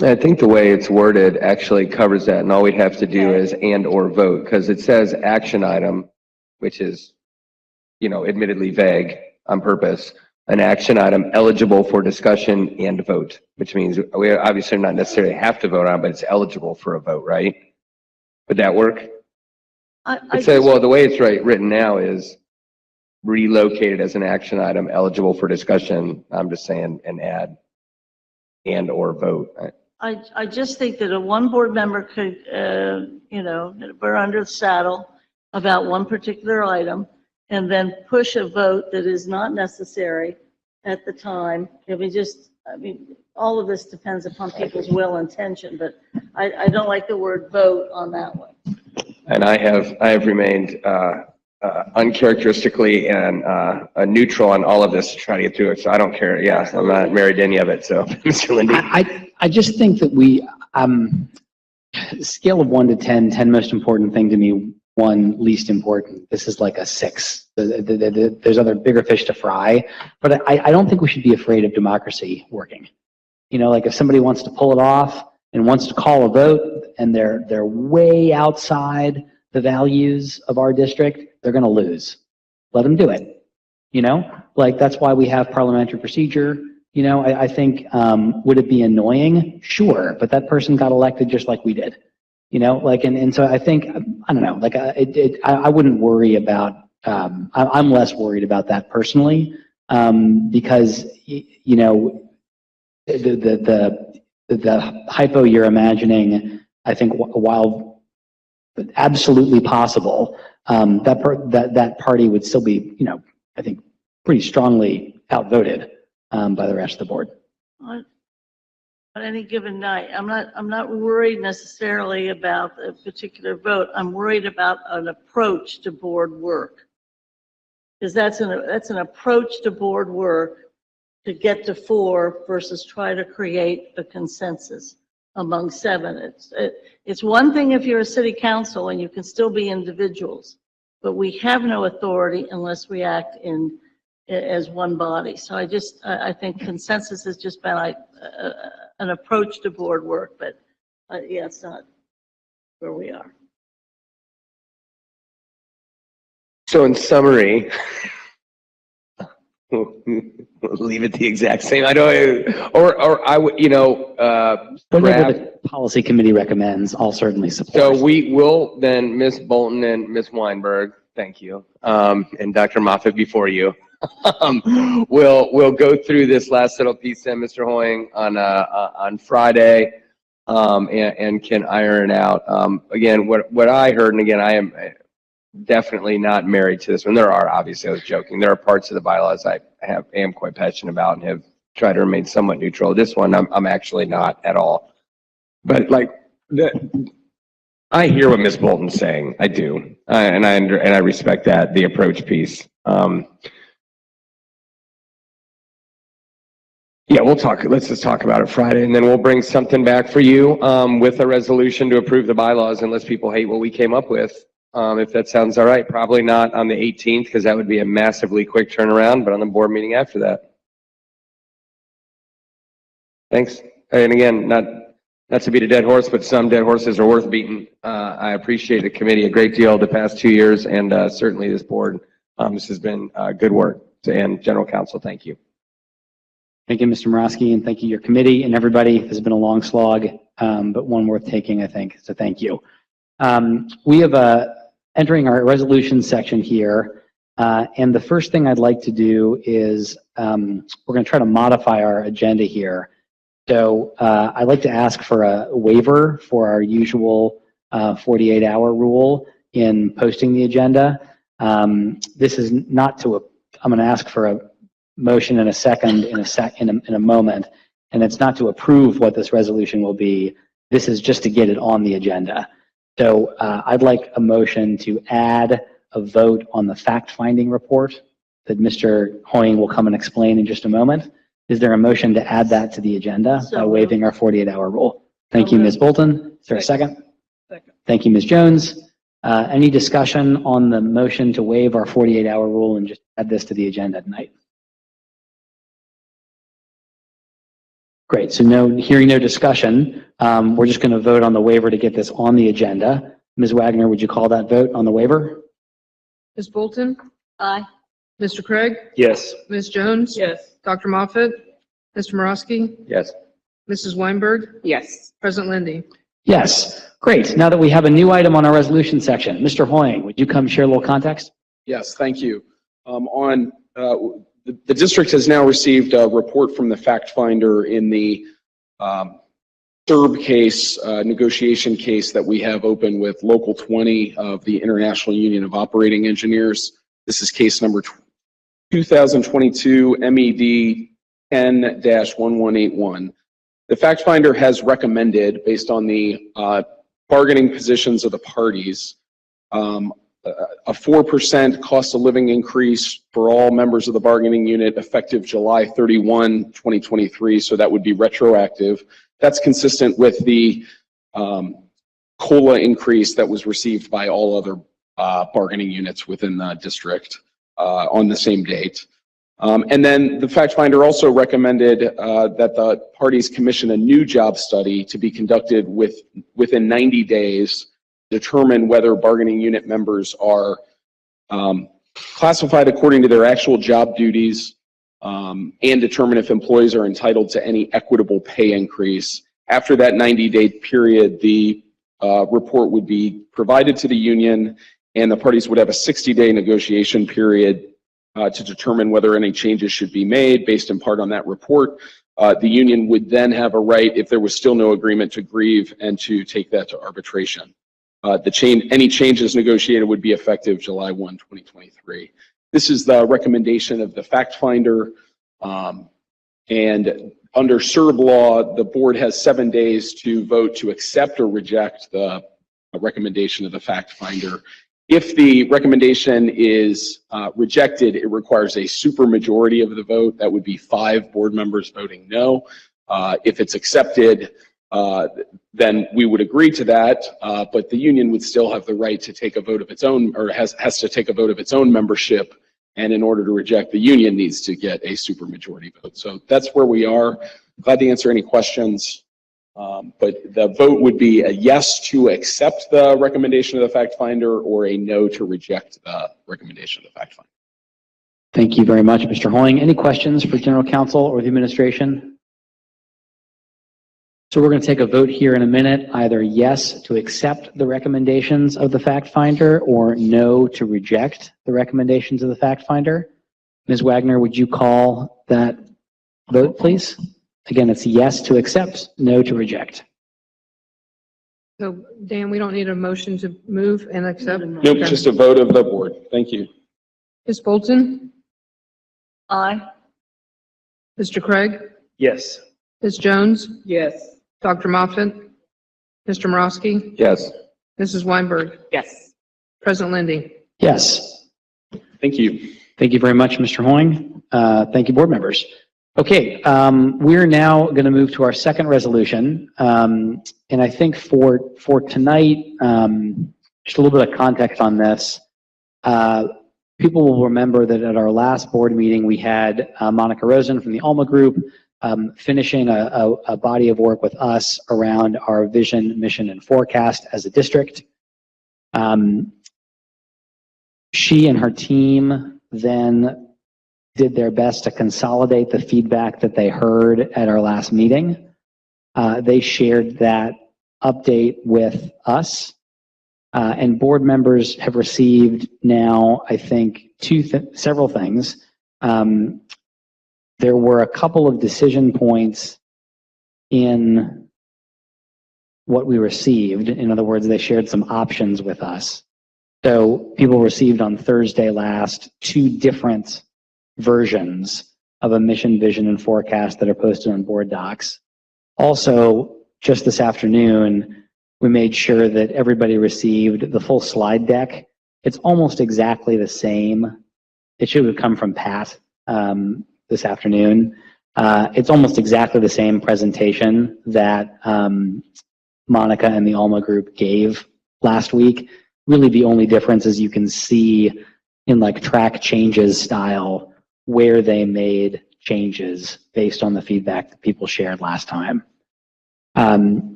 I think the way it's worded actually covers that, and all we'd have to do is and or vote, because it says action item, which is, admittedly vague on purpose. An action item eligible for discussion and vote, which means we obviously not necessarily have to vote on, but it's eligible for a vote, right? Would that work? Well, the way it's written now is relocated as an action item eligible for discussion. I'm just saying and add and or vote. I just think that a one board member could, we're under the saddle about one particular item and then push a vote that is not necessary at the time. Can we just, I mean, all of this depends upon people's will and intention, but I don't like the word vote on that one. And I have remained uncharacteristically and neutral on all of this to try to get through it. So I don't care. Yeah, I'm not married to any of it. So, Mr. Lindy. I just think that we, scale of 1 to 10, 10 most important thing to me, 1 least important. This is like a 6. There's other bigger fish to fry, but I don't think we should be afraid of democracy working. You know, like if somebody wants to pull it off and wants to call a vote and they're way outside the values of our district, they're going to lose. Let them do it. You know, like that's why we have parliamentary procedure. You know, I think, would it be annoying? Sure, but that person got elected just like we did. You know, like, and so I think, I don't know, like I wouldn't worry about, I'm less worried about that personally, because, you know, the hypo you're imagining, I think while absolutely possible, that party would still be, you know, I think pretty strongly outvoted by the rest of the board. On any given night, I'm not worried necessarily about a particular vote. I'm worried about an approach to board work, because that's an approach to board work to get to 4 versus try to create a consensus among 7. It's one thing if you're a city council and you can still be individuals, but we have no authority unless we act as one body. So I think consensus has just been like an approach to board work, but yeah, it's not where we are. So in summary, we'll leave it the exact same. I don't, or I would, you know, whatever the policy committee recommends, I'll certainly support. So we will then, Ms. Bolton and Ms. Weinberg, thank you, and Dr. Moffitt before you. We'll go through this last little piece then, Mr. Hoying, on Friday, and can iron it out. Again, what I heard, and again, I am definitely not married to this one. There are, obviously, I was joking. There are parts of the bylaws I am quite passionate about and have tried to remain somewhat neutral. This one, I'm actually not at all. But like I hear what Ms. Bolton's saying. I do, and I respect that, the approach piece. Yeah, we'll talk. Let's just talk about it Friday, and then we'll bring something back for you with a resolution to approve the bylaws, unless people hate what we came up with. If that sounds all right. Probably not on the 18th, because that would be a massively quick turnaround, but on the board meeting after that. Thanks. And again, not to beat a dead horse, but some dead horses are worth beating. I appreciate the committee a great deal the past 2 years, and certainly this board. This has been good work. And General Counsel, thank you. Thank you, Mr. Morosky, and thank you, your committee and everybody. This has been a long slog, but one worth taking, I think, so thank you. We have entering our resolution section here, and the first thing I'd like to do is we're going to try to modify our agenda here. So I'd like to ask for a waiver for our usual 48-hour rule in posting the agenda. This is not to, I'm going to ask for a motion in a second, in a moment, and it's not to approve what this resolution will be. This is just to get it on the agenda. So I'd like a motion to add a vote on the fact-finding report that Mr. Hoying will come and explain in just a moment. Is there a motion to add that to the agenda by waiving our 48-hour rule? Thank you, Ms. Bolton. Is there a second? Second. Thank you, Ms. Jones. Any discussion on the motion to waive our 48-hour rule and just add this to the agenda tonight? Great, so hearing no discussion, we're just going to vote on the waiver to get this on the agenda. Ms. Wagner, would you call that vote on the waiver? Ms. Bolton? Aye. Mr. Craig? Yes. Ms. Jones? Yes. Dr. Moffitt? Mr. Morosky? Yes. Mrs. Weinberg? Yes. President Lindy? Yes, great. Now that we have a new item on our resolution section, Mr. Hoying, would you come share a little context? Yes, thank you. The district has now received a report from the fact finder in the third case, negotiation case that we have open with Local 20 of the International Union of Operating Engineers. This is case number 2022 MED 10-1181. The fact finder has recommended, based on the bargaining positions of the parties, a 4% cost of living increase for all members of the bargaining unit effective July 31, 2023. So that would be retroactive. That's consistent with the COLA increase that was received by all other bargaining units within the district on the same date. And then the fact finder also recommended that the parties commission a new job study to be conducted within 90 days, determine whether bargaining unit members are classified according to their actual job duties, and determine if employees are entitled to any equitable pay increase. After that 90-day period, the report would be provided to the union, and the parties would have a 60-day negotiation period to determine whether any changes should be made based in part on that report. The union would then have a right, if there was still no agreement, to grieve and to take that to arbitration. Any changes negotiated would be effective July 1, 2023. This is the recommendation of the fact finder, and under CERB law, the board has 7 days to vote to accept or reject the recommendation of the fact finder. If the recommendation is rejected, it requires a supermajority of the vote. That would be 5 board members voting no. If it's accepted, then we would agree to that, but the union would still have the right to take a vote of its own, or has to take a vote of its own membership, and in order to reject, the union needs to get a supermajority vote. So that's where we are. Glad to answer any questions, but the vote would be a yes to accept the recommendation of the fact finder, or a no to reject the recommendation of the fact finder. Thank you very much, Mr. Hoying. Any questions for General Counsel or the administration? So we're going to take a vote here in a minute, either yes to accept the recommendations of the fact finder or no to reject the recommendations of the fact finder. Ms. Wagner, would you call that vote, please? Again, it's yes to accept, no to reject. So, Dan, we don't need a motion to move and accept? Nope, Okay. just a vote of the board. Thank you. Ms. Bolton? Aye. Mr. Craig? Yes. Ms. Jones? Yes. Dr. Moffitt? Mr. Morosky? Yes. Mrs. Weinberg? Yes. President Lindy? Yes. Thank you. Thank you very much, Mr. Hoying. Thank you, board members. Okay, we're now going to move to our second resolution. And I think for tonight, just a little bit of context on this. People will remember that at our last board meeting, we had Monica Rosen from the Alma Group finishing a body of work with us around our vision, mission, and forecast as a district. She and her team then did their best to consolidate the feedback that they heard at our last meeting. They shared that update with us, and board members have received now, I think, several things. There were a couple of decision points in what we received. In other words, they shared some options with us. So people received on Thursday last 2 different versions of a mission, vision, and forecast that are posted on board docs. Also, just this afternoon, we made sure that everybody received the full slide deck. It's almost exactly the same. It should have come from Pat this afternoon. It's almost exactly the same presentation that Monica and the Alma Group gave last week. Really, the only difference is you can see in like track changes style where they made changes based on the feedback that people shared last time.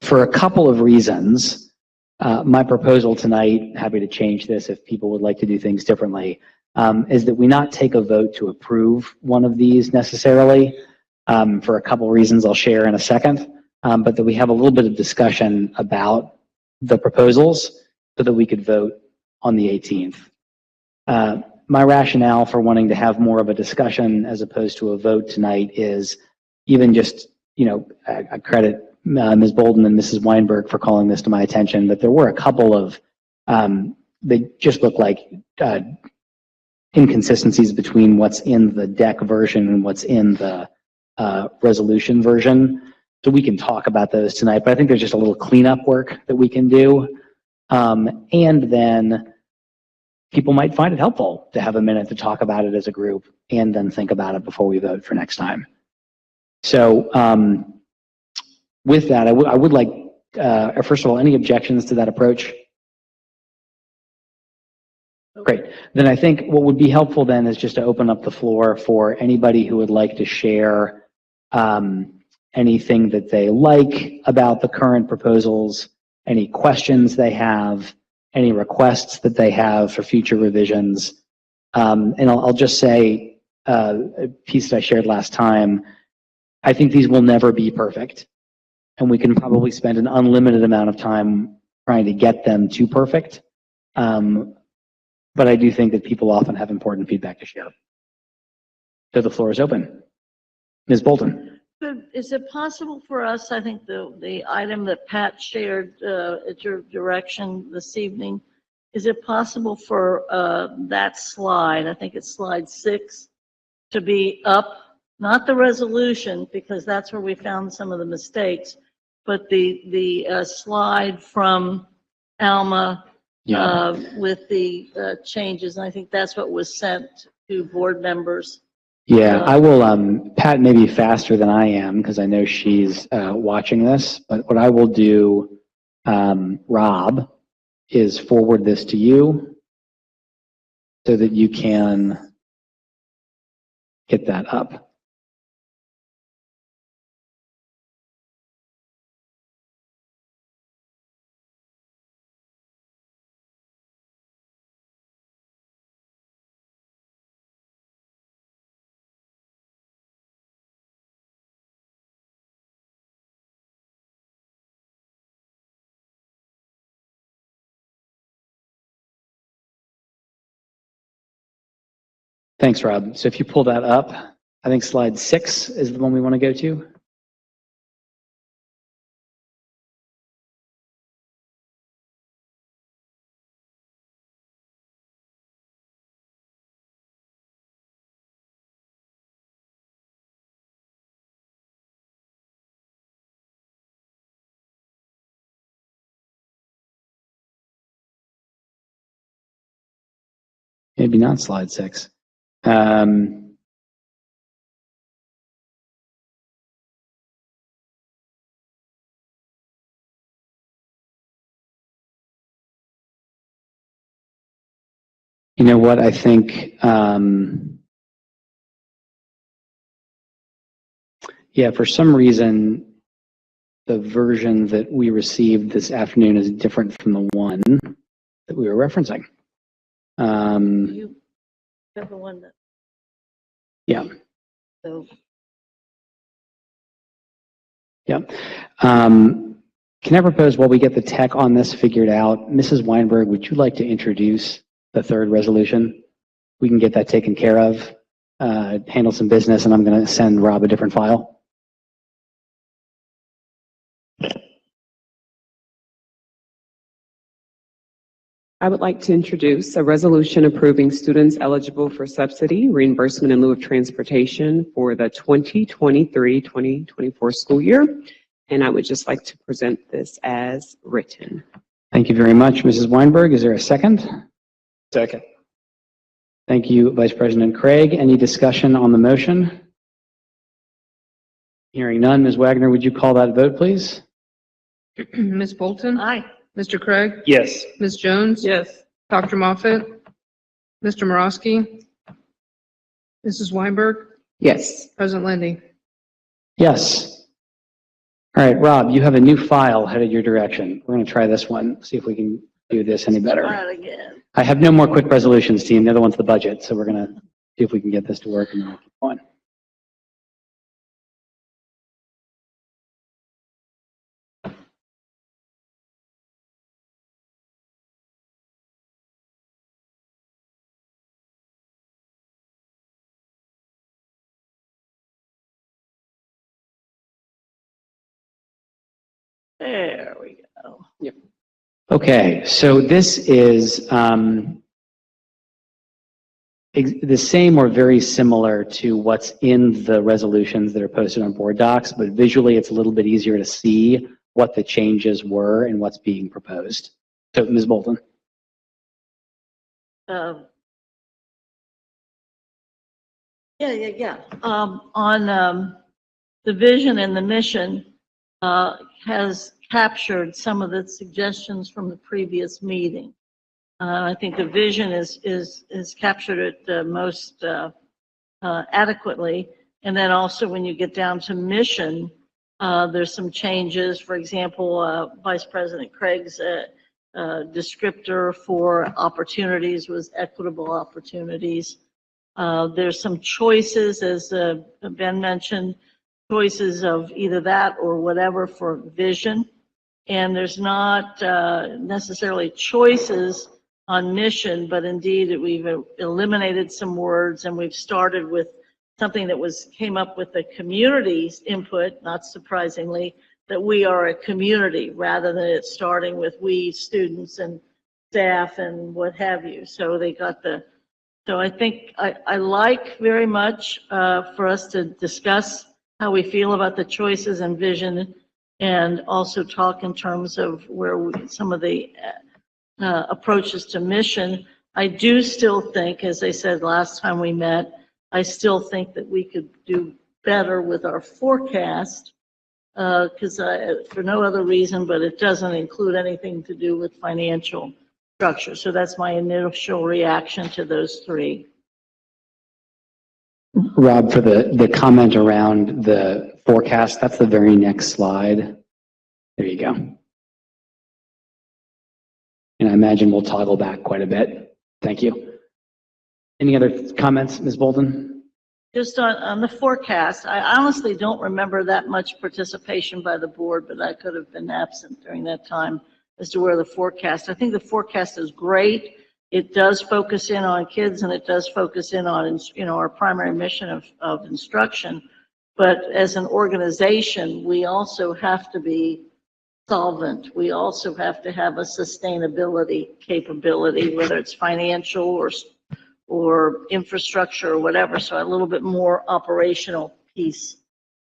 For a couple of reasons, my proposal tonight, happy to change this if people would like to do things differently, is that we not take a vote to approve one of these necessarily, for a couple reasons I'll share in a second, but that we have a little bit of discussion about the proposals so that we could vote on the 18th. My rationale for wanting to have more of a discussion as opposed to a vote tonight is even just, I credit Ms. Bolden and Mrs. Weinberg for calling this to my attention, but there were a couple of, they just look like inconsistencies between what's in the deck version and what's in the resolution version. So we can talk about those tonight, but I think there's just a little cleanup work that we can do. And then people might find it helpful to have a minute to talk about it as a group and then think about it before we vote for next time. So with that, I would like, first of all, any objections to that approach? Great. Then I think what would be helpful then is just to open up the floor for anybody who would like to share anything that they like about the current proposals, any questions they have, any requests that they have for future revisions. And I'll just say a piece that I shared last time. I think these will never be perfect, and we can probably spend an unlimited amount of time trying to get them to perfect. But I do think that people often have important feedback to share. So the floor is open. Ms. Bolton. Is it possible for us, I think the item that Pat shared at your direction this evening, is it possible for that slide, I think it's slide 6, to be up, not the resolution, because that's where we found some of the mistakes, but the slide from Alma with the changes, and I think that's what was sent to board members. Yeah, I will, Pat may be faster than I am because I know she's watching this, but what I will do, Rob, is forward this to you so that you can get that up. Thanks, Rob. So if you pull that up, I think slide 6 is the one we want to go to. Maybe not slide 6. You know what, I think, yeah, for some reason, the version that we received this afternoon is different from the one that we were referencing. You have the one that, Yeah. so Yeah. Can I propose while we get the tech on this figured out, Mrs. Weinberg, would you like to introduce the third resolution? We can get that taken care of, handle some business, and I'm going to send Rob a different file. I would like to introduce a resolution approving students eligible for subsidy reimbursement in lieu of transportation for the 2023-2024 school year. And I would just like to present this as written. Thank you very much, Mrs. Weinberg. Is there a second? Second. Thank you, Vice President Craig. Any discussion on the motion? Hearing none, Ms. Wagner, would you call that vote, please? Ms. Bolton? aye. Mr. Craig? Yes. Ms. Jones? Yes. Dr. Moffett? Mr. Morosky? Mrs. Weinberg? Yes. President Lindy? Yes. All right, Rob, you have a new file headed your direction. We're going to try this one, see if we can do this any better. Try it again. I have no more quick resolutions, team. The other one's the budget, so we're going to see if we can get this to work and then we'll keep going. There we go. Okay, so this is the same or very similar to what's in the resolutions that are posted on board docs, but visually it's a little bit easier to see what the changes were and what's being proposed. So Ms. Bolton. Yeah. On the vision and the mission has captured some of the suggestions from the previous meeting. I think the vision is captured it most adequately. And then also when you get down to mission, there's some changes. For example, Vice President Craig's descriptor for opportunities was equitable opportunities. There's some choices, as Ben mentioned, choices of either that or whatever for vision. And there's not necessarily choices on mission, but indeed we've eliminated some words and we've started with something that came up with the community's input, not surprisingly, that we are a community rather than it starting with we students and staff and what have you. So they got so I think I like very much for us to discuss how we feel about the choices and vision, and also talk in terms of where some of the approaches to mission. I do still think, as I said last time we met, I still think that we could do better with our forecast, because for no other reason, but it doesn't include anything to do with financial structure. So that's my initial reaction to those three. Rob, for the comment around the forecast, that's the very next slide. There you go. And I imagine we'll toggle back quite a bit. Thank you. Any other comments, Ms. Bolton? Just on the forecast, I honestly don't remember that much participation by the board, but I could have been absent during that time as to where the forecast. I think the forecast is great. It does focus in on kids and it does focus in on, our primary mission of instruction. But as an organization, we also have to be solvent. We also have to have a sustainability capability, whether it's financial or infrastructure or whatever. So a little bit more operational piece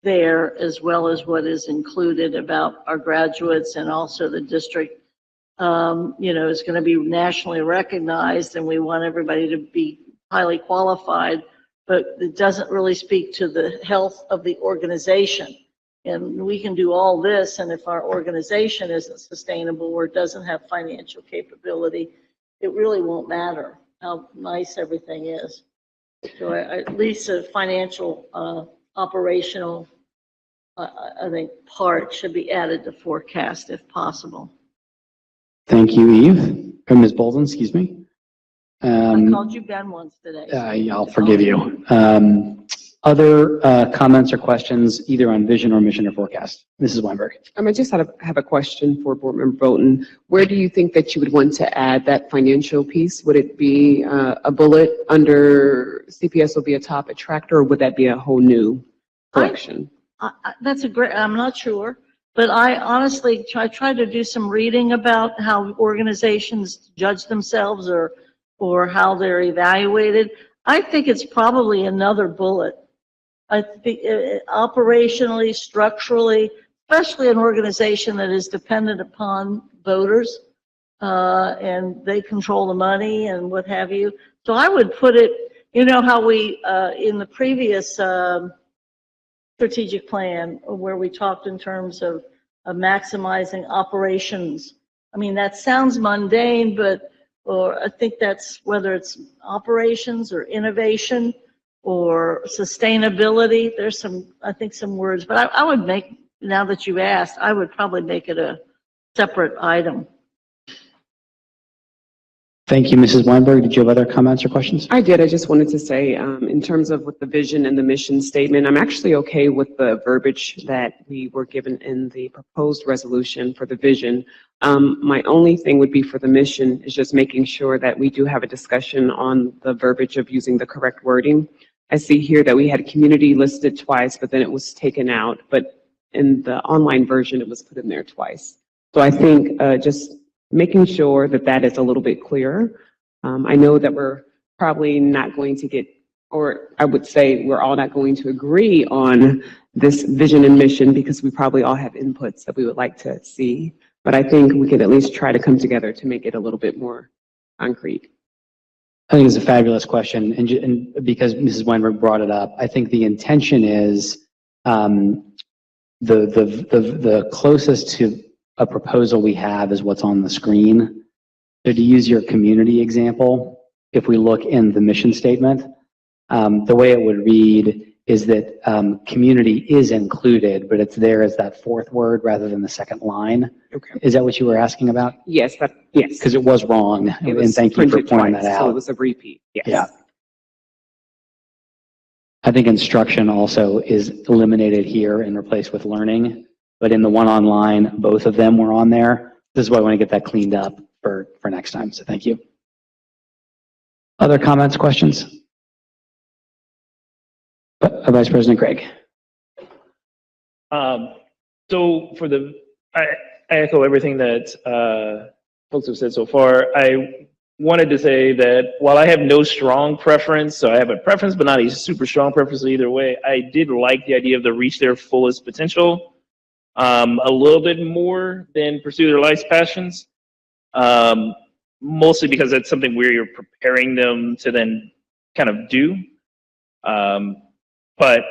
there, as well as what is included about our graduates, and also the district, is going to be nationally recognized and we want everybody to be highly qualified, but it doesn't really speak to the health of the organization. And we can do all this, and if our organization isn't sustainable or doesn't have financial capability, it really won't matter how nice everything is. So at least a financial, operational, I think part should be added to forecast if possible. Thank you, Eve. Or Ms. Bolton, excuse me. I called you Ben once today. I'll forgive you. Other comments or questions, either on vision or mission or forecast? Mrs. Weinberg. I just have a question for Board Member Bolton. Where do you think that you would want to add that financial piece? Would it be a bullet under CPS will be a top attractor, or would that be a whole new collection? That's a great, I'm not sure, but I honestly try to do some reading about how organizations judge themselves or how they're evaluated. I think it's probably another bullet. I think operationally, structurally, especially an organization that is dependent upon voters, and they control the money and what have you. So I would put it, how we, in the previous strategic plan, where we talked in terms of maximizing operations. I mean, that sounds mundane, or I think that's whether it's operations or innovation or sustainability. There's some words, but I would make, now that you asked, I would probably make it a separate item. Thank you, Mrs. Weinberg. Did you have other comments or questions? I did. I just wanted to say, in terms of with the vision and the mission statement, I'm actually okay with the verbiage that we were given in the proposed resolution for the vision. My only thing would be for the mission is just making sure that we do have a discussion on the verbiage of using the correct wording. I see here that we had community listed twice, but then it was taken out. But in the online version, it was put in there twice. So I think just making sure that that is a little bit clearer. I know that we're probably not going to get, or I would say we're all not going to agree on this vision and mission because we probably all have inputs that we would like to see. But I think we could at least try to come together to make it a little bit more concrete. I think it's a fabulous question, and because Mrs. Weinberg brought it up, I think the intention is the closest to a proposal we have is what's on the screen. So to use your community example, if we look in the mission statement, the way it would read is that community is included, but it's there as that fourth word rather than the second line. Okay. Is that what you were asking about? Yes, yes. Because it was wrong, It was and thank you for printed pointing twice, that so it out. was a repeat, yes. Yeah. I think instruction also is eliminated here and replaced with learning, but in the one online, both of them were on there. This is why I want to get that cleaned up for next time, so thank you. Other comments, questions? Vice President Craig. So for I echo everything that folks have said so far. I wanted to say that while I have no strong preference, so I have a preference, but not a super strong preference either way, I did like the idea of the reach their fullest potential a little bit more than pursue their life's passions, mostly because that's something where you're preparing them to then kind of do. But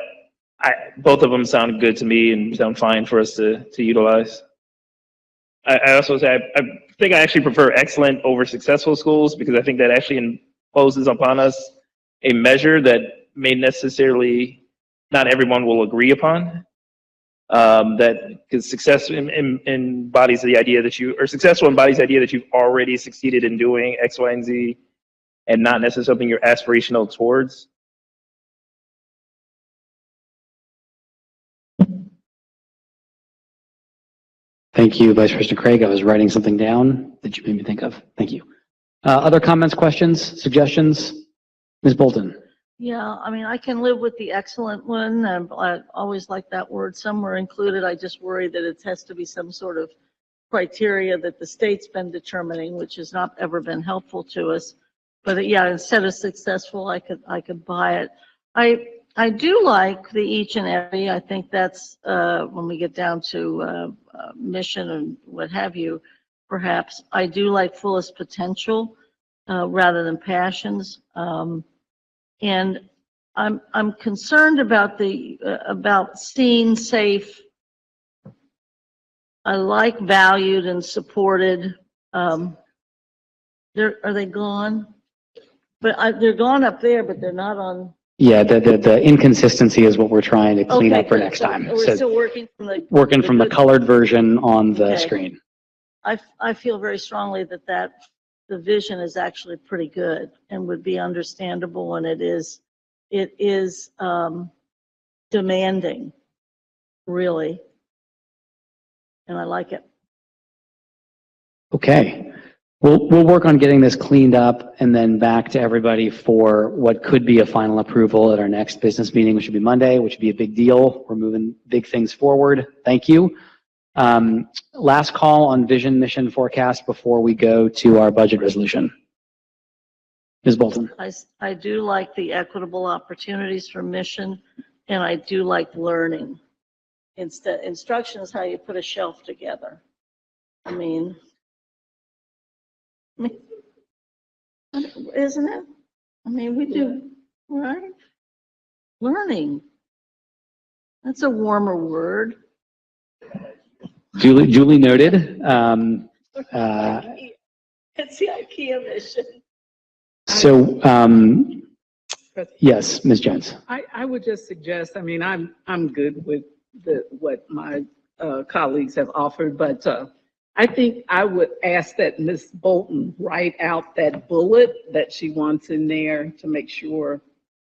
both of them sound good to me and sound fine for us to utilize. I also say I think I actually prefer excellent over successful schools because I think that actually imposes upon us a measure that may necessarily not everyone will agree upon. That because success embodies the idea that you, or successful embodies the idea that you've already succeeded in doing X, Y, and Z, and not necessarily something you're aspirational towards. Thank you, Vice President Craig. I was writing something down that you made me think of. Thank you. Other comments, questions, suggestions? Ms. Bolton. Yeah, I mean, I can live with the excellent one. I always like that word somewhere included. I just worry that it has to be some sort of criteria that the state's been determining, which has not ever been helpful to us. But yeah, instead of successful, I could buy it. I do like the each and every. I think that's when we get down to mission and what have you, perhaps. I do like fullest potential rather than passions. And I'm concerned about about seen, safe. I like valued and supported. Are they gone? But they're gone up there, but they're not on. Yeah, the inconsistency is what we're trying to clean up for good. next time. We're still working from the. Working from the good- colored version on the Okay. screen. I feel very strongly that the vision is actually pretty good and would be understandable, and it is demanding, really. And I like it. Okay. We'll work on getting this cleaned up and then back to everybody for what could be a final approval at our next business meeting, which would be Monday, which would be a big deal. We're moving big things forward. Thank you. Last call on vision, mission, forecast before we go to our budget resolution. Ms. Bolton. I do like the equitable opportunities for mission, and I do like learning. Instruction is how you put a shelf together. I mean, isn't it? I mean, we do, right? Learning. That's a warmer word. Duly noted. It's the IKEA mission. So, yes, Ms. Jones. I would just suggest, I mean, I'm good with what my colleagues have offered, but I think I would ask that Ms. Bolton write out that bullet that she wants in there to make sure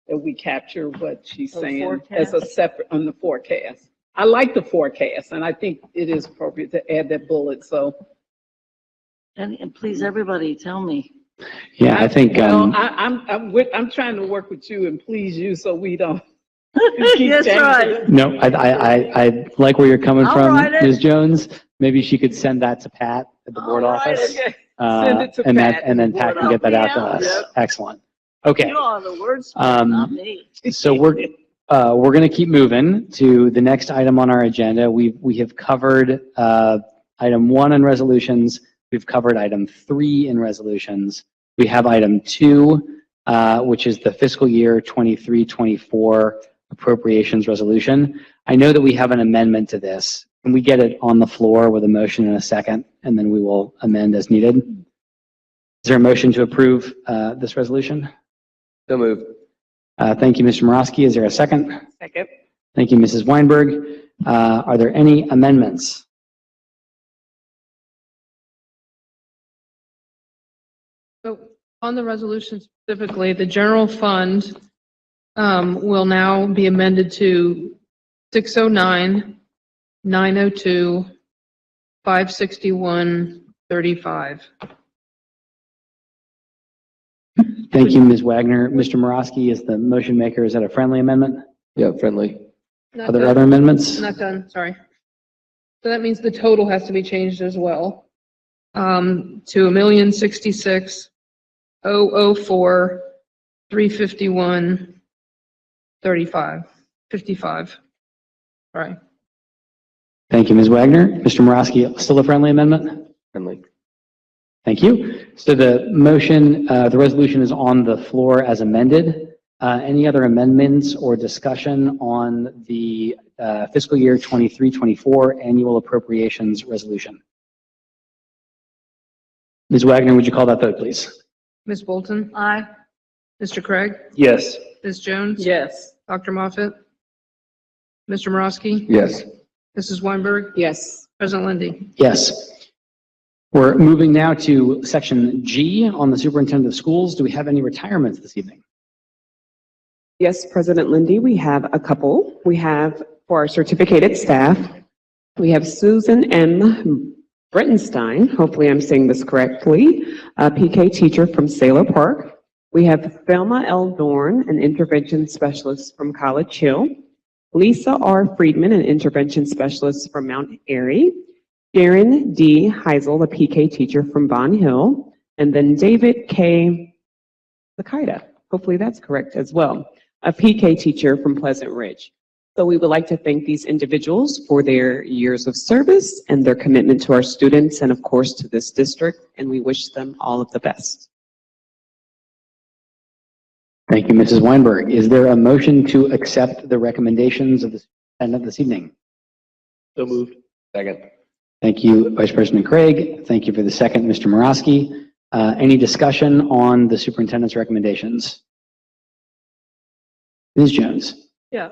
that we capture what she's saying as a separate on the forecast. I like the forecast, and I think it is appropriate to add that bullet. So, and please, everybody, tell me. Yeah, I think. Well, I'm trying to work with you and please you, so we don't. That's right. No, I like where you're coming I'll from, write it. Ms. Jones. Maybe she could send that to Pat at the board All right, office. okay. Send it to and Pat then at the Pat board can get that out to office. us. Yep. Excellent. Okay. You are the wordsmith, Um, not me. So we're going to keep moving to the next item on our agenda. We have covered item 1 in resolutions. We've covered item 3 in resolutions. We have item 2, which is the fiscal year 23-24 appropriations resolution. I know that we have an amendment to this. Can we get it on the floor with a motion in a second, and then we will amend as needed? Is there a motion to approve this resolution? So moved. Thank you, Mr. Morosky. Is there a second? Second. Thank you, Mrs. Weinberg. Are there any amendments? So on the resolution specifically, the general fund will now be amended to 609, 902, 561, 35. Thank you, Ms. Wagner. Mr. Morosky is the motion maker. Is that a friendly amendment? Yeah, friendly. Are there other amendments? Not done, sorry. So that means the total has to be changed as well, to 1,066,004, 351, 35, 55. Sorry. Thank you, Ms. Wagner. Mr. Morosky, still a friendly amendment? Friendly. Thank you. So the motion, the resolution is on the floor as amended. Any other amendments or discussion on the fiscal year 23-24 annual appropriations resolution? Ms. Wagner, would you call that vote, please? Ms. Bolton? Aye. Mr. Craig? Yes. Ms. Jones? Yes. Dr. Moffett? Mr. Morosky? Yes. Mrs. Weinberg? Yes. President Lindy? Yes. We're moving now to section G on the superintendent of schools. Do we have any retirements this evening? Yes, President Lindy, we have a couple. We have for our certificated staff, we have Susan M. Brettenstein, hopefully I'm saying this correctly, a PK teacher from Sailor Park. We have Thelma L. Dorn, an intervention specialist from College Hill. Lisa R. Friedman, an intervention specialist from Mount Airy. Sharon D. Heisel, a PK teacher from Bond Hill. And then David K. Lakita, hopefully that's correct as well, a PK teacher from Pleasant Ridge. So we would like to thank these individuals for their years of service and their commitment to our students and of course to this district, and we wish them all of the best. Thank you, Mrs. Weinberg. Is there a motion to accept the recommendations of the superintendent this evening? So moved. Second. Thank you, Vice President Craig. Thank you for the second, Mr. Morosky. Any discussion on the superintendent's recommendations? Ms. Jones? Yeah,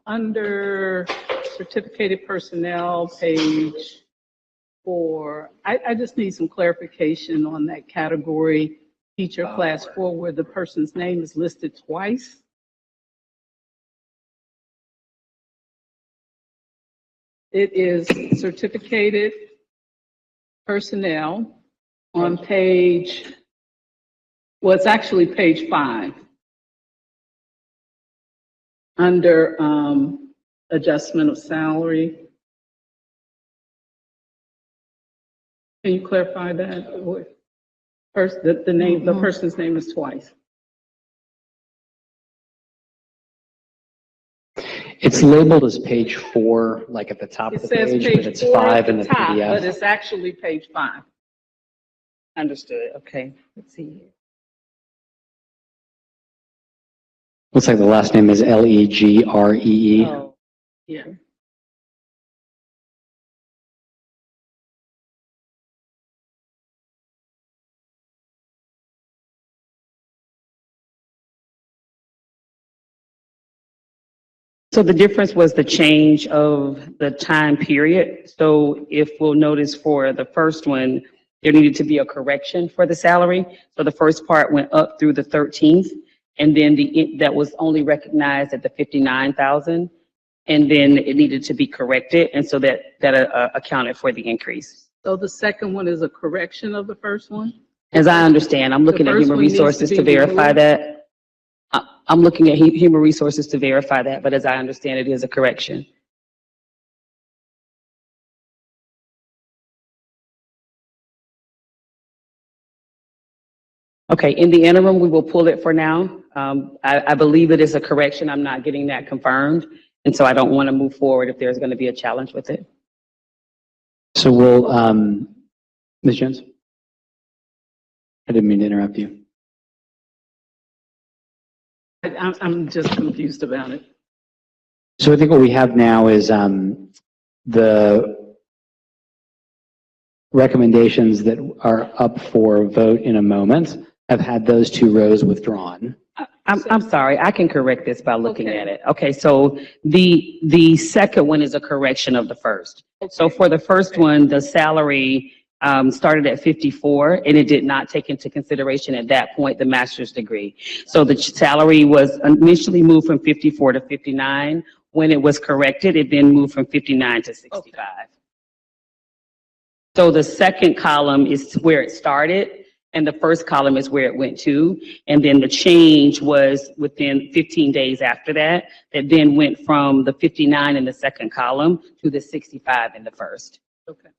under certificated personnel, page 4, I just need some clarification on that category, teacher class 4, where the person's name is listed twice. It is certificated personnel on page, well, it's actually page 5. Under adjustment of salary. Can you clarify that? First, the name, the person's name is twice. It's labeled as page 4, like at the top It of the says page, but page it's 4 5 at in the the top, but PDF. it's actually page 5. Understood. Okay. Let's see here. Looks like the last name is Legree. Oh, yeah. So the difference was the change of the time period. So if we'll notice for the first one, there needed to be a correction for the salary. So the first part went up through the 13th, and then that was only recognized at the 59,000. And then it needed to be corrected. And so that accounted for the increase. So the second one is a correction of the first one? As I understand, I'm looking at first human one needs to resources be to verify removed? that. I'm looking at human resources to verify that, but as I understand it is a correction. Okay, in the interim, we will pull it for now. I believe it is a correction. I'm not getting that confirmed. And so I don't want to move forward if there's going to be a challenge with it. So we'll, Ms. Jones? I didn't mean to interrupt you. I'm just confused about it. So I think what we have now is the recommendations that are up for vote in a moment. I've had those 2 rows withdrawn. I'm sorry, I can correct this by looking Okay. at it. Okay, so the second one is a correction of the first. So for the first one, the salary started at 54, and it did not take into consideration at that point the master's degree. So the salary was initially moved from 54 to 59. When it was corrected, it then moved from 59 to 65. Okay. So the second column is where it started, and the first column is where it went to. And then the change was within 15 days after that, that then went from the 59 in the second column to the 65 in the first. Okay.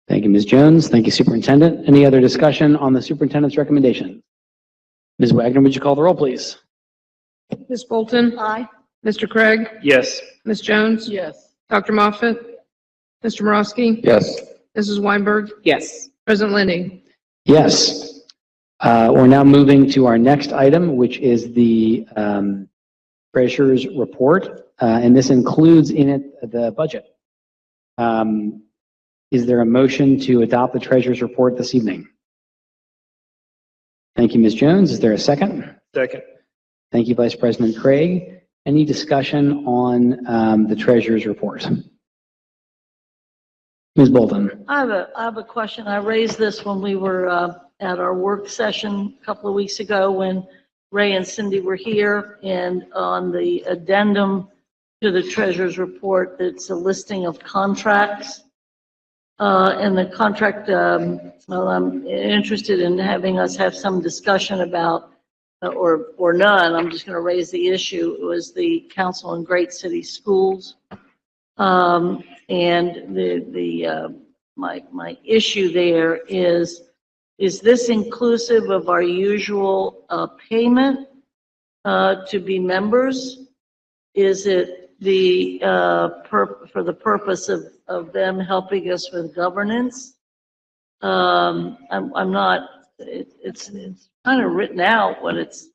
Thank you, Ms. Jones. Thank you, Superintendent. Any other discussion on the superintendent's recommendation? Ms. Wagner, would you call the roll, please? Ms. Bolton? Aye. Mr. Craig? Yes. Ms. Jones? Yes. Dr. Moffett? Mr. Morosky? Yes. Mrs. Weinberg? Yes. President Lindy? Yes. We're now moving to our next item, which is the treasurer's report, and this includes in it the budget. Is there a motion to adopt the treasurer's report this evening? Thank you, Ms. Jones. Is there a second? Second. Thank you, Vice President Craig. Any discussion on the treasurer's report? Ms. Bolton? I have a question. I raised this when we were at our work session a couple of weeks ago when Ray and Cindy were here, and on the addendum to the treasurer's report, it's a listing of contracts. And the contract, well, I'm interested in having us have some discussion about, or none, I'm just going to raise the issue. It was the Council on Great City Schools. And my issue there is this inclusive of our usual payment to be members? Is it the for the purpose of them helping us with governance? I'm not. It's kind of written out what it's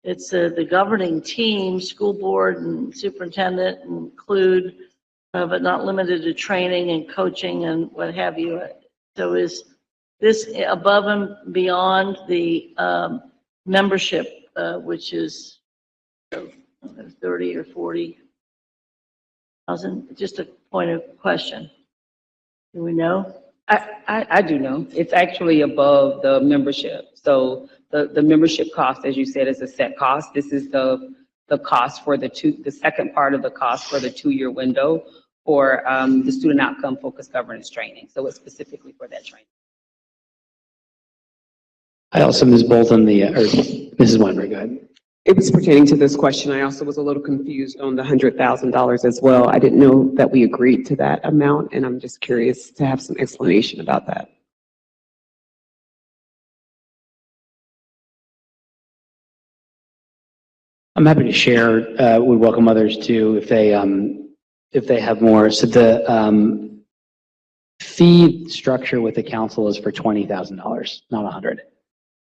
the governing team, school board and superintendent include, but not limited to training and coaching and what have you. So is this above and beyond the membership, which is 30 or 40,000? Just a point of question. Do we know? I do know. It's actually above the membership. So the membership cost, as you said, is a set cost. This is the cost for the second part of the cost for the 2-year window for the student outcome focused governance training. So it's specifically for that training. I also, Ms. Bolton, or Mrs. Weinberg, go ahead. It was pertaining to this question. I also was a little confused on the $100,000 as well. I didn't know that we agreed to that amount, and I'm just curious to have some explanation about that. I'm happy to share. Would welcome others too if they have more. So the fee structure with the council is for $20,000, not 100.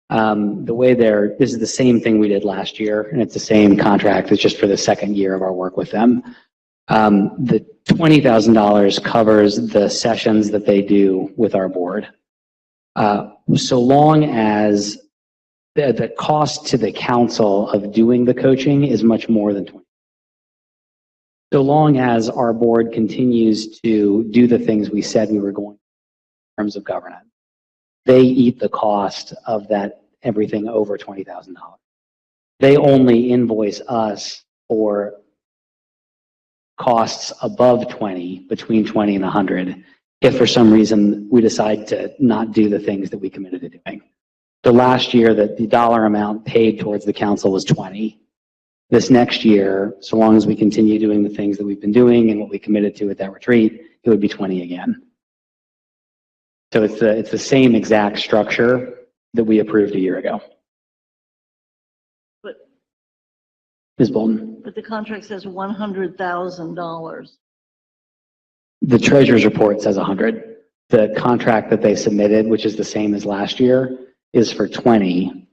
The way this is the same thing we did last year, and it's the same contract. It's just for the second year of our work with them. The $20,000 covers the sessions that they do with our board. So long as the cost to the council of doing the coaching is much more than 20. So long as our board continues to do the things we said we were going to in terms of governance, they eat the cost of that, everything over $20,000. They only invoice us for costs above 20, between 20 and 100, if for some reason we decide to not do the things that we committed to doing. So last year, the dollar amount paid towards the council was 20. This next year, so long as we continue doing the things that we've been doing and what we committed to at that retreat, it would be 20 again. So it's the same exact structure. that we approved a year ago. But, Ms. Bolton? but the contract says $100,000. The treasurer's report says 100. The contract that they submitted, which is the same as last year, is for 20.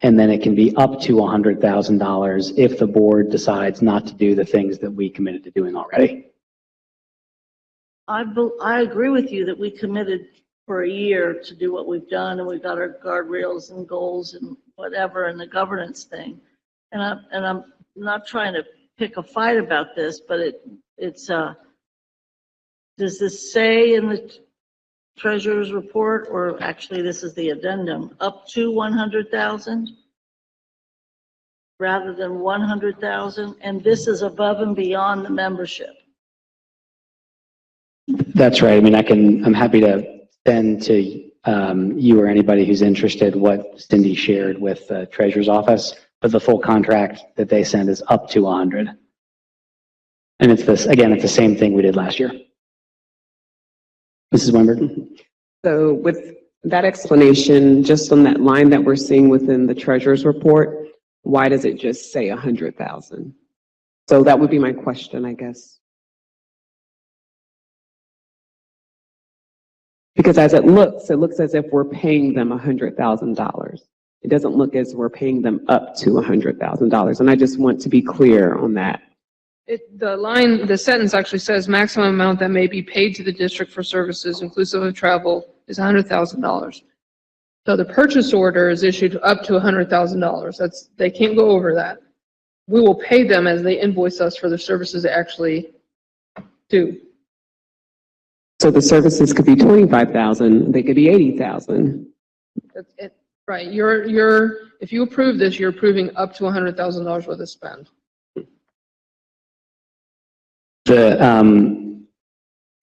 And then it can be up to $100,000 if the board decides not to do the things that we committed to doing already. I agree with you that we committed for a year to do what we've done, and we've got our guardrails and goals and whatever, and the governance thing. And I'm not trying to pick a fight about this, but it's does this say in the treasurer's report, or actually this is the addendum, up to 100,000 rather than 100,000? And this is above and beyond the membership. That's right. I mean, I'm happy to send to you or anybody who's interested what Cindy shared with the treasurer's office, but the full contract that they send is up to 100. And it's this, again, it's the same thing we did last year. Mrs. Weinberg? So with that explanation, just on that line that we're seeing within the treasurer's report, why does it just say 100,000? So that would be my question, I guess. Because as it looks as if we're paying them $100,000. It doesn't look as we're paying them up to $100,000. And I just want to be clear on that. The sentence actually says maximum amount that may be paid to the district for services inclusive of travel is $100,000. So the purchase order is issued up to $100,000. They can't go over that. We will pay them as they invoice us for the services they actually do. So the services could be 25,000, they could be 80,000. Right. If you approve this, you're approving up to $100,000 worth of spend.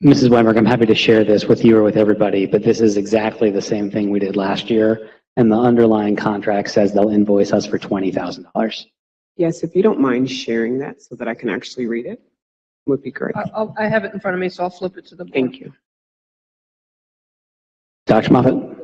Mrs. Weinberg, I'm happy to share this with you or with everybody, but this is exactly the same thing we did last year. And the underlying contract says they'll invoice us for $20,000. Yes, if you don't mind sharing that so that I can actually read it, would be great. I have it in front of me, so I'll flip it to the board. Thank you. Dr. Moffett?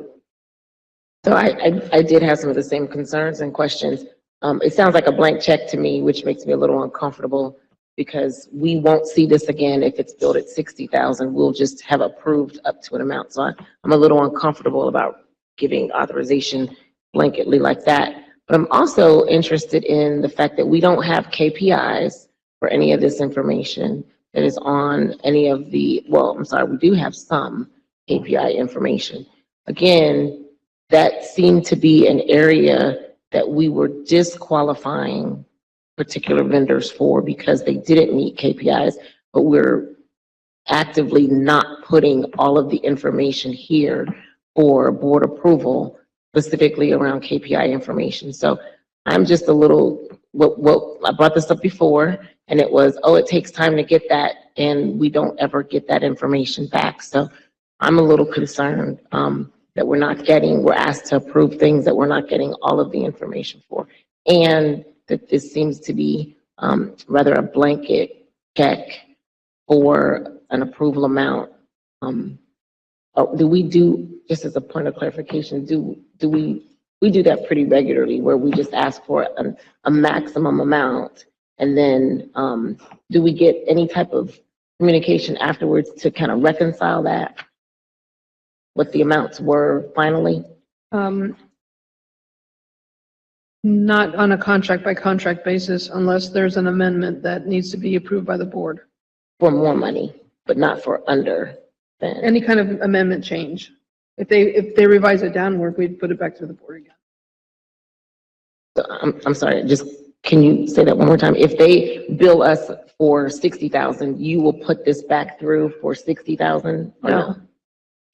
So I did have some of the same concerns and questions. It sounds like a blank check to me, which makes me a little uncomfortable because we won't see this again if it's billed at 60,000. We'll just have approved up to an amount. So I'm a little uncomfortable about giving authorization blanketly like that. But I'm also interested in the fact that we don't have KPIs for any of this information that is on any of the, well, I'm sorry, we do have some KPI information. Again, that seemed to be an area that we were disqualifying particular vendors for because they didn't meet KPIs, but we're actively not putting all of the information here for board approval, specifically around KPI information. So I'm just a little, I brought this up before, and it was, oh, it takes time to get that, and we don't ever get that information back. So I'm a little concerned that we're asked to approve things that we're not getting all of the information for. And that this seems to be rather a blanket check for an approval amount. Do we do, just as a point of clarification, do we do that pretty regularly where we just ask for a maximum amount, and then do we get any type of communication afterwards to kind of reconcile that, what the amounts were finally? Not on a contract by contract basis unless there's an amendment that needs to be approved by the board. For more money, but not for under then? Any kind of amendment change. If they revise it downward, we'd put it back to the board again. So I'm sorry, just can you say that one more time? If they bill us for 60,000, you will put this back through for 60,000 or no?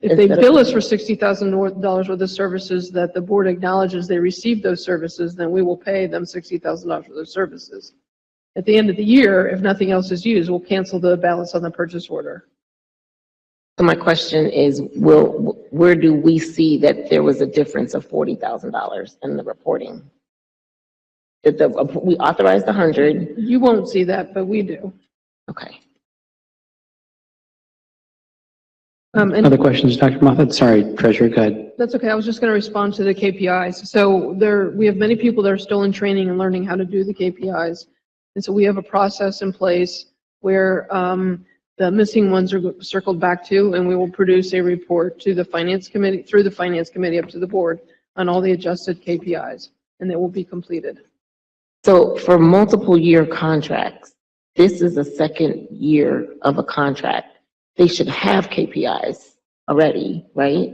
If they bill us for $60,000 worth of services that the board acknowledges they received those services, then we will pay them $60,000 for those services. At the end of the year, if nothing else is used, we'll cancel the balance on the purchase order. So my question is, where do we see that there was a difference of $40,000 in the reporting? We authorized 100. You won't see that, but we do. Okay. And Other questions, Dr. Moffett? Sorry, Treasurer, go ahead. that's okay. I was just going to respond to the KPIs. So we have many people that are still in training and learning how to do the KPIs. And so we have a process in place where the missing ones are circled back to, and we will produce a report to the finance committee, through the finance committee up to the board on all the adjusted KPIs, and they will be completed. So for multiple year contracts, this is the second year of a contract. They should have KPIs already, right?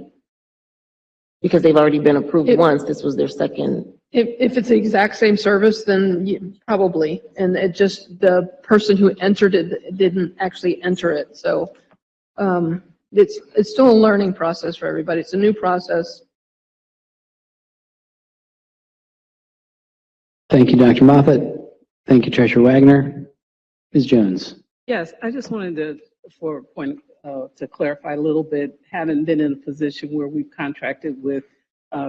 Because they've already been approved once. This was their second. If it's the exact same service, then probably. And it just, the person who entered it didn't actually enter it. So it's still a learning process for everybody. It's a new process. Thank you, Dr. Moffett. Thank you, Treasurer Wagner. Ms. Jones. Yes, I just wanted to, for a point, to clarify a little bit, having been in a position where we've contracted with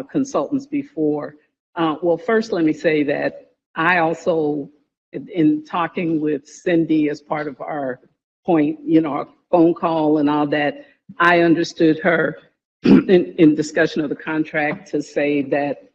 consultants before. Well, first, let me say that I also, in talking with Cindy as part of our point, our phone call and all that, I understood her in discussion of the contract to say that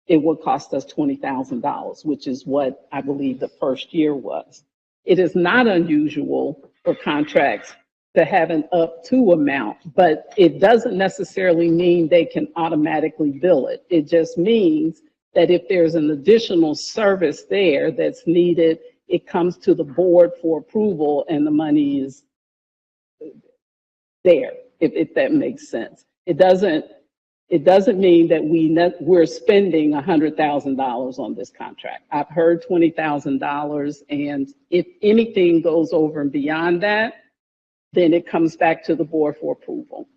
it would cost us $20,000, which is what I believe the first year was. It is not unusual for contracts to have an up to amount, but it doesn't necessarily mean they can automatically bill it. It just means that if there's an additional service there that's needed, it comes to the board for approval and the money is there, if that makes sense. It doesn't mean that we're spending $100,000 on this contract. I've heard $20,000, and if anything goes over and beyond that, then it comes back to the board for approval.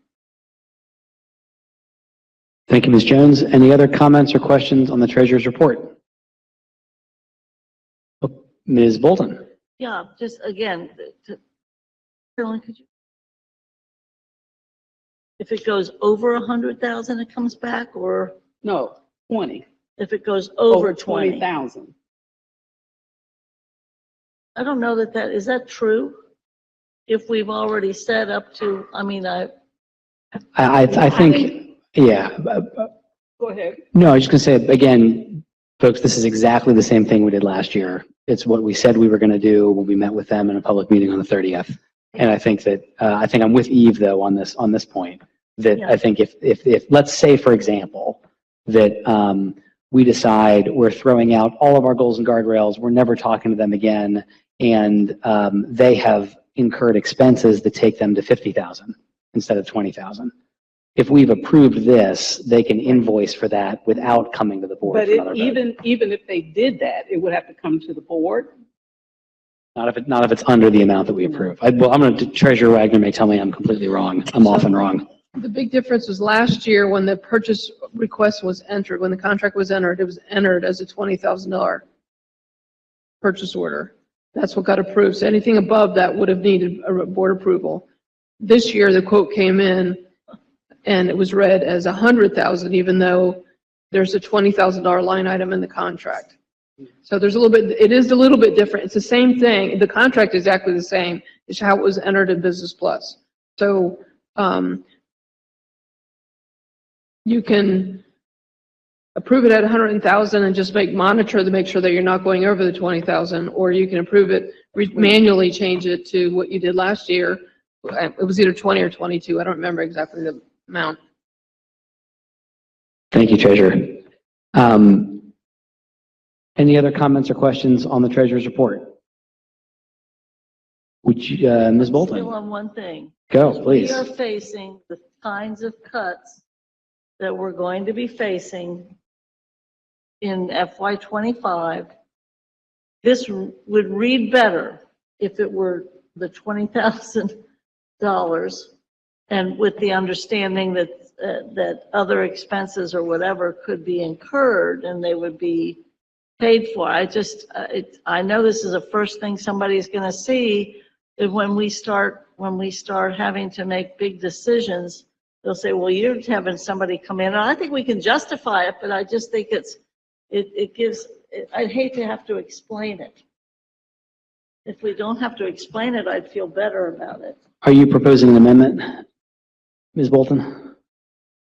Thank you, Ms. Jones. Any other comments or questions on the treasurer's report? Ms. Bolton. Yeah, just again, Carolyn, could you? If it goes over 100,000, it comes back, or No, 20. if it goes over 20? 20,000. I don't know is that true? If we've already set up to, I think, yeah. Go ahead. No, I was just going to say, again, folks, this is exactly the same thing we did last year. It's what we said we were going to do when we met with them in a public meeting on the 30th. And I think that, I think I'm with Eve, though, on this point, that Yeah. I think if let's say, for example, that we decide we're throwing out all of our goals and guardrails, we're never talking to them again, and they have incurred expenses that take them to 50,000 instead of 20,000. If we've approved this, they can invoice for that without coming to the board. But for another vote. even if they did that, it would have to come to the board. Not if it's under the amount that we approve. Well, I'm going to, Treasurer Wagner may tell me I'm completely wrong. I'm often wrong. The big difference was last year when the purchase request was entered, when the contract was entered, it was entered as a $20,000 purchase order. That's what got approved. So anything above that would have needed a board approval. This year, the quote came in and it was read as 100,000, even though there's a $20,000 line item in the contract. So there's it is a little bit different. It's the same thing. The contract is exactly the same. It's how it was entered in Business Plus. So you can approve it at 100,000 and just monitor to make sure that you're not going over the 20,000, or you can approve it, manually change it to what you did last year. It was either 20 or 22. I don't remember exactly the amount. Thank you, Treasurer. Any other comments or questions on the Treasurer's report? Would you, Ms. Bolton? Still on one thing. Go, please. We are facing the kinds of cuts that we're going to be facing in FY25. This would read better if it were the $20,000 and with the understanding that other expenses or whatever could be incurred and they would be paid for. I know this is the first thing somebody's going to see, that when we start having to make big decisions, they'll say, well, you're having somebody come in. And I think we can justify it, but I just think it gives, I'd hate to have to explain it. If we don't have to explain it, I'd feel better about it. Are you proposing an amendment, Ms. Bolton?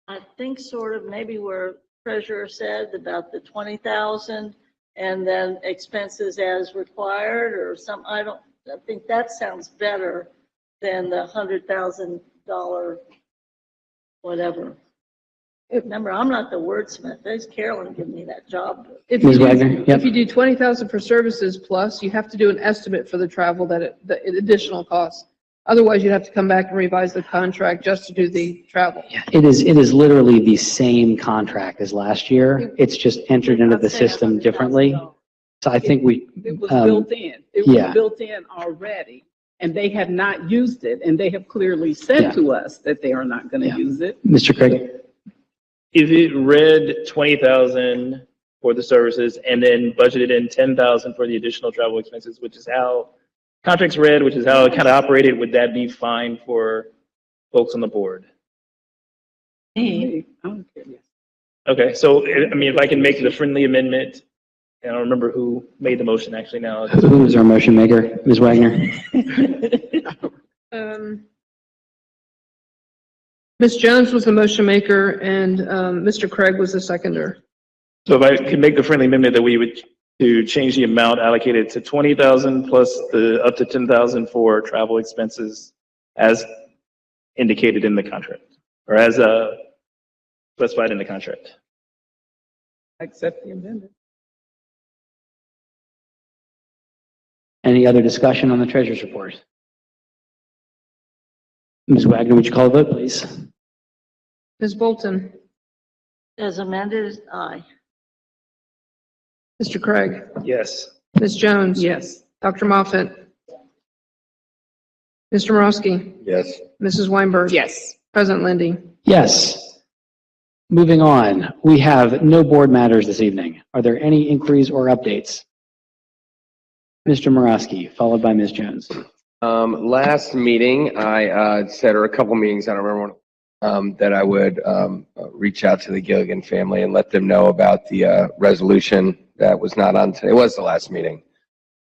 I think sort of maybe where treasurer said about the 20,000 and then expenses as required or some, I think that sounds better than the $100,000 whatever. Remember, I'm not the wordsmith. There's Carolyn giving me that job. If Ms. you do- Wagner? Yep. If you do 20,000 for services plus, you have to do an estimate for the travel the additional costs. Otherwise, you'd have to come back and revise the contract just to do the travel. It is literally the same contract as last year. It's just entered into the system differently. So I think It was built in. It yeah. was built in already, and they have not used it, and they have clearly Yeah. said to us that they are not going to Yeah. use it. Mr. Craig? If it read 20,000 for the services and then budgeted in 10,000 for the additional travel expenses, which is how contracts read, which is how it kind of operated, would that be fine for folks on the board? I don't care. Okay, so, I mean, if I can make the friendly amendment, and I don't remember who made the motion actually now. Who is our motion maker? Ms. Wagner? Ms. Jones was the motion maker and Mr. Craig was the seconder. So if I could make the friendly amendment that we would to change the amount allocated to 20,000 plus the up to 10,000 for travel expenses as indicated in the contract, or as specified in the contract. Accept the amendment. Any other discussion on the treasurer's report? Ms. Wagner, would you call the vote, please? Ms. Bolton? As amended, aye. Mr. Craig? Yes. Ms. Jones? Yes. Dr. Moffat? Mr. Morosky? Yes. Mrs. Weinberg? Yes. President Lindy? Yes. Moving on, we have no board matters this evening. Are there any inquiries or updates? Mr. Morosky, followed by Ms. Jones. Last meeting, I said, or a couple meetings, I don't remember when, that I would reach out to the Gilligan family and let them know about the resolution that was not on today. It was the last meeting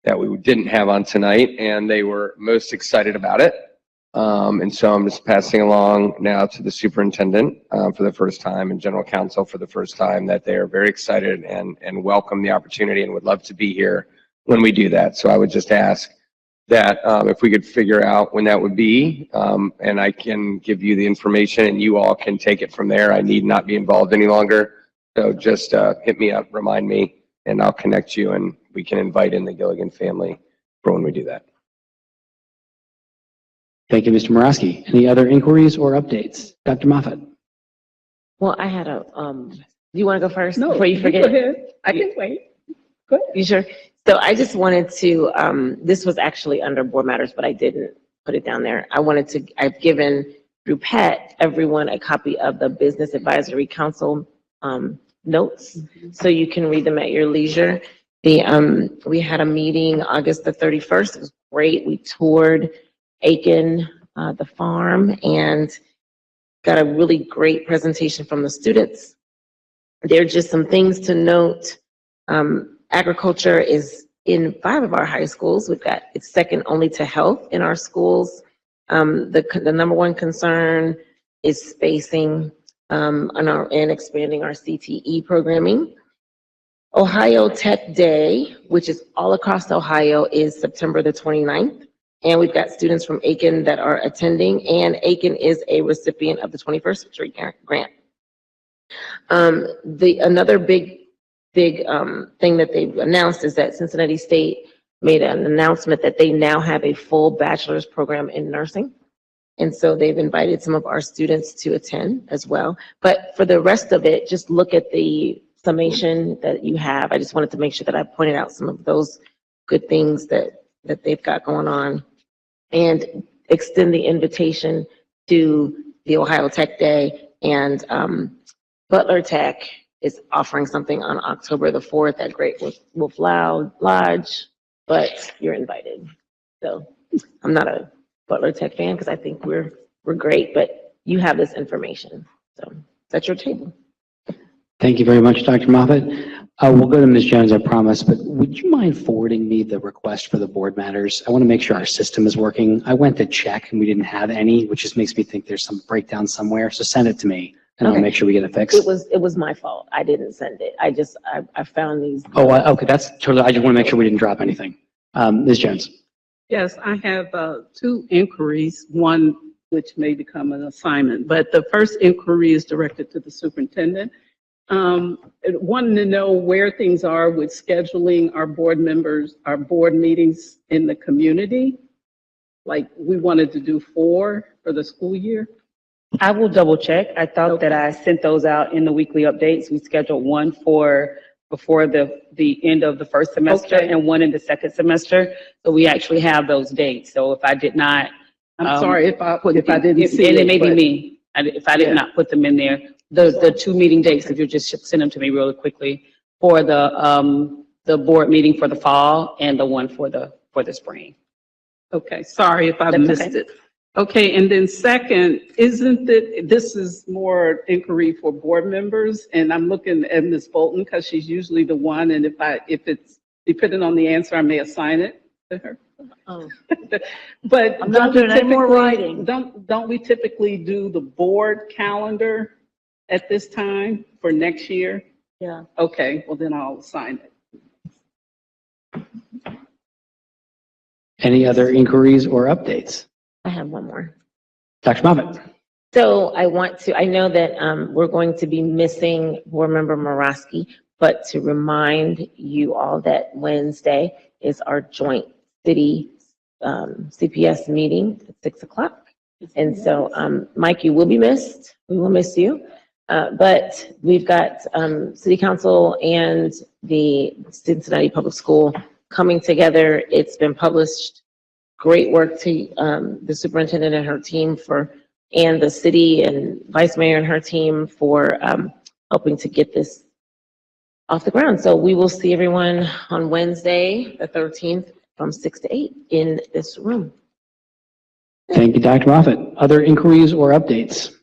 that we didn't have on tonight, and they were most excited about it. And so I'm just passing along now to the superintendent for the first time and general counsel for the first time that they are very excited and welcome the opportunity and would love to be here when we do that. So I would just ask that if we could figure out when that would be, and I can give you the information and you all can take it from there. I need not be involved any longer. So just hit me up, remind me, and I'll connect you and we can invite in the Gilligan family for when we do that. Thank you, Mr. Morosky. Any other inquiries or updates? Dr. Moffat? Well, I had a, do you want to go first No, before you forget? go ahead. I can wait. Go ahead. You sure? So I just wanted to, this was actually under board matters, but I didn't put it down there. I've given through Pat, everyone a copy of the Business Advisory Council notes, so you can read them at your leisure. We had a meeting August the 31st. It was great. We toured Aiken, the farm, and got a really great presentation from the students. There are just some things to note. Agriculture is in 5 of our high schools. It's second only to health in our schools. The number one concern is spacing and expanding our CTE programming. Ohio Tech Day, which is all across Ohio, is September the 29th. And we've got students from Aiken that are attending, and Aiken is a recipient of the 21st Century Grant. Another big thing that they've announced is that Cincinnati State made an announcement that they now have a full bachelor's program in nursing. And so they've invited some of our students to attend as well. But for the rest of it, just look at the summation that you have. I just wanted to make sure that I pointed out some of those good things that they've got going on, and extend the invitation to the Ohio Tech Day. And Butler Tech is offering something on October the 4th at Great Wolf Lodge, but you're invited. So I'm not a Butler Tech fan because I think we're great, but you have this information. So it's at your table. Thank you very much, Dr. Moffat. We'll go to Ms. Jones, I promise, but would you mind forwarding me the request for the board matters? I want to make sure our system is working. I went to check and we didn't have any, which just makes me think there's some breakdown somewhere. So send it to me and I'll Okay. make sure we get it It fixed. was my fault. I didn't send it. I found these. Okay, that's totally, I just want to make sure we didn't drop anything. Ms. Jones. Yes, I have two inquiries, one which may become an assignment, but the first inquiry is directed to the superintendent. Wanting to know where things are with scheduling our board members, our board meetings in the community. Like we wanted to do 4 for the school year. I will double check. I thought that I sent those out in the weekly updates. We scheduled one for before the end of the first semester Okay. and one in the second semester. So we actually have those dates. So if I did not. I'm sorry if I didn't see And it. it may be but- me. If I did Yeah. not put them in there. The two meeting dates, if you just send them to me really quickly for the board meeting for the fall and the one for the spring. Okay, sorry if I That's missed okay. it. Okay, and then second, isn't it, this is more inquiry for board members, and I'm looking at Ms. Bolton because she's usually the one, and if it's depending on the answer, I may assign it to her. Oh, But I'm not don't we doing any more typically- writing. Don't we typically do the board calendar at this time for next year? yeah. Okay, well then I'll assign it. Any other inquiries or updates? I have one more. Dr. Moffitt. So I know that we're going to be missing board member Maraski, but to remind you all that Wednesday is our joint city CPS meeting at 6 o'clock. And so, Mike, you will be missed. We will miss you. But we've got city council and the Cincinnati Public School coming together. It's been published. Great work to the superintendent and her team and the city and vice mayor and her team for helping to get this off the ground. So we will see everyone on Wednesday, the 13th, from 6 to 8 in this room. Thank you, Dr. Moffitt. Other inquiries or updates?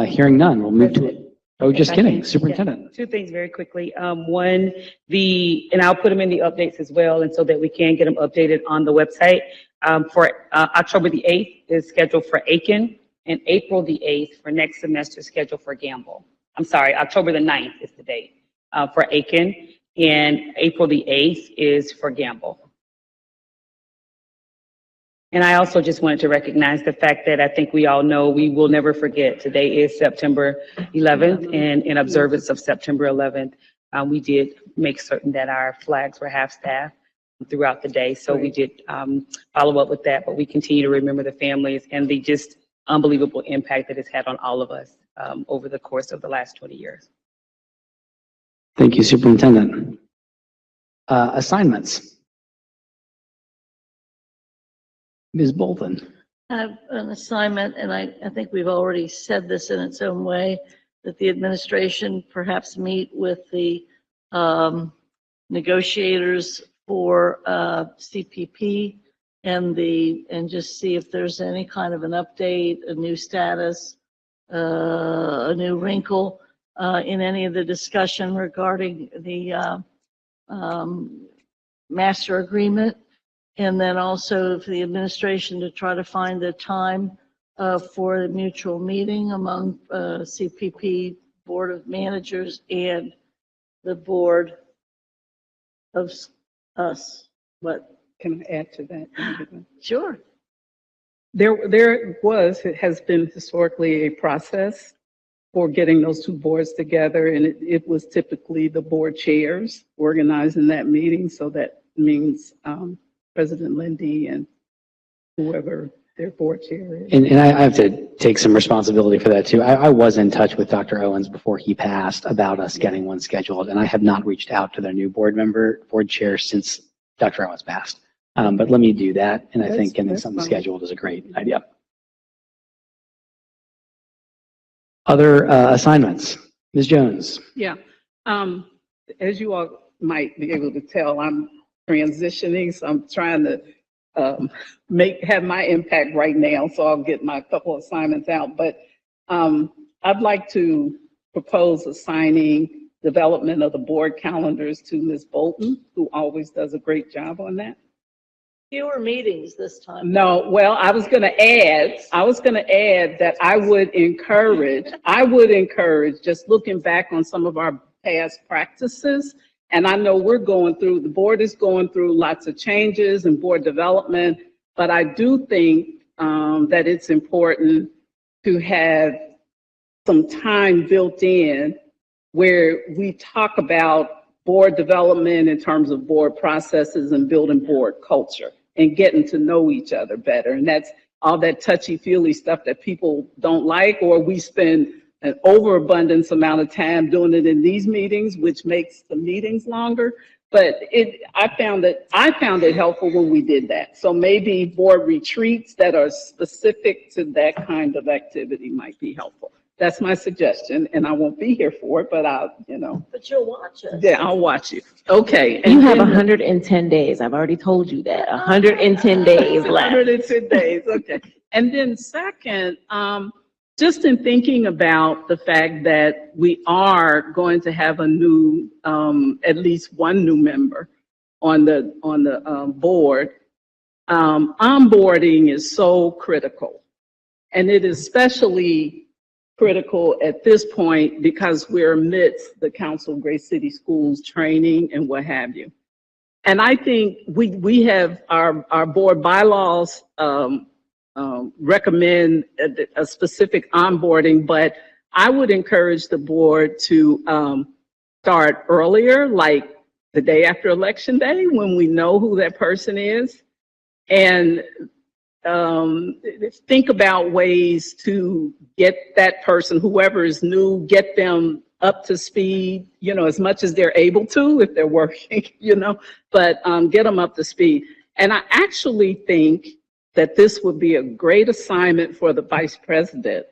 Hearing none, we'll move to it. Oh, just kidding, superintendent. Two things very quickly. One, and I'll put them in the updates as well, and so that we can get them updated on the website. For October the 8th is scheduled for Aiken, and April the 8th for next semester is scheduled for Gamble. I'm sorry, October the 9th is the date for Aiken, and April the 8th is for Gamble. And I also just wanted to recognize the fact that I think we all know we will never forget. Today is September 11th, and in observance of September 11th, we did make certain that our flags were half-staff throughout the day. So we did follow up with that, but we continue to remember the families and the just unbelievable impact that it's had on all of us over the course of the last 20 years. Thank you, superintendent. Assignments. Ms. Bolton. I have an assignment, and I think we've already said this in its own way, that the administration perhaps meet with the negotiators for CPP and just see if there's any kind of an update, a new status, a new wrinkle in any of the discussion regarding the master agreement. And then also for the administration to try to find a time for a mutual meeting among CPP Board of Managers and the board of us. What? Can I add to that? Sure. It has been historically a process for getting those two boards together, and it was typically the board chairs organizing that meeting. So that means President Lindy and whoever their board chair is. And I have to take some responsibility for that too. I was in touch with Dr. Owens before he passed about us getting one scheduled, and I have not reached out to their new board chair since Dr. Owens passed. But let me do that, and I think getting something scheduled is a great idea. Other assignments. Ms. Jones. Yeah. As you all might be able to tell, I'm transitioning, so I'm trying to have my impact right now, so I'll get my couple assignments out. But I'd like to propose assigning development of the board calendars to Ms. Bolton, who always does a great job on that. Fewer meetings this time. No, well, I was gonna add that I would encourage, just looking back on some of our past practices, and I know the board is going through lots of changes and board development, but I do think that it's important to have some time built in where we talk about board development in terms of board processes and building board culture and getting to know each other better. And that's all that touchy-feely stuff that people don't like, or we spend an overabundance amount of time doing it in these meetings, which makes the meetings longer. But I found it helpful when we did that. So maybe board retreats that are specific to that kind of activity might be helpful. That's my suggestion, and I won't be here for it, but But you'll watch us. yeah, I'll watch you. Okay. You and have then- 110 days. I've already told you that. 110 days left. 110 days, okay. And then second, just in thinking about the fact that we are going to have a new, at least one new member on the board, onboarding is so critical. And it is especially critical at this point because we're amidst the Council of Great City Schools training and what have you. And I think we have our board bylaws recommend a specific onboarding, but I would encourage the board to start earlier, like the day after Election Day, when we know who that person is, and think about ways to get that person, whoever is new, get them up to speed, as much as they're able to, if they're working, but get them up to speed. And I actually think that this would be a great assignment for the vice president.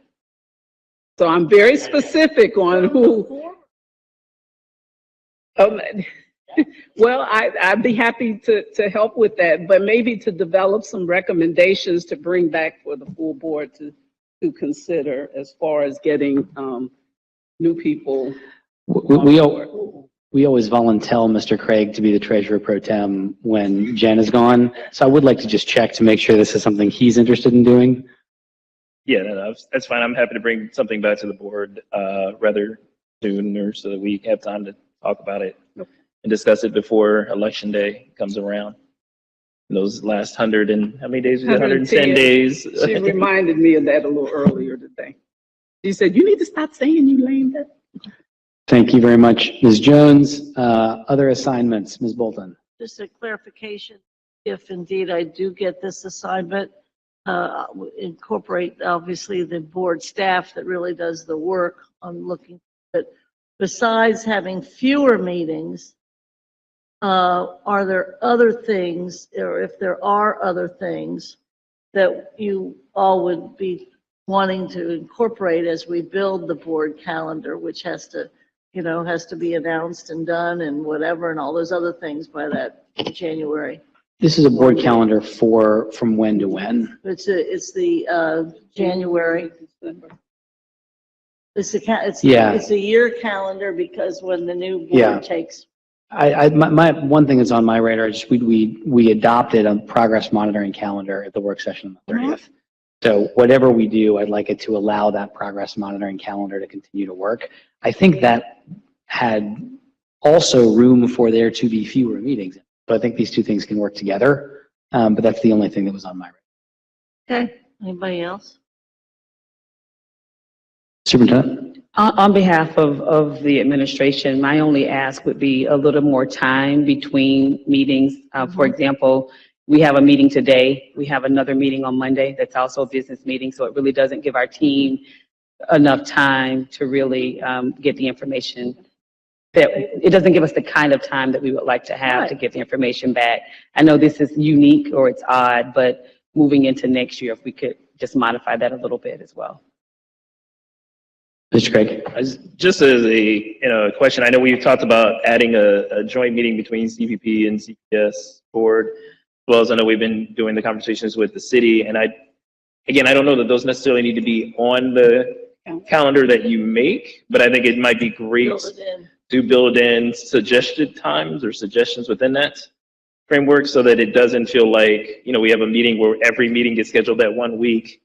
So I'm very specific on who. Well, I'd be happy to help with that, but maybe to develop some recommendations to bring back for the full board to consider as far as getting new people. We always volunteer Mr. Craig to be the treasurer pro tem when Jen is gone. So I would like to just check to make sure this is something he's interested in doing. Yeah, no, that's fine. I'm happy to bring something back to the board rather sooner so that we have time to talk about it and discuss it before Election Day comes around. Those last 100 and how many days was it? 110 days. She reminded me of that a little earlier today. She said, "You need to stop saying you lame duck." Thank you very much, Ms. Jones. Other assignments, Ms. Bolton. Just a clarification, if indeed I do get this assignment, incorporate obviously the board staff that really does the work on looking at, besides having fewer meetings, are there other things, or if there are other things that you all would be wanting to incorporate as we build the board calendar, which has to be announced and done and whatever, and all those other things by that January? This is a board calendar from when to when? It's the January. Yeah. It's a year calendar because when the new Yeah. board takes. My one thing that's on my radar is we adopted a progress monitoring calendar at the work session on the 30th. So whatever we do, I'd like it to allow that progress monitoring calendar to continue to work. I think that had also room for there to be fewer meetings. So I think these two things can work together, but that's the only thing that was on my radar. Okay, anybody else? Superintendent? On behalf of the administration, my only ask would be a little more time between meetings. For example, we have a meeting today. We have another meeting on Monday that's also a business meeting. So it really doesn't give our team enough time to really get the information. It doesn't give us the kind of time that we would like to have to get the information back. I know this is unique or it's odd, but moving into next year, if we could just modify that a little bit as well. Mr. Craig? Just as a question, I know we've talked about adding a joint meeting between CPP and CPS board, as well as I know we've been doing the conversations with the city. And I don't know that those necessarily need to be on the calendar that you make, but I think it might be great to build in suggested times or suggestions within that framework so that it doesn't feel like, we have a meeting where every meeting gets scheduled that 1 week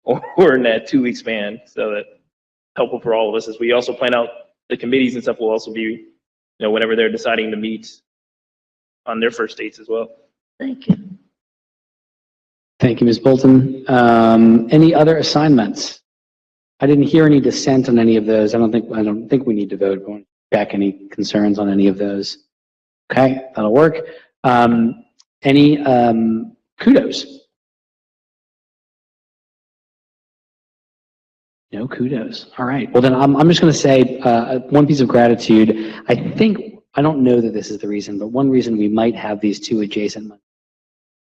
or in that 2 week span. So that helpful for all of us as we also plan out the committees and stuff will also be, whenever they're deciding to meet on their first dates as well. Thank you. Thank you, Ms. Bolton. Any other assignments? I didn't hear any dissent on any of those. I don't think we need to vote. We want to check any concerns on any of those. Okay, that'll work. Any kudos? No kudos. All right. Well, then I'm just going to say one piece of gratitude. I don't know that this is the reason, but one reason we might have these two adjacent Mondays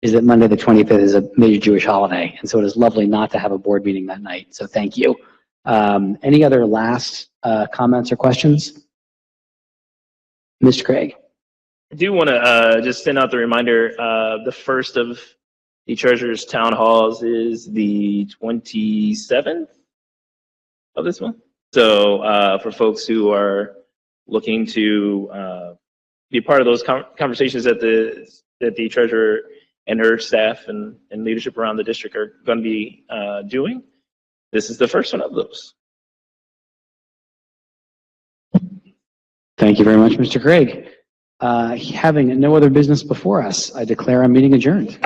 is that Monday the 25th is a major Jewish holiday, and so it is lovely not to have a board meeting that night. So thank you. Any other last comments or questions? Mr. Craig. I do want to just send out the reminder, the first of the Treasurer's Town Halls is the 27th of this month. So for folks who are looking to be part of those conversations that the Treasurer and her staff and leadership around the district are going to be doing, this is the first one of those. Thank you very much, Mr. Craig. Having no other business before us, I declare our meeting adjourned.